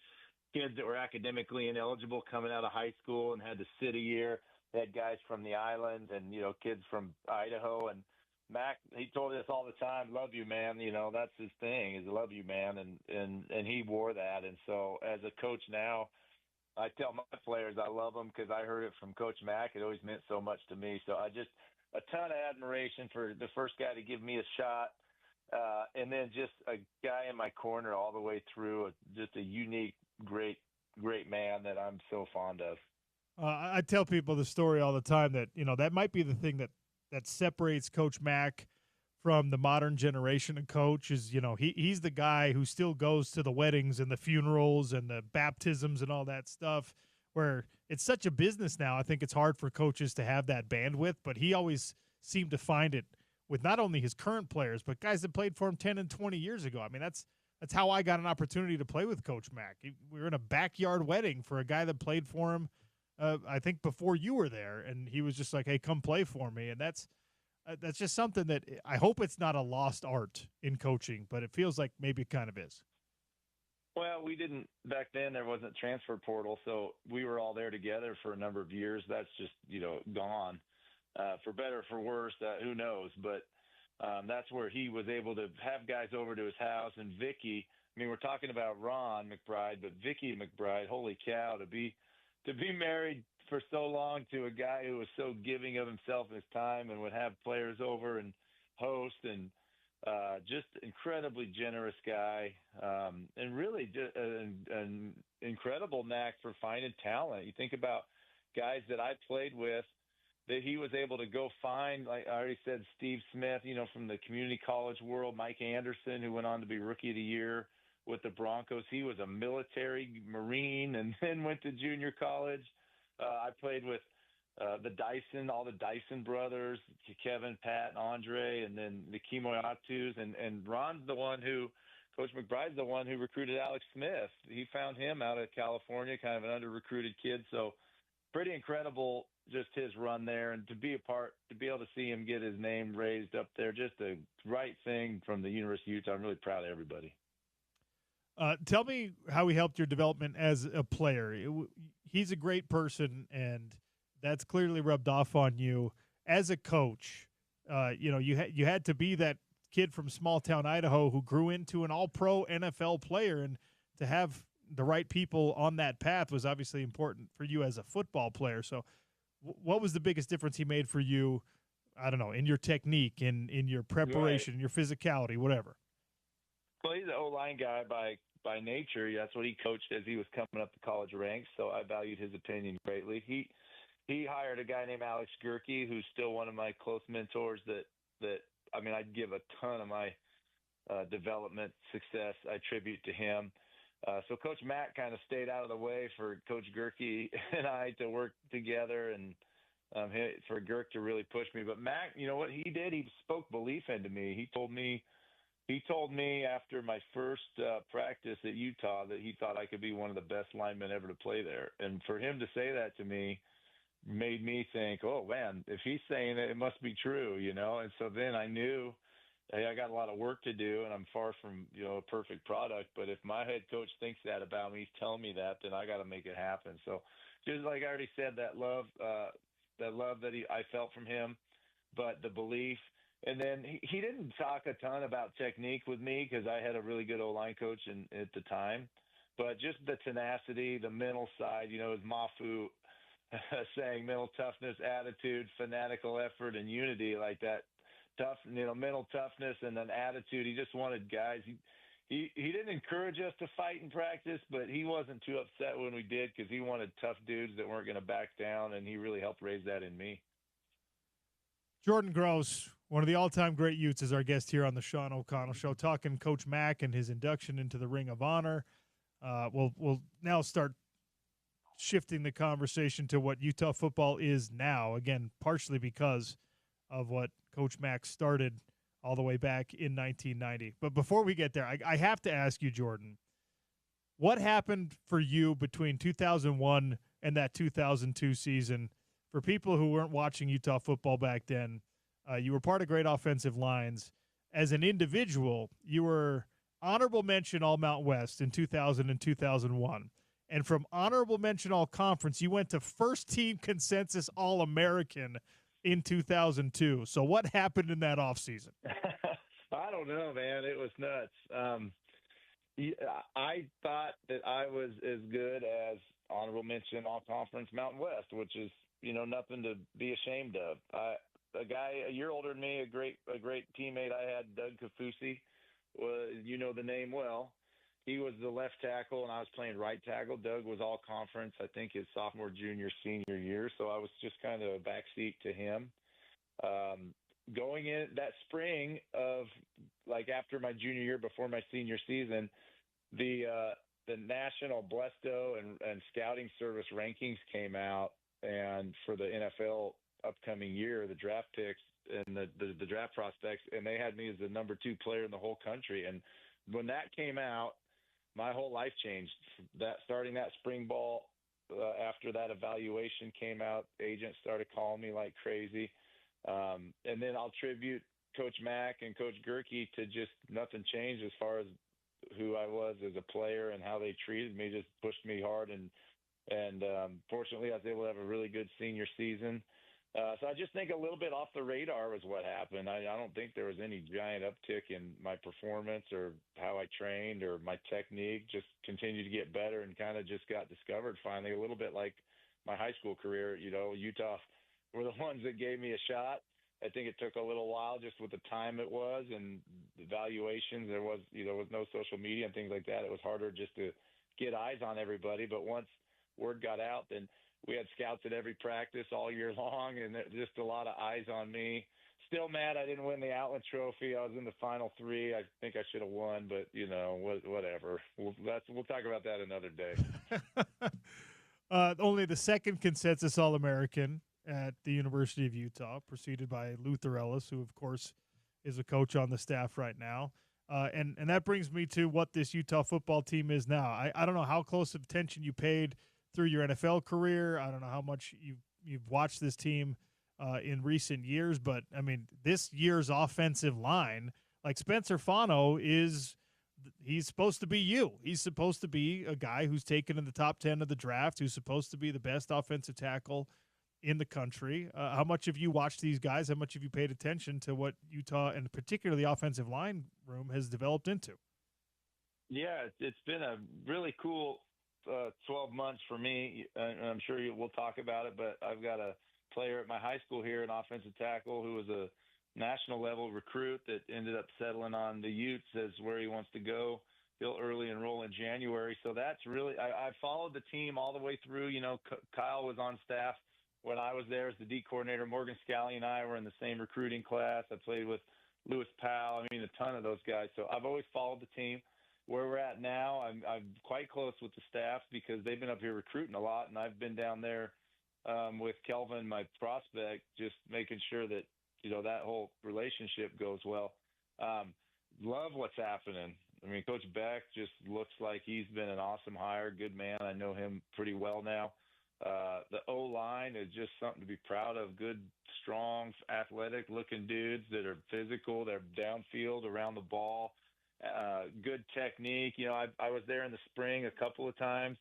kids that were academically ineligible coming out of high school and had to sit a year. They had guys from the islands and, kids from Idaho. And Mac, he told us all the time, love you, man. That's his thing, is love you, man. And he wore that. And so as a coach now, I tell my players I love them because I heard it from Coach Mack. It always meant so much to me. So I just a ton of admiration for the first guy to give me a shot. And then just a guy in my corner all the way through, just a unique, great man that I'm so fond of. I tell people the story all the time that, that might be the thing that separates Coach Mack from the modern generation of coach is, he's the guy who still goes to the weddings and the funerals and the baptisms and all that stuff, where it's such a business now. I think it's hard for coaches to have that bandwidth, but he always seemed to find it with not only his current players, but guys that played for him 10 and 20 years ago. I mean, that's how I got an opportunity to play with Coach Mack. We were in a backyard wedding for a guy that played for him, I think before you were there, and he was just like, hey, come play for me. And that's just something that I hope it's not a lost art in coaching, but it feels like maybe it kind of is. Well, we didn't back then. There wasn't transfer portal, so we were all there together for a number of years. That's just gone, for better or for worse. Who knows? But that's where he was able to have guys over to his house. And Vicky, I mean, we're talking about Ron McBride, but Vicky McBride, holy cow, to be married for so long to a guy who was so giving of himself and his time and would have players over and host and just incredibly generous guy, and really just an incredible knack for finding talent. You think about guys that I played with that he was able to go find, like I already said, Steve Smith, from the community college world, Mike Anderson, who went on to be Rookie of the Year with the Broncos. He was a military Marine and then went to junior college. I played with all the Dyson brothers, Kevin, Pat, and Andre, and then the Kimoyatus. And Ron's the one Coach McBride's the one who recruited Alex Smith. He found him out of California, kind of an under-recruited kid. So pretty incredible, just his run there. And to be able to see him get his name raised up there, just the right thing from the University of Utah. I'm really proud of everybody. Tell me how he helped your development as a player. He's a great person, and that's clearly rubbed off on you. as a coach, you had to be that kid from small town Idaho who grew into an all-pro NFL player, and to have the right people on that path was obviously important for you as a football player. So what was the biggest difference he made for you, I don't know, in your technique, in your preparation, in your physicality, whatever? Well, he's an O-line guy by nature. That's what he coached as he was coming up the college ranks, so I valued his opinion greatly. He hired a guy named Alex Gerke, who's still one of my close mentors that I mean, I'd give a ton of my development success I attribute to him. So Coach Mack kind of stayed out of the way for Coach Gerke and I to work together, and for Gerke to really push me. But Mack, you know what he did? He spoke belief into me. He told me after my first practice at Utah that he thought I could be one of the best linemen ever to play there. And for him to say that to me made me think, oh man, if he's saying it, it must be true, you know? And so then I knew, hey, I got a lot of work to do, and I'm far from, a perfect product. But if my head coach thinks that about me, he's telling me that, then I got to make it happen. So just like I already said, that love that I felt from him, but the belief. And then he didn't talk a ton about technique with me because I had a really good O-line coach at the time. But just the tenacity, the mental side, as Mafu saying, mental toughness, attitude, fanatical effort, and unity, like that. Tough, mental toughness and an attitude. He just wanted guys. He didn't encourage us to fight in practice, but he wasn't too upset when we did because he wanted tough dudes that weren't going to back down, and he really helped raise that in me. Jordan Gross, one of the all-time great Utes, is our guest here on the Sean O'Connell Show, talking Coach Mack and his induction into the Ring of Honor. We'll now start shifting the conversation to what Utah football is now, again, partially because of what Coach Mack started all the way back in 1990. But before we get there, I have to ask you, Jordan, what happened for you between 2001 and that 2002 season? For people who weren't watching Utah football back then, you were part of great offensive lines. As an individual, you were honorable mention All-Mount West in 2000 and 2001. And from honorable mention All-Conference, you went to first-team consensus All-American in 2002. So what happened in that offseason? I don't know, man. It was nuts. I thought that I was as good as honorable mention All-Conference Mountain West, which is, nothing to be ashamed of. A guy a year older than me, a great teammate I had, Doug Kafusi, the name well. He was the left tackle, and I was playing right tackle. Doug was all conference, I think, his sophomore, junior, senior year. So I was just kind of a backseat to him. Going in that spring of, after my junior year, before my senior season, the national Blesto and scouting service rankings came out, and for the NFL upcoming year, the draft picks and the draft prospects, and they had me as the number 2 player in the whole country. And when that came out, my whole life changed. Starting that spring ball, after that evaluation came out, agents started calling me like crazy. And then I'll tribute Coach Mack and Coach Gerke to just nothing changed as far as who I was as a player and how they treated me. Just pushed me hard, and fortunately I was able to have a really good senior season. So I just think a little bit off the radar was what happened. I don't think there was any giant uptick in my performance or how I trained or my technique. Just continued to get better and kind of just got discovered finally, a little bit like my high school career. Utah were the ones that gave me a shot. I think it took a little while just with the time it was and the evaluations. There was no social media and things like that. It was harder just to get eyes on everybody. But once word got out, then we had scouts at every practice all year long, and just a lot of eyes on me. Still mad I didn't win the Outland Trophy. I was in the Final 3. I think I should have won, but, whatever. We'll talk about that another day. Only the second consensus All-American at the University of Utah, preceded by Luther Ellis, who, of course, is a coach on the staff right now. And that brings me to what this Utah football team is now. I don't know how close of attention you paid through your NFL career. I don't know how much you've watched this team in recent years, but I mean, this year's offensive line, like Spencer Fano he's supposed to be you. He's supposed to be a guy who's taken in the top 10 of the draft, who's supposed to be the best offensive tackle in the country. How much have you watched these guys? How much have you paid attention to what Utah, and particularly the offensive line room, has developed into? Yeah, it's been a really cool 12 months for me. I'm sure we'll talk about it, but I've got a player at my high school here, an offensive tackle, who was a national level recruit that ended up settling on the Utes as where he wants to go. He'll early enroll in January. So that's really, I followed the team all the way through. You know, Kyle was on staff when I was there as the D coordinator. Morgan Scally and I were in the same recruiting class. I played with Lewis Powell. I mean, a ton of those guys. So I've always followed the team. Where we're at now, I'm quite close with the staff because they've been up here recruiting a lot, and I've been down there with Kelvin, my prospect, just making sure that, you know, that whole relationship goes well. Love what's happening. I mean, Coach Beck just looks like he's been an awesome hire, good man. I know him pretty well now. The O-line is just something to be proud of. Good, strong, athletic-looking dudes that are physical. They're downfield, around the ball. Good technique. You know, I was there in the spring a couple of times.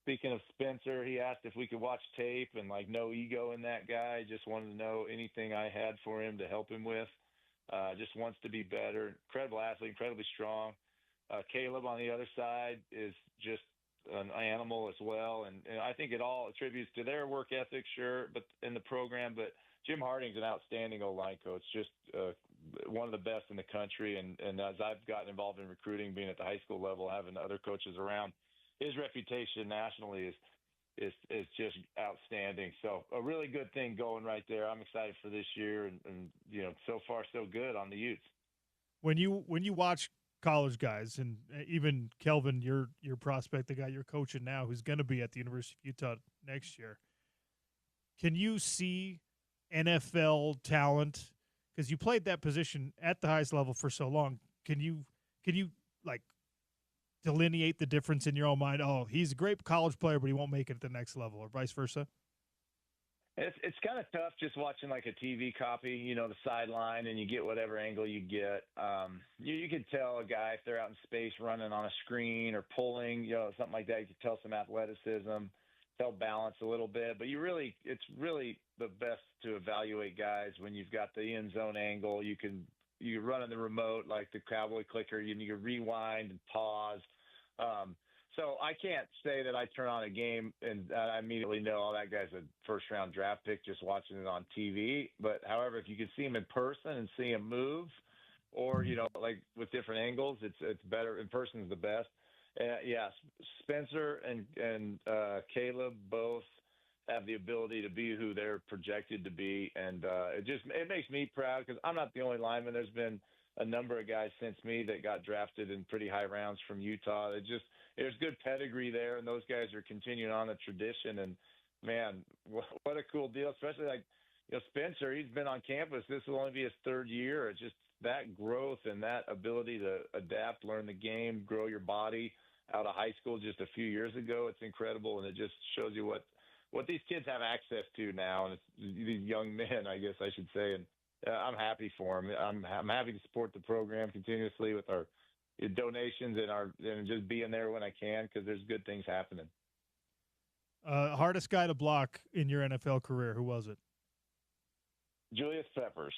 Speaking of Spencer, he asked if we could watch tape, and like no ego in that guy. Just wanted to know anything I had for him to help him with. Just wants to be better. Incredible athlete, incredibly strong. Caleb on the other side is just an animal as well. And I think it all attributes to their work ethic, sure, but in the program. But Jim Harding's an outstanding O-line coach, just one of the best in the country. And as I've gotten involved in recruiting, being at the high school level, having other coaches around, his reputation nationally is just outstanding. So a really good thing going right there. I'm excited for this year, and you know, so far so good on the Utes. When you watch college guys, and even Kelvin, your prospect, the guy you're coaching now, who's going to be at the University of Utah next year, can you see NFL talent? Because you played that position at the highest level for so long. Can you like delineate the difference in your own mind? Oh, he's a great college player, but he won't make it at the next level, or vice versa? It's kind of tough just watching like a TV copy, you know, the sideline, and you get whatever angle you get. You can tell a guy if they're out in space running on a screen or pulling, you know, something like that. You can tell some athleticism, tell balance a little bit. But it's really the best to evaluate guys when you've got the end zone angle. You can run in the remote like the cowboy clicker. You can rewind and pause. So I can't say that I turn on a game and I immediately know, oh, that guy's a first-round draft pick just watching it on TV. But, however, if you can see him in person and see him move, or, you know, like with different angles, it's better. In person is the best. Yeah, Spencer and Caleb both have the ability to be who they're projected to be. And it makes me proud because I'm not the only lineman. There's been a number of guys since me that got drafted in pretty high rounds from Utah. There's good pedigree there, and those guys are continuing on the tradition. And man, what a cool deal! Especially like, you know, Spencer. He's been on campus. This will only be his third year. It's just that growth and that ability to adapt, learn the game, grow your body out of high school just a few years ago. It's incredible, and it just shows you what these kids have access to now, and it's these young men, I guess I should say. And I'm happy for them. I'm happy to support the program continuously with our donations and just being there when I can, because there's good things happening. Hardest guy to block in your NFL career, who was it? Julius Peppers,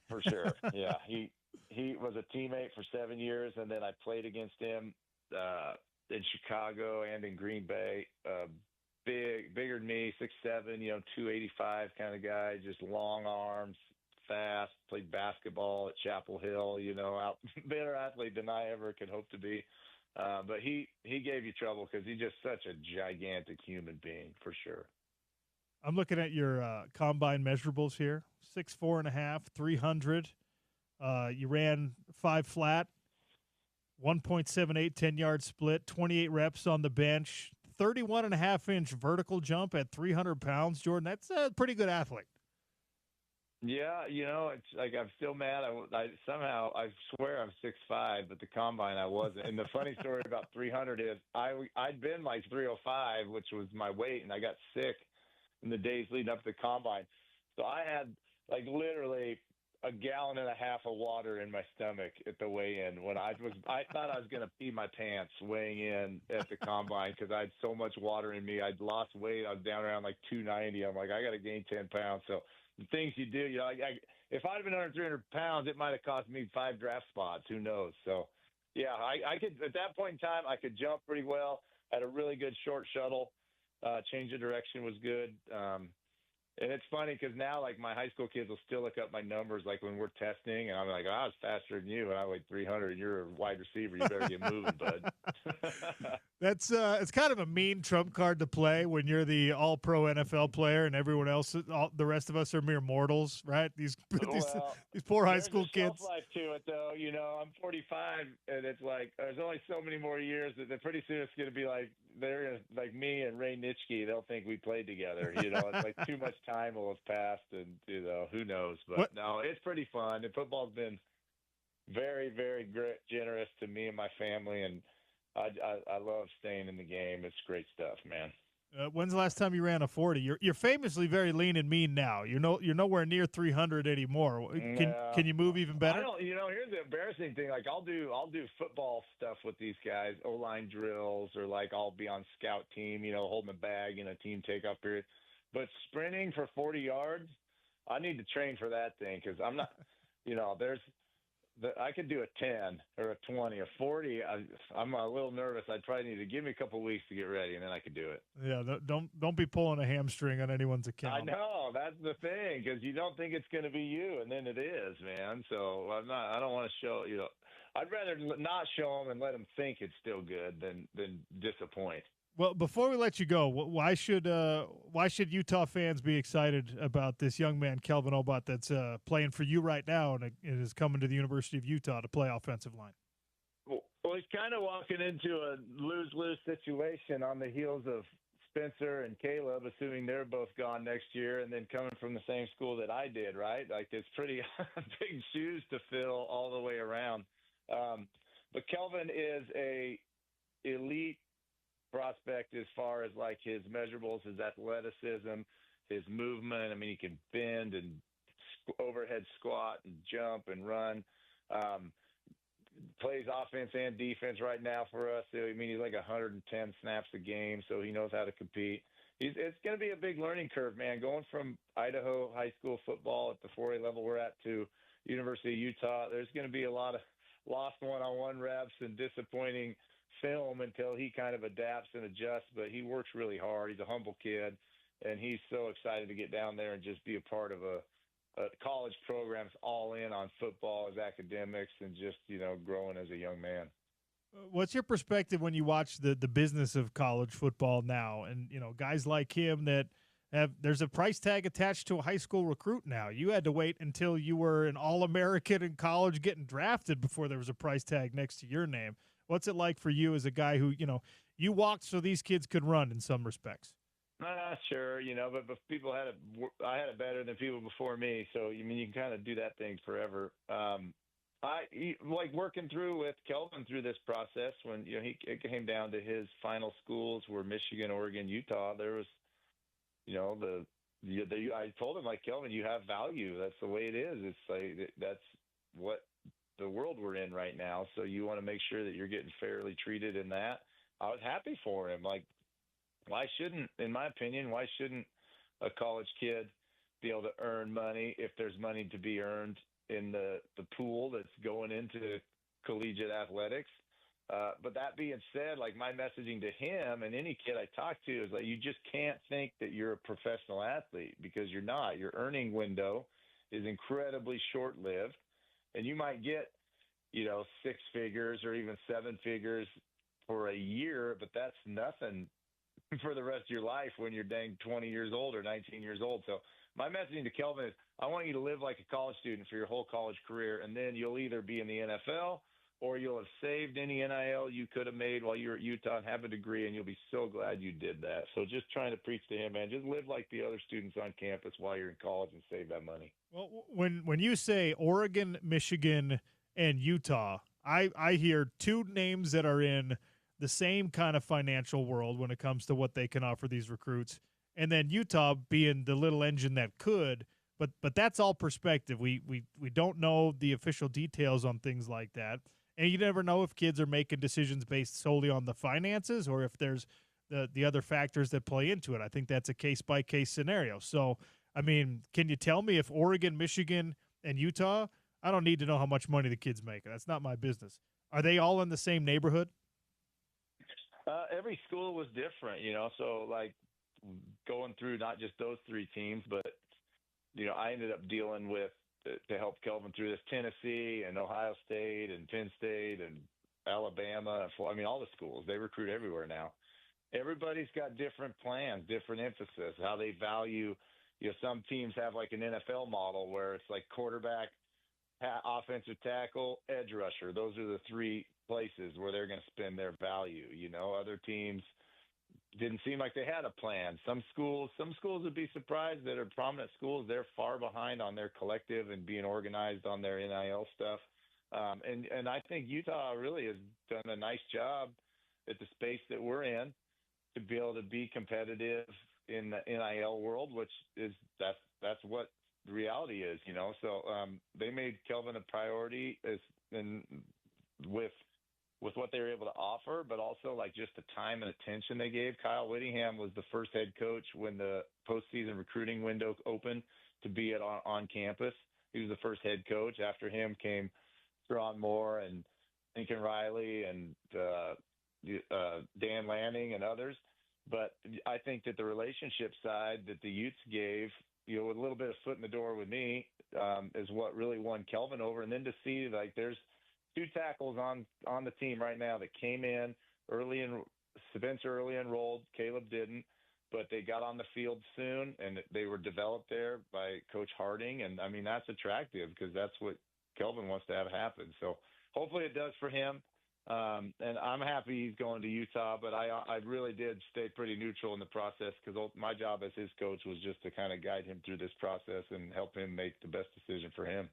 for sure. Yeah, he was a teammate for 7 years, and then I played against him in Chicago and in Green Bay. Bigger than me, 6'7", 285 kind of guy, just long arms, fast, played basketball at Chapel Hill, out better athlete than I ever could hope to be. But he gave you trouble because he's just such a gigantic human being, for sure. I'm looking at your combine measurables here. 6'4.5", 300. You ran 5 flat, 1.78 10-yard split, 28 reps on the bench, 31.5-inch vertical jump at 300 pounds. Jordan, that's a pretty good athlete. Yeah, it's like I'm still mad. I swear I'm 6'5", but the combine I wasn't. And the funny story about 300 is I'd been like 305, which was my weight, and I got sick in the days leading up to the combine. So I had like literally a gallon and a half of water in my stomach at the weigh-in when I thought I was going to pee my pants weighing in at the combine because I had so much water in me. I'd lost weight. I was down around like 290. I'm like, I got to gain 10 pounds. So the things you do, if I'd have been under 300 pounds, it might have cost me 5 draft spots. Who knows? So, yeah, I could at that point in time, I could jump pretty well. Had a really good short shuttle. Change of direction was good. And it's funny because now, like, my high school kids will still look up my numbers, like, when we're testing, and I'm like, I was faster than you, and I weighed 300, and you're a wide receiver. You better get moving, bud. That's it's kind of a mean trump card to play when you're the all-pro NFL player and everyone else, the rest of us are mere mortals, right? These poor high school kids. There's a shelf life to it, though. I'm 45, and it's like there's only so many more years that pretty soon it's going to be like they're gonna, like me and Ray Nitschke. They'll think we played together. It's like too much time will have passed, and who knows? But no, it's pretty fun. And football's been very, very generous to me and my family, and I love staying in the game. It's great stuff, man. When's the last time you ran a 40? You're famously very lean and mean now. You're nowhere near 300 anymore. Can you move even better? I don't. Here's the embarrassing thing. Like I'll do football stuff with these guys, O-line drills, or like I'll be on scout team, holding a bag in a team takeoff period. But sprinting for 40 yards, I need to train for that thing because I'm not. I could do a 10 or a 20, a 40. I'm a little nervous. I'd probably need to give me a couple of weeks to get ready, and then I could do it. Yeah, don't be pulling a hamstring on anyone's account. I know that's the thing because you don't think it's going to be you, and then it is, man. So I don't want to show. I'd rather not show them and let them think it's still good than disappoint. Well, before we let you go, why should Utah fans be excited about this young man, Kelvin Obot, that's playing for you right now and is coming to the University of Utah to play offensive line? Well, he's kind of walking into a lose-lose situation on the heels of Spencer and Caleb, assuming they're both gone next year, and then coming from the same school that I did, right? Like, it's pretty big shoes to fill all the way around. But Kelvin is a elite prospect as far as like his measurables, his athleticism, his movement. I mean, he can bend and overhead squat and jump and run. Plays offense and defense right now for us. I mean, he's like 110 snaps a game, so he knows how to compete. It's going to be a big learning curve, man, going from Idaho high school football at the 4A level we're at to University of Utah. There's going to be a lot of lost one-on-one reps and disappointing film until he kind of adapts and adjusts, but he works really hard. He's a humble kid, and he's so excited to get down there and just be a part of a college program's all in on football, his academics, and just, growing as a young man. What's your perspective when you watch the business of college football now and, guys like him that there's a price tag attached to a high school recruit now? You had to wait until you were an All-American in college getting drafted before there was a price tag next to your name. What's it like for you as a guy who, you walked so these kids could run in some respects? Sure, but people I had it better than people before me. So, you can kind of do that thing forever. I like working through with Kelvin through this process when, it came down to his final schools were Michigan, Oregon, Utah. There was, I told him, like, Kelvin, you have value. That's the way it is. It's like, that's what the world we're in right now. So you want to make sure that you're getting fairly treated in that. I was happy for him. Like, in my opinion, why shouldn't a college kid be able to earn money if there's money to be earned in the pool that's going into collegiate athletics? But that being said, like, my messaging to him and any kid I talk to is like, you just can't think that you're a professional athlete because you're not. Your earning window is incredibly short-lived. And you might get, 6 figures or even 7 figures for a year, but that's nothing for the rest of your life when you're dang 20 years old or 19 years old. So my messaging to Kelvin is I want you to live like a college student for your whole college career, and then you'll either be in the NFL or you'll have saved any NIL you could have made while you were at Utah and have a degree, and you'll be so glad you did that. So just trying to preach to him, man, just live like the other students on campus while you're in college and save that money. Well, when you say Oregon, Michigan, and Utah, I hear two names that are in the same kind of financial world when it comes to what they can offer these recruits, and then Utah being the little engine that could. But that's all perspective. We don't know the official details on things like that. And you never know if kids are making decisions based solely on the finances or if there's the other factors that play into it. I think that's a case-by-case scenario. So, I mean, can you tell me if Oregon, Michigan, and Utah, I don't need to know how much money the kid's making. That's not my business. Are they all in the same neighborhood? Every school was different, so like going through not just those three teams, but, I ended up dealing with to help Kelvin through this Tennessee and Ohio State and Penn State and Alabama. I mean, all the schools, they recruit everywhere now. Everybody's got different plans, different emphasis, how they value. Some teams have like an NFL model where it's like quarterback, offensive tackle, edge rusher. Those are the three places where they're going to spend their value. Other teams didn't seem like they had a plan. Some schools would be surprised that are prominent schools. They're far behind on their collective and being organized on their NIL stuff. And I think Utah really has done a nice job at the space that we're in to be able to be competitive in the NIL world, which is that's what the reality is, So they made Kelvin a priority with what they were able to offer, but also like just the time and attention they gave. Kyle Whittingham was the first head coach when the postseason recruiting window opened to be on campus. He was the first head coach. After him came Ron Moore and Lincoln Riley and Dan Lanning and others. But I think that the relationship side that the Utes gave, with a little bit of foot in the door with me, is what really won Kelvin over. And then to see like there's two tackles on the team right now that came in early and Spencer early enrolled, Caleb didn't, but they got on the field soon and they were developed there by Coach Harding. And I mean, that's attractive because that's what Kelvin wants to have happen. So hopefully it does for him. And I'm happy he's going to Utah, but I really did stay pretty neutral in the process because my job as his coach was just to kind of guide him through this process and help him make the best decision for him.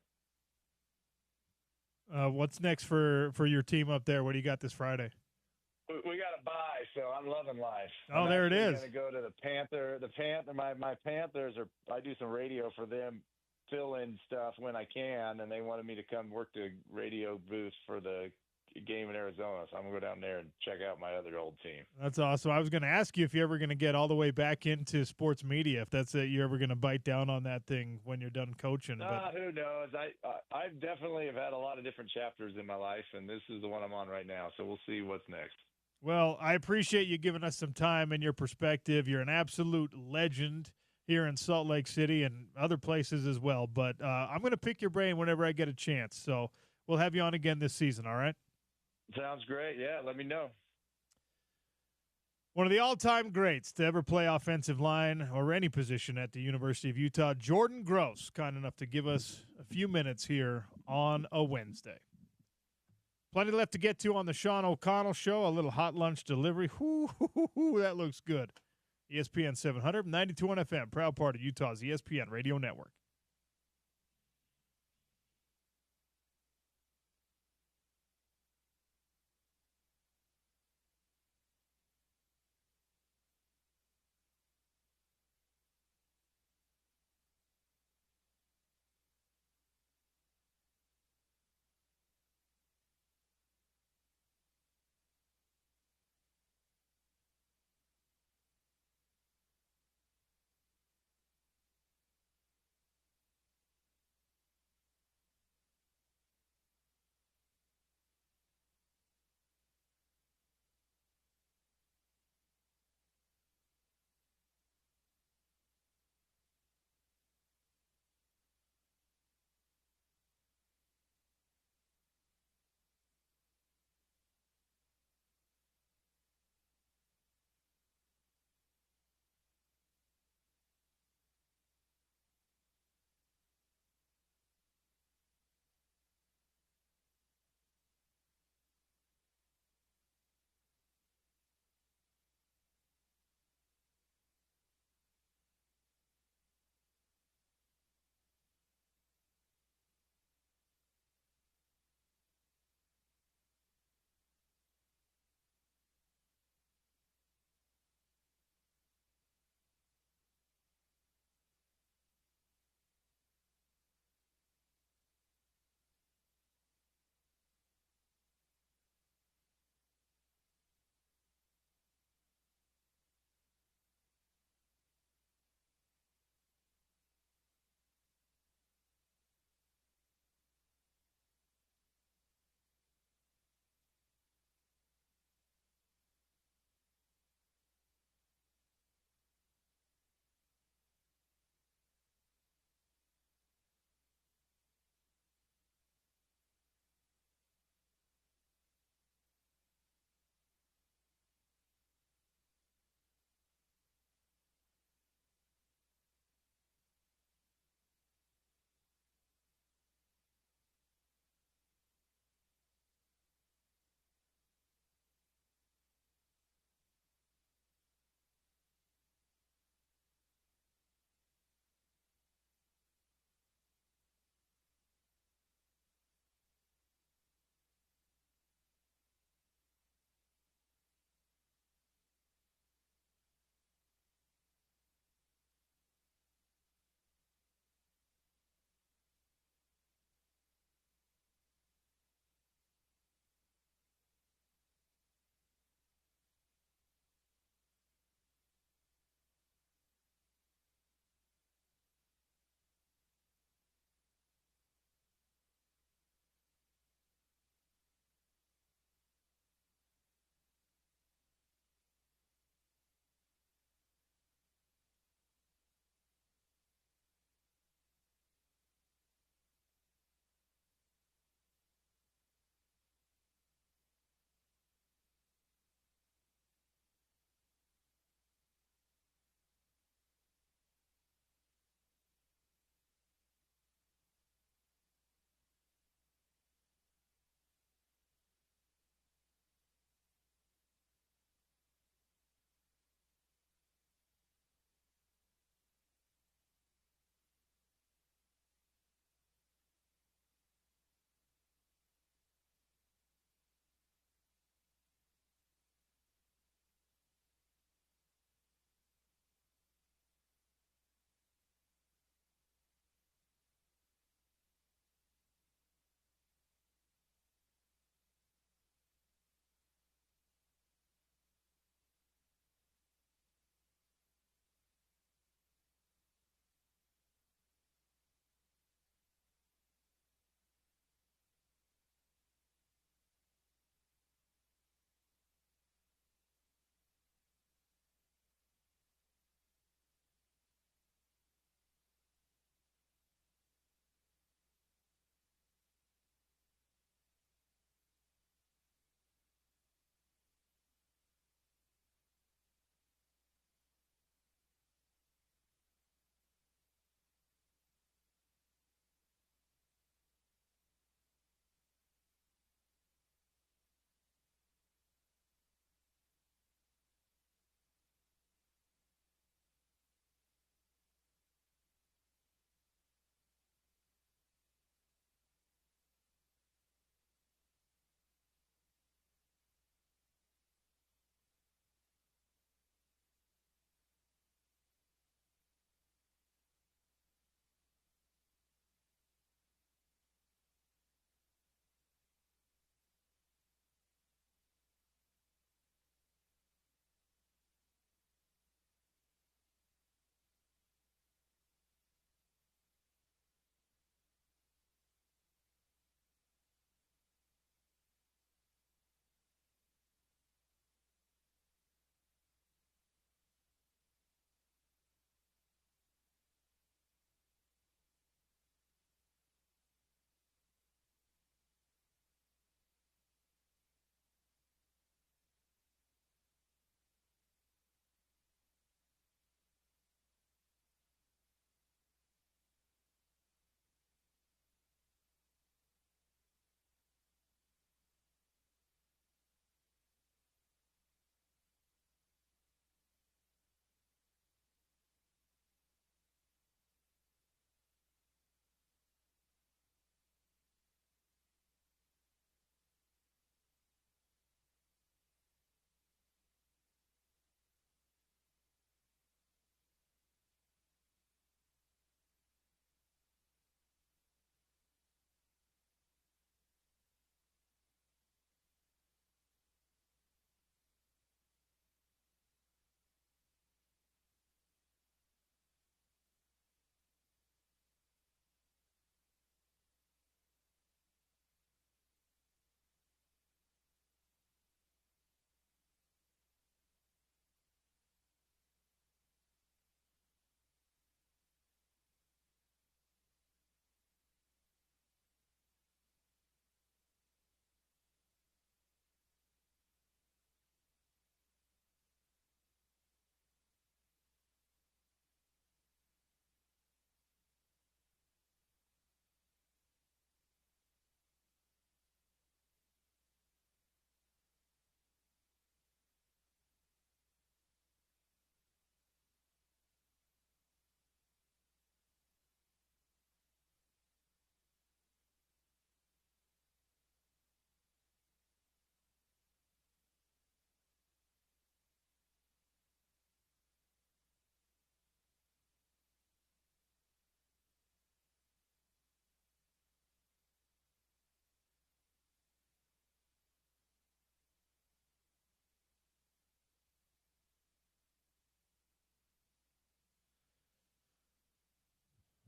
What's next for your team up there? What do you got this Friday? We got a bye, so I'm loving life. Oh, there it is. I'm going to go to the Panther. My Panthers I do some radio for them, fill-in stuff when I can, and they wanted me to come work the radio booth for the game in Arizona, so I'm going to go down there and check out my other old team. That's awesome. I was going to ask you if you're ever going to get all the way back into sports media, if that's it, you're ever going to bite down on that thing when you're done coaching. Who knows? I definitely have had a lot of different chapters in my life, and this is the one I'm on right now, so we'll see what's next. Well, I appreciate you giving us some time and your perspective. You're an absolute legend here in Salt Lake City and other places as well, but I'm going to pick your brain whenever I get a chance, so we'll have you on again this season, all right? Sounds great. Yeah, let me know. One of the all-time greats to ever play offensive line or any position at the University of Utah, Jordan Gross, kind enough to give us a few minutes here on a Wednesday. Plenty left to get to on the Sean O'Connell Show, a little hot lunch delivery. That looks good. ESPN 700, 92.1 FM, proud part of Utah's ESPN radio network.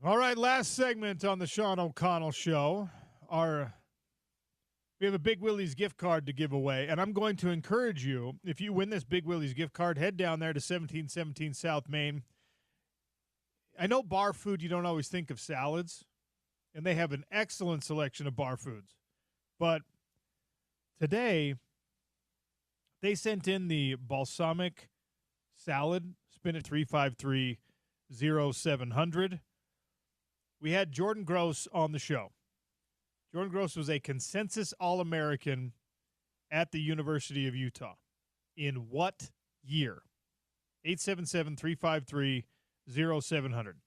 All right, last segment on the Sean O'Connell Show. We have a Big Willie's gift card to give away, and I'm going to encourage you, if you win this Big Willie's gift card, head down there to 1717 South Main. I know bar food, you don't always think of salads, and they have an excellent selection of bar foods. But today, they sent in the balsamic salad, spinach 353-0700. We had Jordan Gross on the show. Jordan Gross was a consensus All-American at the University of Utah. In what year? 877-353-0700.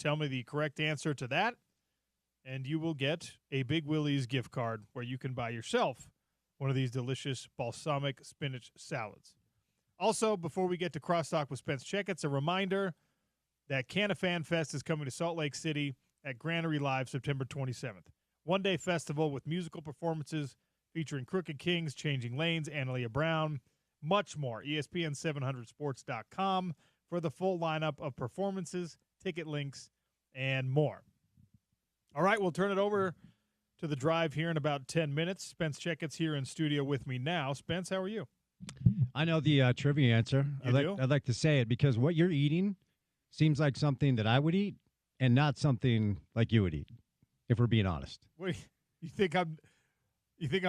Tell me the correct answer to that, and you will get a Big Willie's gift card where you can buy yourself one of these delicious balsamic spinach salads. Also, before we get to Crosstalk with Spence Checketts, a reminder that Canna Fan Fest is coming to Salt Lake City at Granary Live September 27th. One-day festival with musical performances featuring Crooked Kings, Changing Lanes, Analia Brown, much more. ESPN700sports.com for the full lineup of performances, ticket links, and more. All right, we'll turn it over to the drive here in about 10 minutes. Spence Checketts here in studio with me now. Spence, how are you? I know the trivia answer. You I'd like to say it because what you're eating seems like something that I would eat and not something like you would eat, if we're being honest. Wait, you think I'm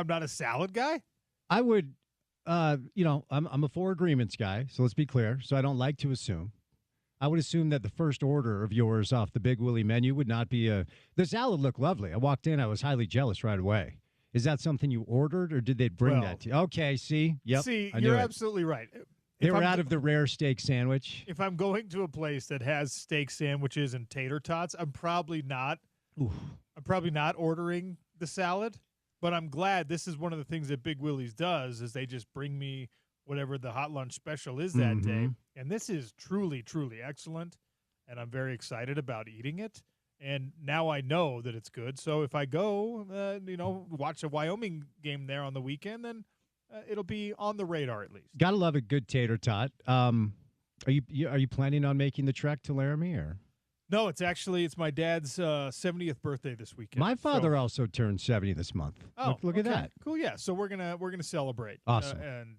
not a salad guy? I would, I'm a for agreements guy, so let's be clear. So I don't like to assume. I would assume that the first order of yours off the Big Willie menu would not be the salad looked lovely. I walked in, I was highly jealous right away. Is that something you ordered, or did they bring that to you? Okay, see? Yep. See, you're absolutely right. They were out of the rare steak sandwich. If I'm going to a place that has steak sandwiches and tater tots, I'm probably not ordering the salad, but I'm glad this is one of the things that Big Willie's does is they just bring me whatever the hot lunch special is that day. And this is truly, truly excellent, and I'm very excited about eating it. And now I know that it's good. So if I go, watch a Wyoming game there on the weekend, then it'll be on the radar at least. Gotta love a good tater tot. Are you planning on making the trek to Laramie or? No, it's my dad's 70th birthday this weekend. My father also turned 70 this month. Oh, look at that. Cool, yeah. So we're gonna celebrate. Awesome. And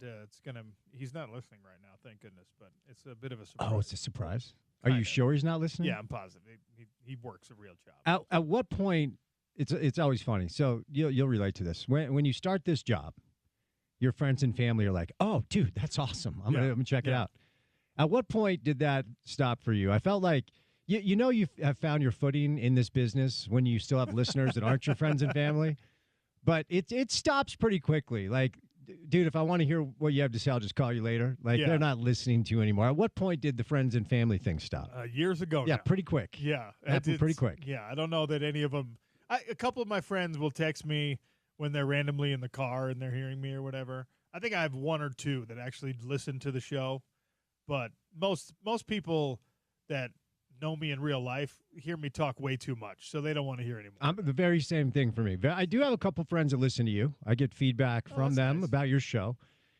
he's not listening right now, thank goodness, but it's a bit of a surprise. Oh, it's a surprise. Are you sure he's not listening? Yeah, I'm positive. He works a real job. At what point? It's always funny. So you'll relate to this. When you start this job, your friends and family are like, "Oh, dude, that's awesome. I'm gonna check it out." At what point did that stop for you? I felt like you have found your footing in this business when you still have listeners that aren't your friends and family, but it stops pretty quickly. Like, dude, if I want to hear what you have to say, I'll just call you later. Like, they're not listening to you anymore. At what point did the friends and family thing stop? Years ago. Yeah, now. pretty quick. Yeah, happened pretty quick. Yeah, I don't know that any of them. A couple of my friends will text me when they're randomly in the car and they're hearing me or whatever. I think I have one or two that actually listen to the show, but most people that know me in real life hear me talk way too much, so they don't want to hear anymore. I'm the very same thing for me. I do have a couple friends that listen to you. I get feedback from them about your show,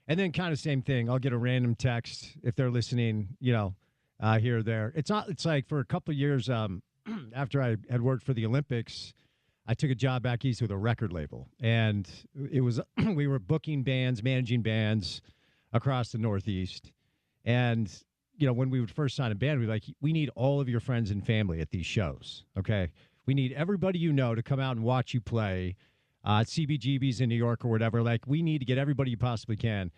and then kind of same thing. I'll get a random text if they're listening, here or there. It's like for a couple of years after I had worked for the Olympics, I took a job back east with a record label, and it was we were booking bands, managing bands across the Northeast, and when we would first sign a band, we need all of your friends and family at these shows, okay? We need everybody to come out and watch you play at CBGB's in New York or whatever. Like, we need to get everybody you possibly can.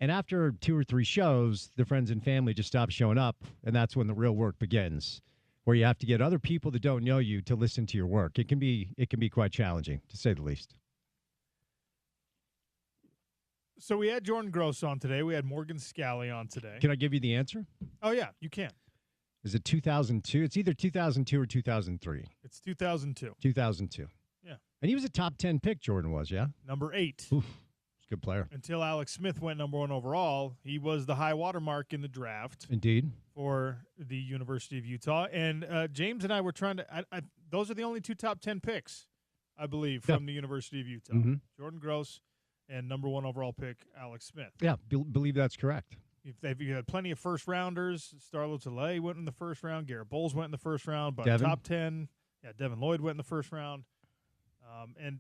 And after 2 or 3 shows, the friends and family just stop showing up, and that's when the real work begins, where you have to get other people that don't know you to listen to your work. It can be quite challenging, to say the least. So we had Jordan Gross on today. We had Morgan Scally on today. Can I give you the answer? Oh, yeah, you can. Is it 2002? It's either 2002 or 2003. It's 2002. 2002. Yeah. And he was a top 10 pick, Jordan was, yeah? Number 8. Oof, he's a good player. Until Alex Smith went number 1 overall, he was the high water mark in the draft. Indeed. For the University of Utah. And James and I were trying to those are the only 2 top 10 picks, I believe, from the University of Utah. Mm-hmm. Jordan Gross and number 1 overall pick, Alex Smith. Yeah, believe that's correct. You had plenty of first rounders. Starlo Tilley went in the first round. Garrett Bowles went in the first round. But Devin? top 10, Yeah, Devin Lloyd went in the first round. And,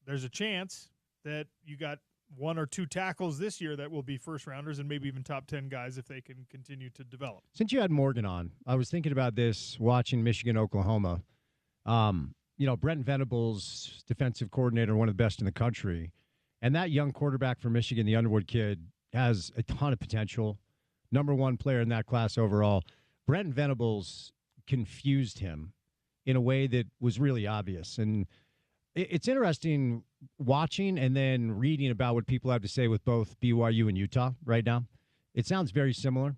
there's a chance that you got one or two tackles this year that will be first-rounders and maybe even top 10 guys if they can continue to develop. Since you had Morgan on, I was thinking about this watching Michigan-Oklahoma. Brent Venables, defensive coordinator, one of the best in the country. And that young quarterback for Michigan, the Underwood kid, has a ton of potential. Number one player in that class overall. Brent Venables confused him in a way that was really obvious. And it's interesting watching and then reading about what people have to say with both BYU and Utah right now. It sounds very similar.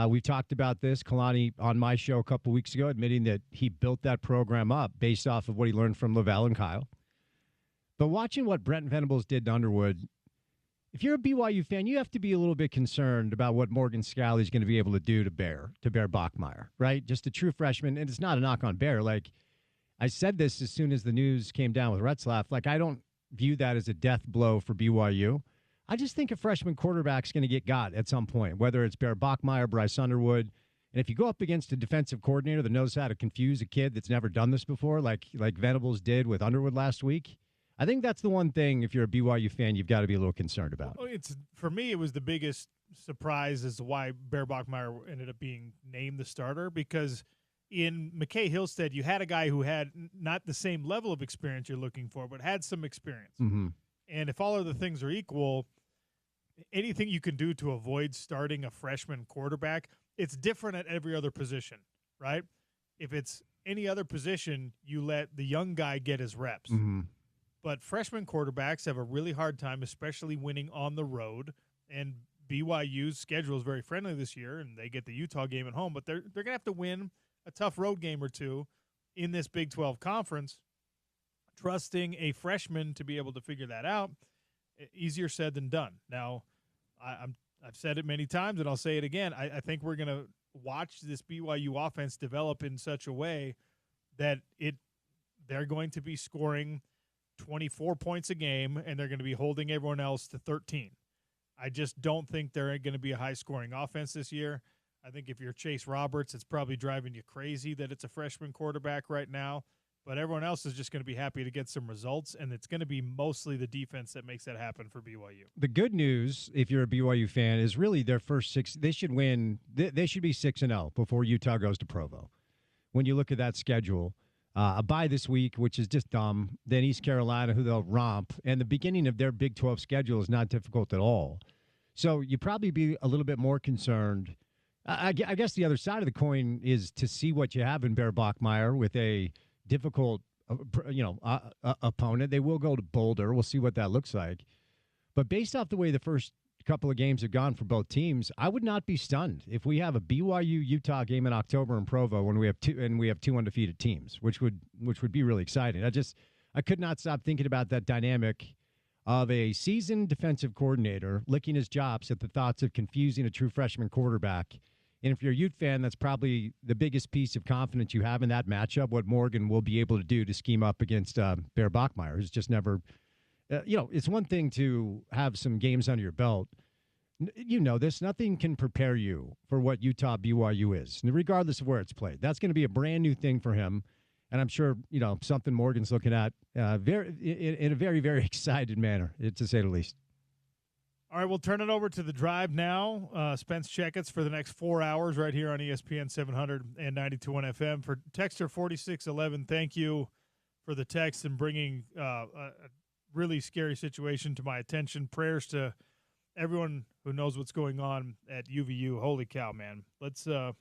We've talked about this. Kalani on my show a couple weeks ago admitting that he built that program up based off of what he learned from Lavelle and Kyle. But watching what Brent Venables did to Underwood, if you're a BYU fan, you have to be a little bit concerned about what Morgan Scalley is going to be able to do to Bear Bachmeier, right? Just a true freshman. And it's not a knock on Bear. Like, I said this as soon as the news came down with Retzlaff. Like, I don't view that as a death blow for BYU. I just think a freshman quarterback's going to get got at some point, whether it's Bear Bachmeier, Bryce Underwood. And if you go up against a defensive coordinator that knows how to confuse a kid that's never done this before, like Venables did with Underwood last week, I think that's the one thing, if you're a BYU fan, you've got to be a little concerned about. Well, for me, it was the biggest surprise as to why Bear Bachmeier ended up being named the starter, because in McKay Hillstead, you had a guy who had not the same level of experience you're looking for, but had some experience. Mm-hmm. And if all other things are equal, anything you can do to avoid starting a freshman quarterback, it's different at every other position, right? If it's any other position, you let the young guy get his reps. Mm-hmm. But freshman quarterbacks have a really hard time, especially winning on the road. And BYU's schedule is very friendly this year, and they get the Utah game at home. But they're going to have to win a tough road game or two in this Big 12 conference. Trusting a freshman to be able to figure that out, easier said than done. Now, I've said it many times, and I'll say it again. I think we're going to watch this BYU offense develop in such a way that they're going to be scoring 24 points a game, and they're going to be holding everyone else to 13. I just don't think they're going to be a high-scoring offense this year. I think if you're Chase Roberts, it's probably driving you crazy that it's a freshman quarterback right now. But everyone else is just going to be happy to get some results, and it's going to be mostly the defense that makes that happen for BYU. The good news, if you're a BYU fan, is really their first six. They should win. They should be 6-0 before Utah goes to Provo. When you look at that schedule, a bye this week, which is just dumb. Then East Carolina, who they'll romp, and the beginning of their Big 12 schedule is not difficult at all. So you probably be a little bit more concerned. I guess the other side of the coin is to see what you have in Bear Bachmeier with a difficult, opponent. They will go to Boulder. We'll see what that looks like. But based off the way the first couple of games have gone for both teams, I would not be stunned if we have a BYU-Utah game in October in Provo when we have two undefeated teams, which would be really exciting. I could not stop thinking about that dynamic of a seasoned defensive coordinator licking his chops at the thoughts of confusing a true freshman quarterback. And if you're a Ute fan, that's probably the biggest piece of confidence you have in that matchup, what Morgan will be able to do to scheme up against Bear Bachmeier, who's just never it's one thing to have some games under your belt. You know this. Nothing can prepare you for what Utah BYU is, regardless of where it's played. That's going to be a brand new thing for him. And I'm sure, something Morgan's looking at in a very, very excited manner, to say the least. All right, we'll turn it over to the drive now. Spence Checketts for the next 4 hours right here on ESPN 700 and 92.1 FM. For Texter 4611, thank you for the text and bringing a really scary situation to my attention. Prayers to everyone who knows what's going on at UVU. Holy cow, man. Let's just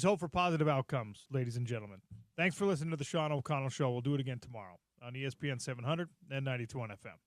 hope for positive outcomes, ladies and gentlemen. Thanks for listening to the Sean O'Connell Show. We'll do it again tomorrow on ESPN 700 and 92.1 FM.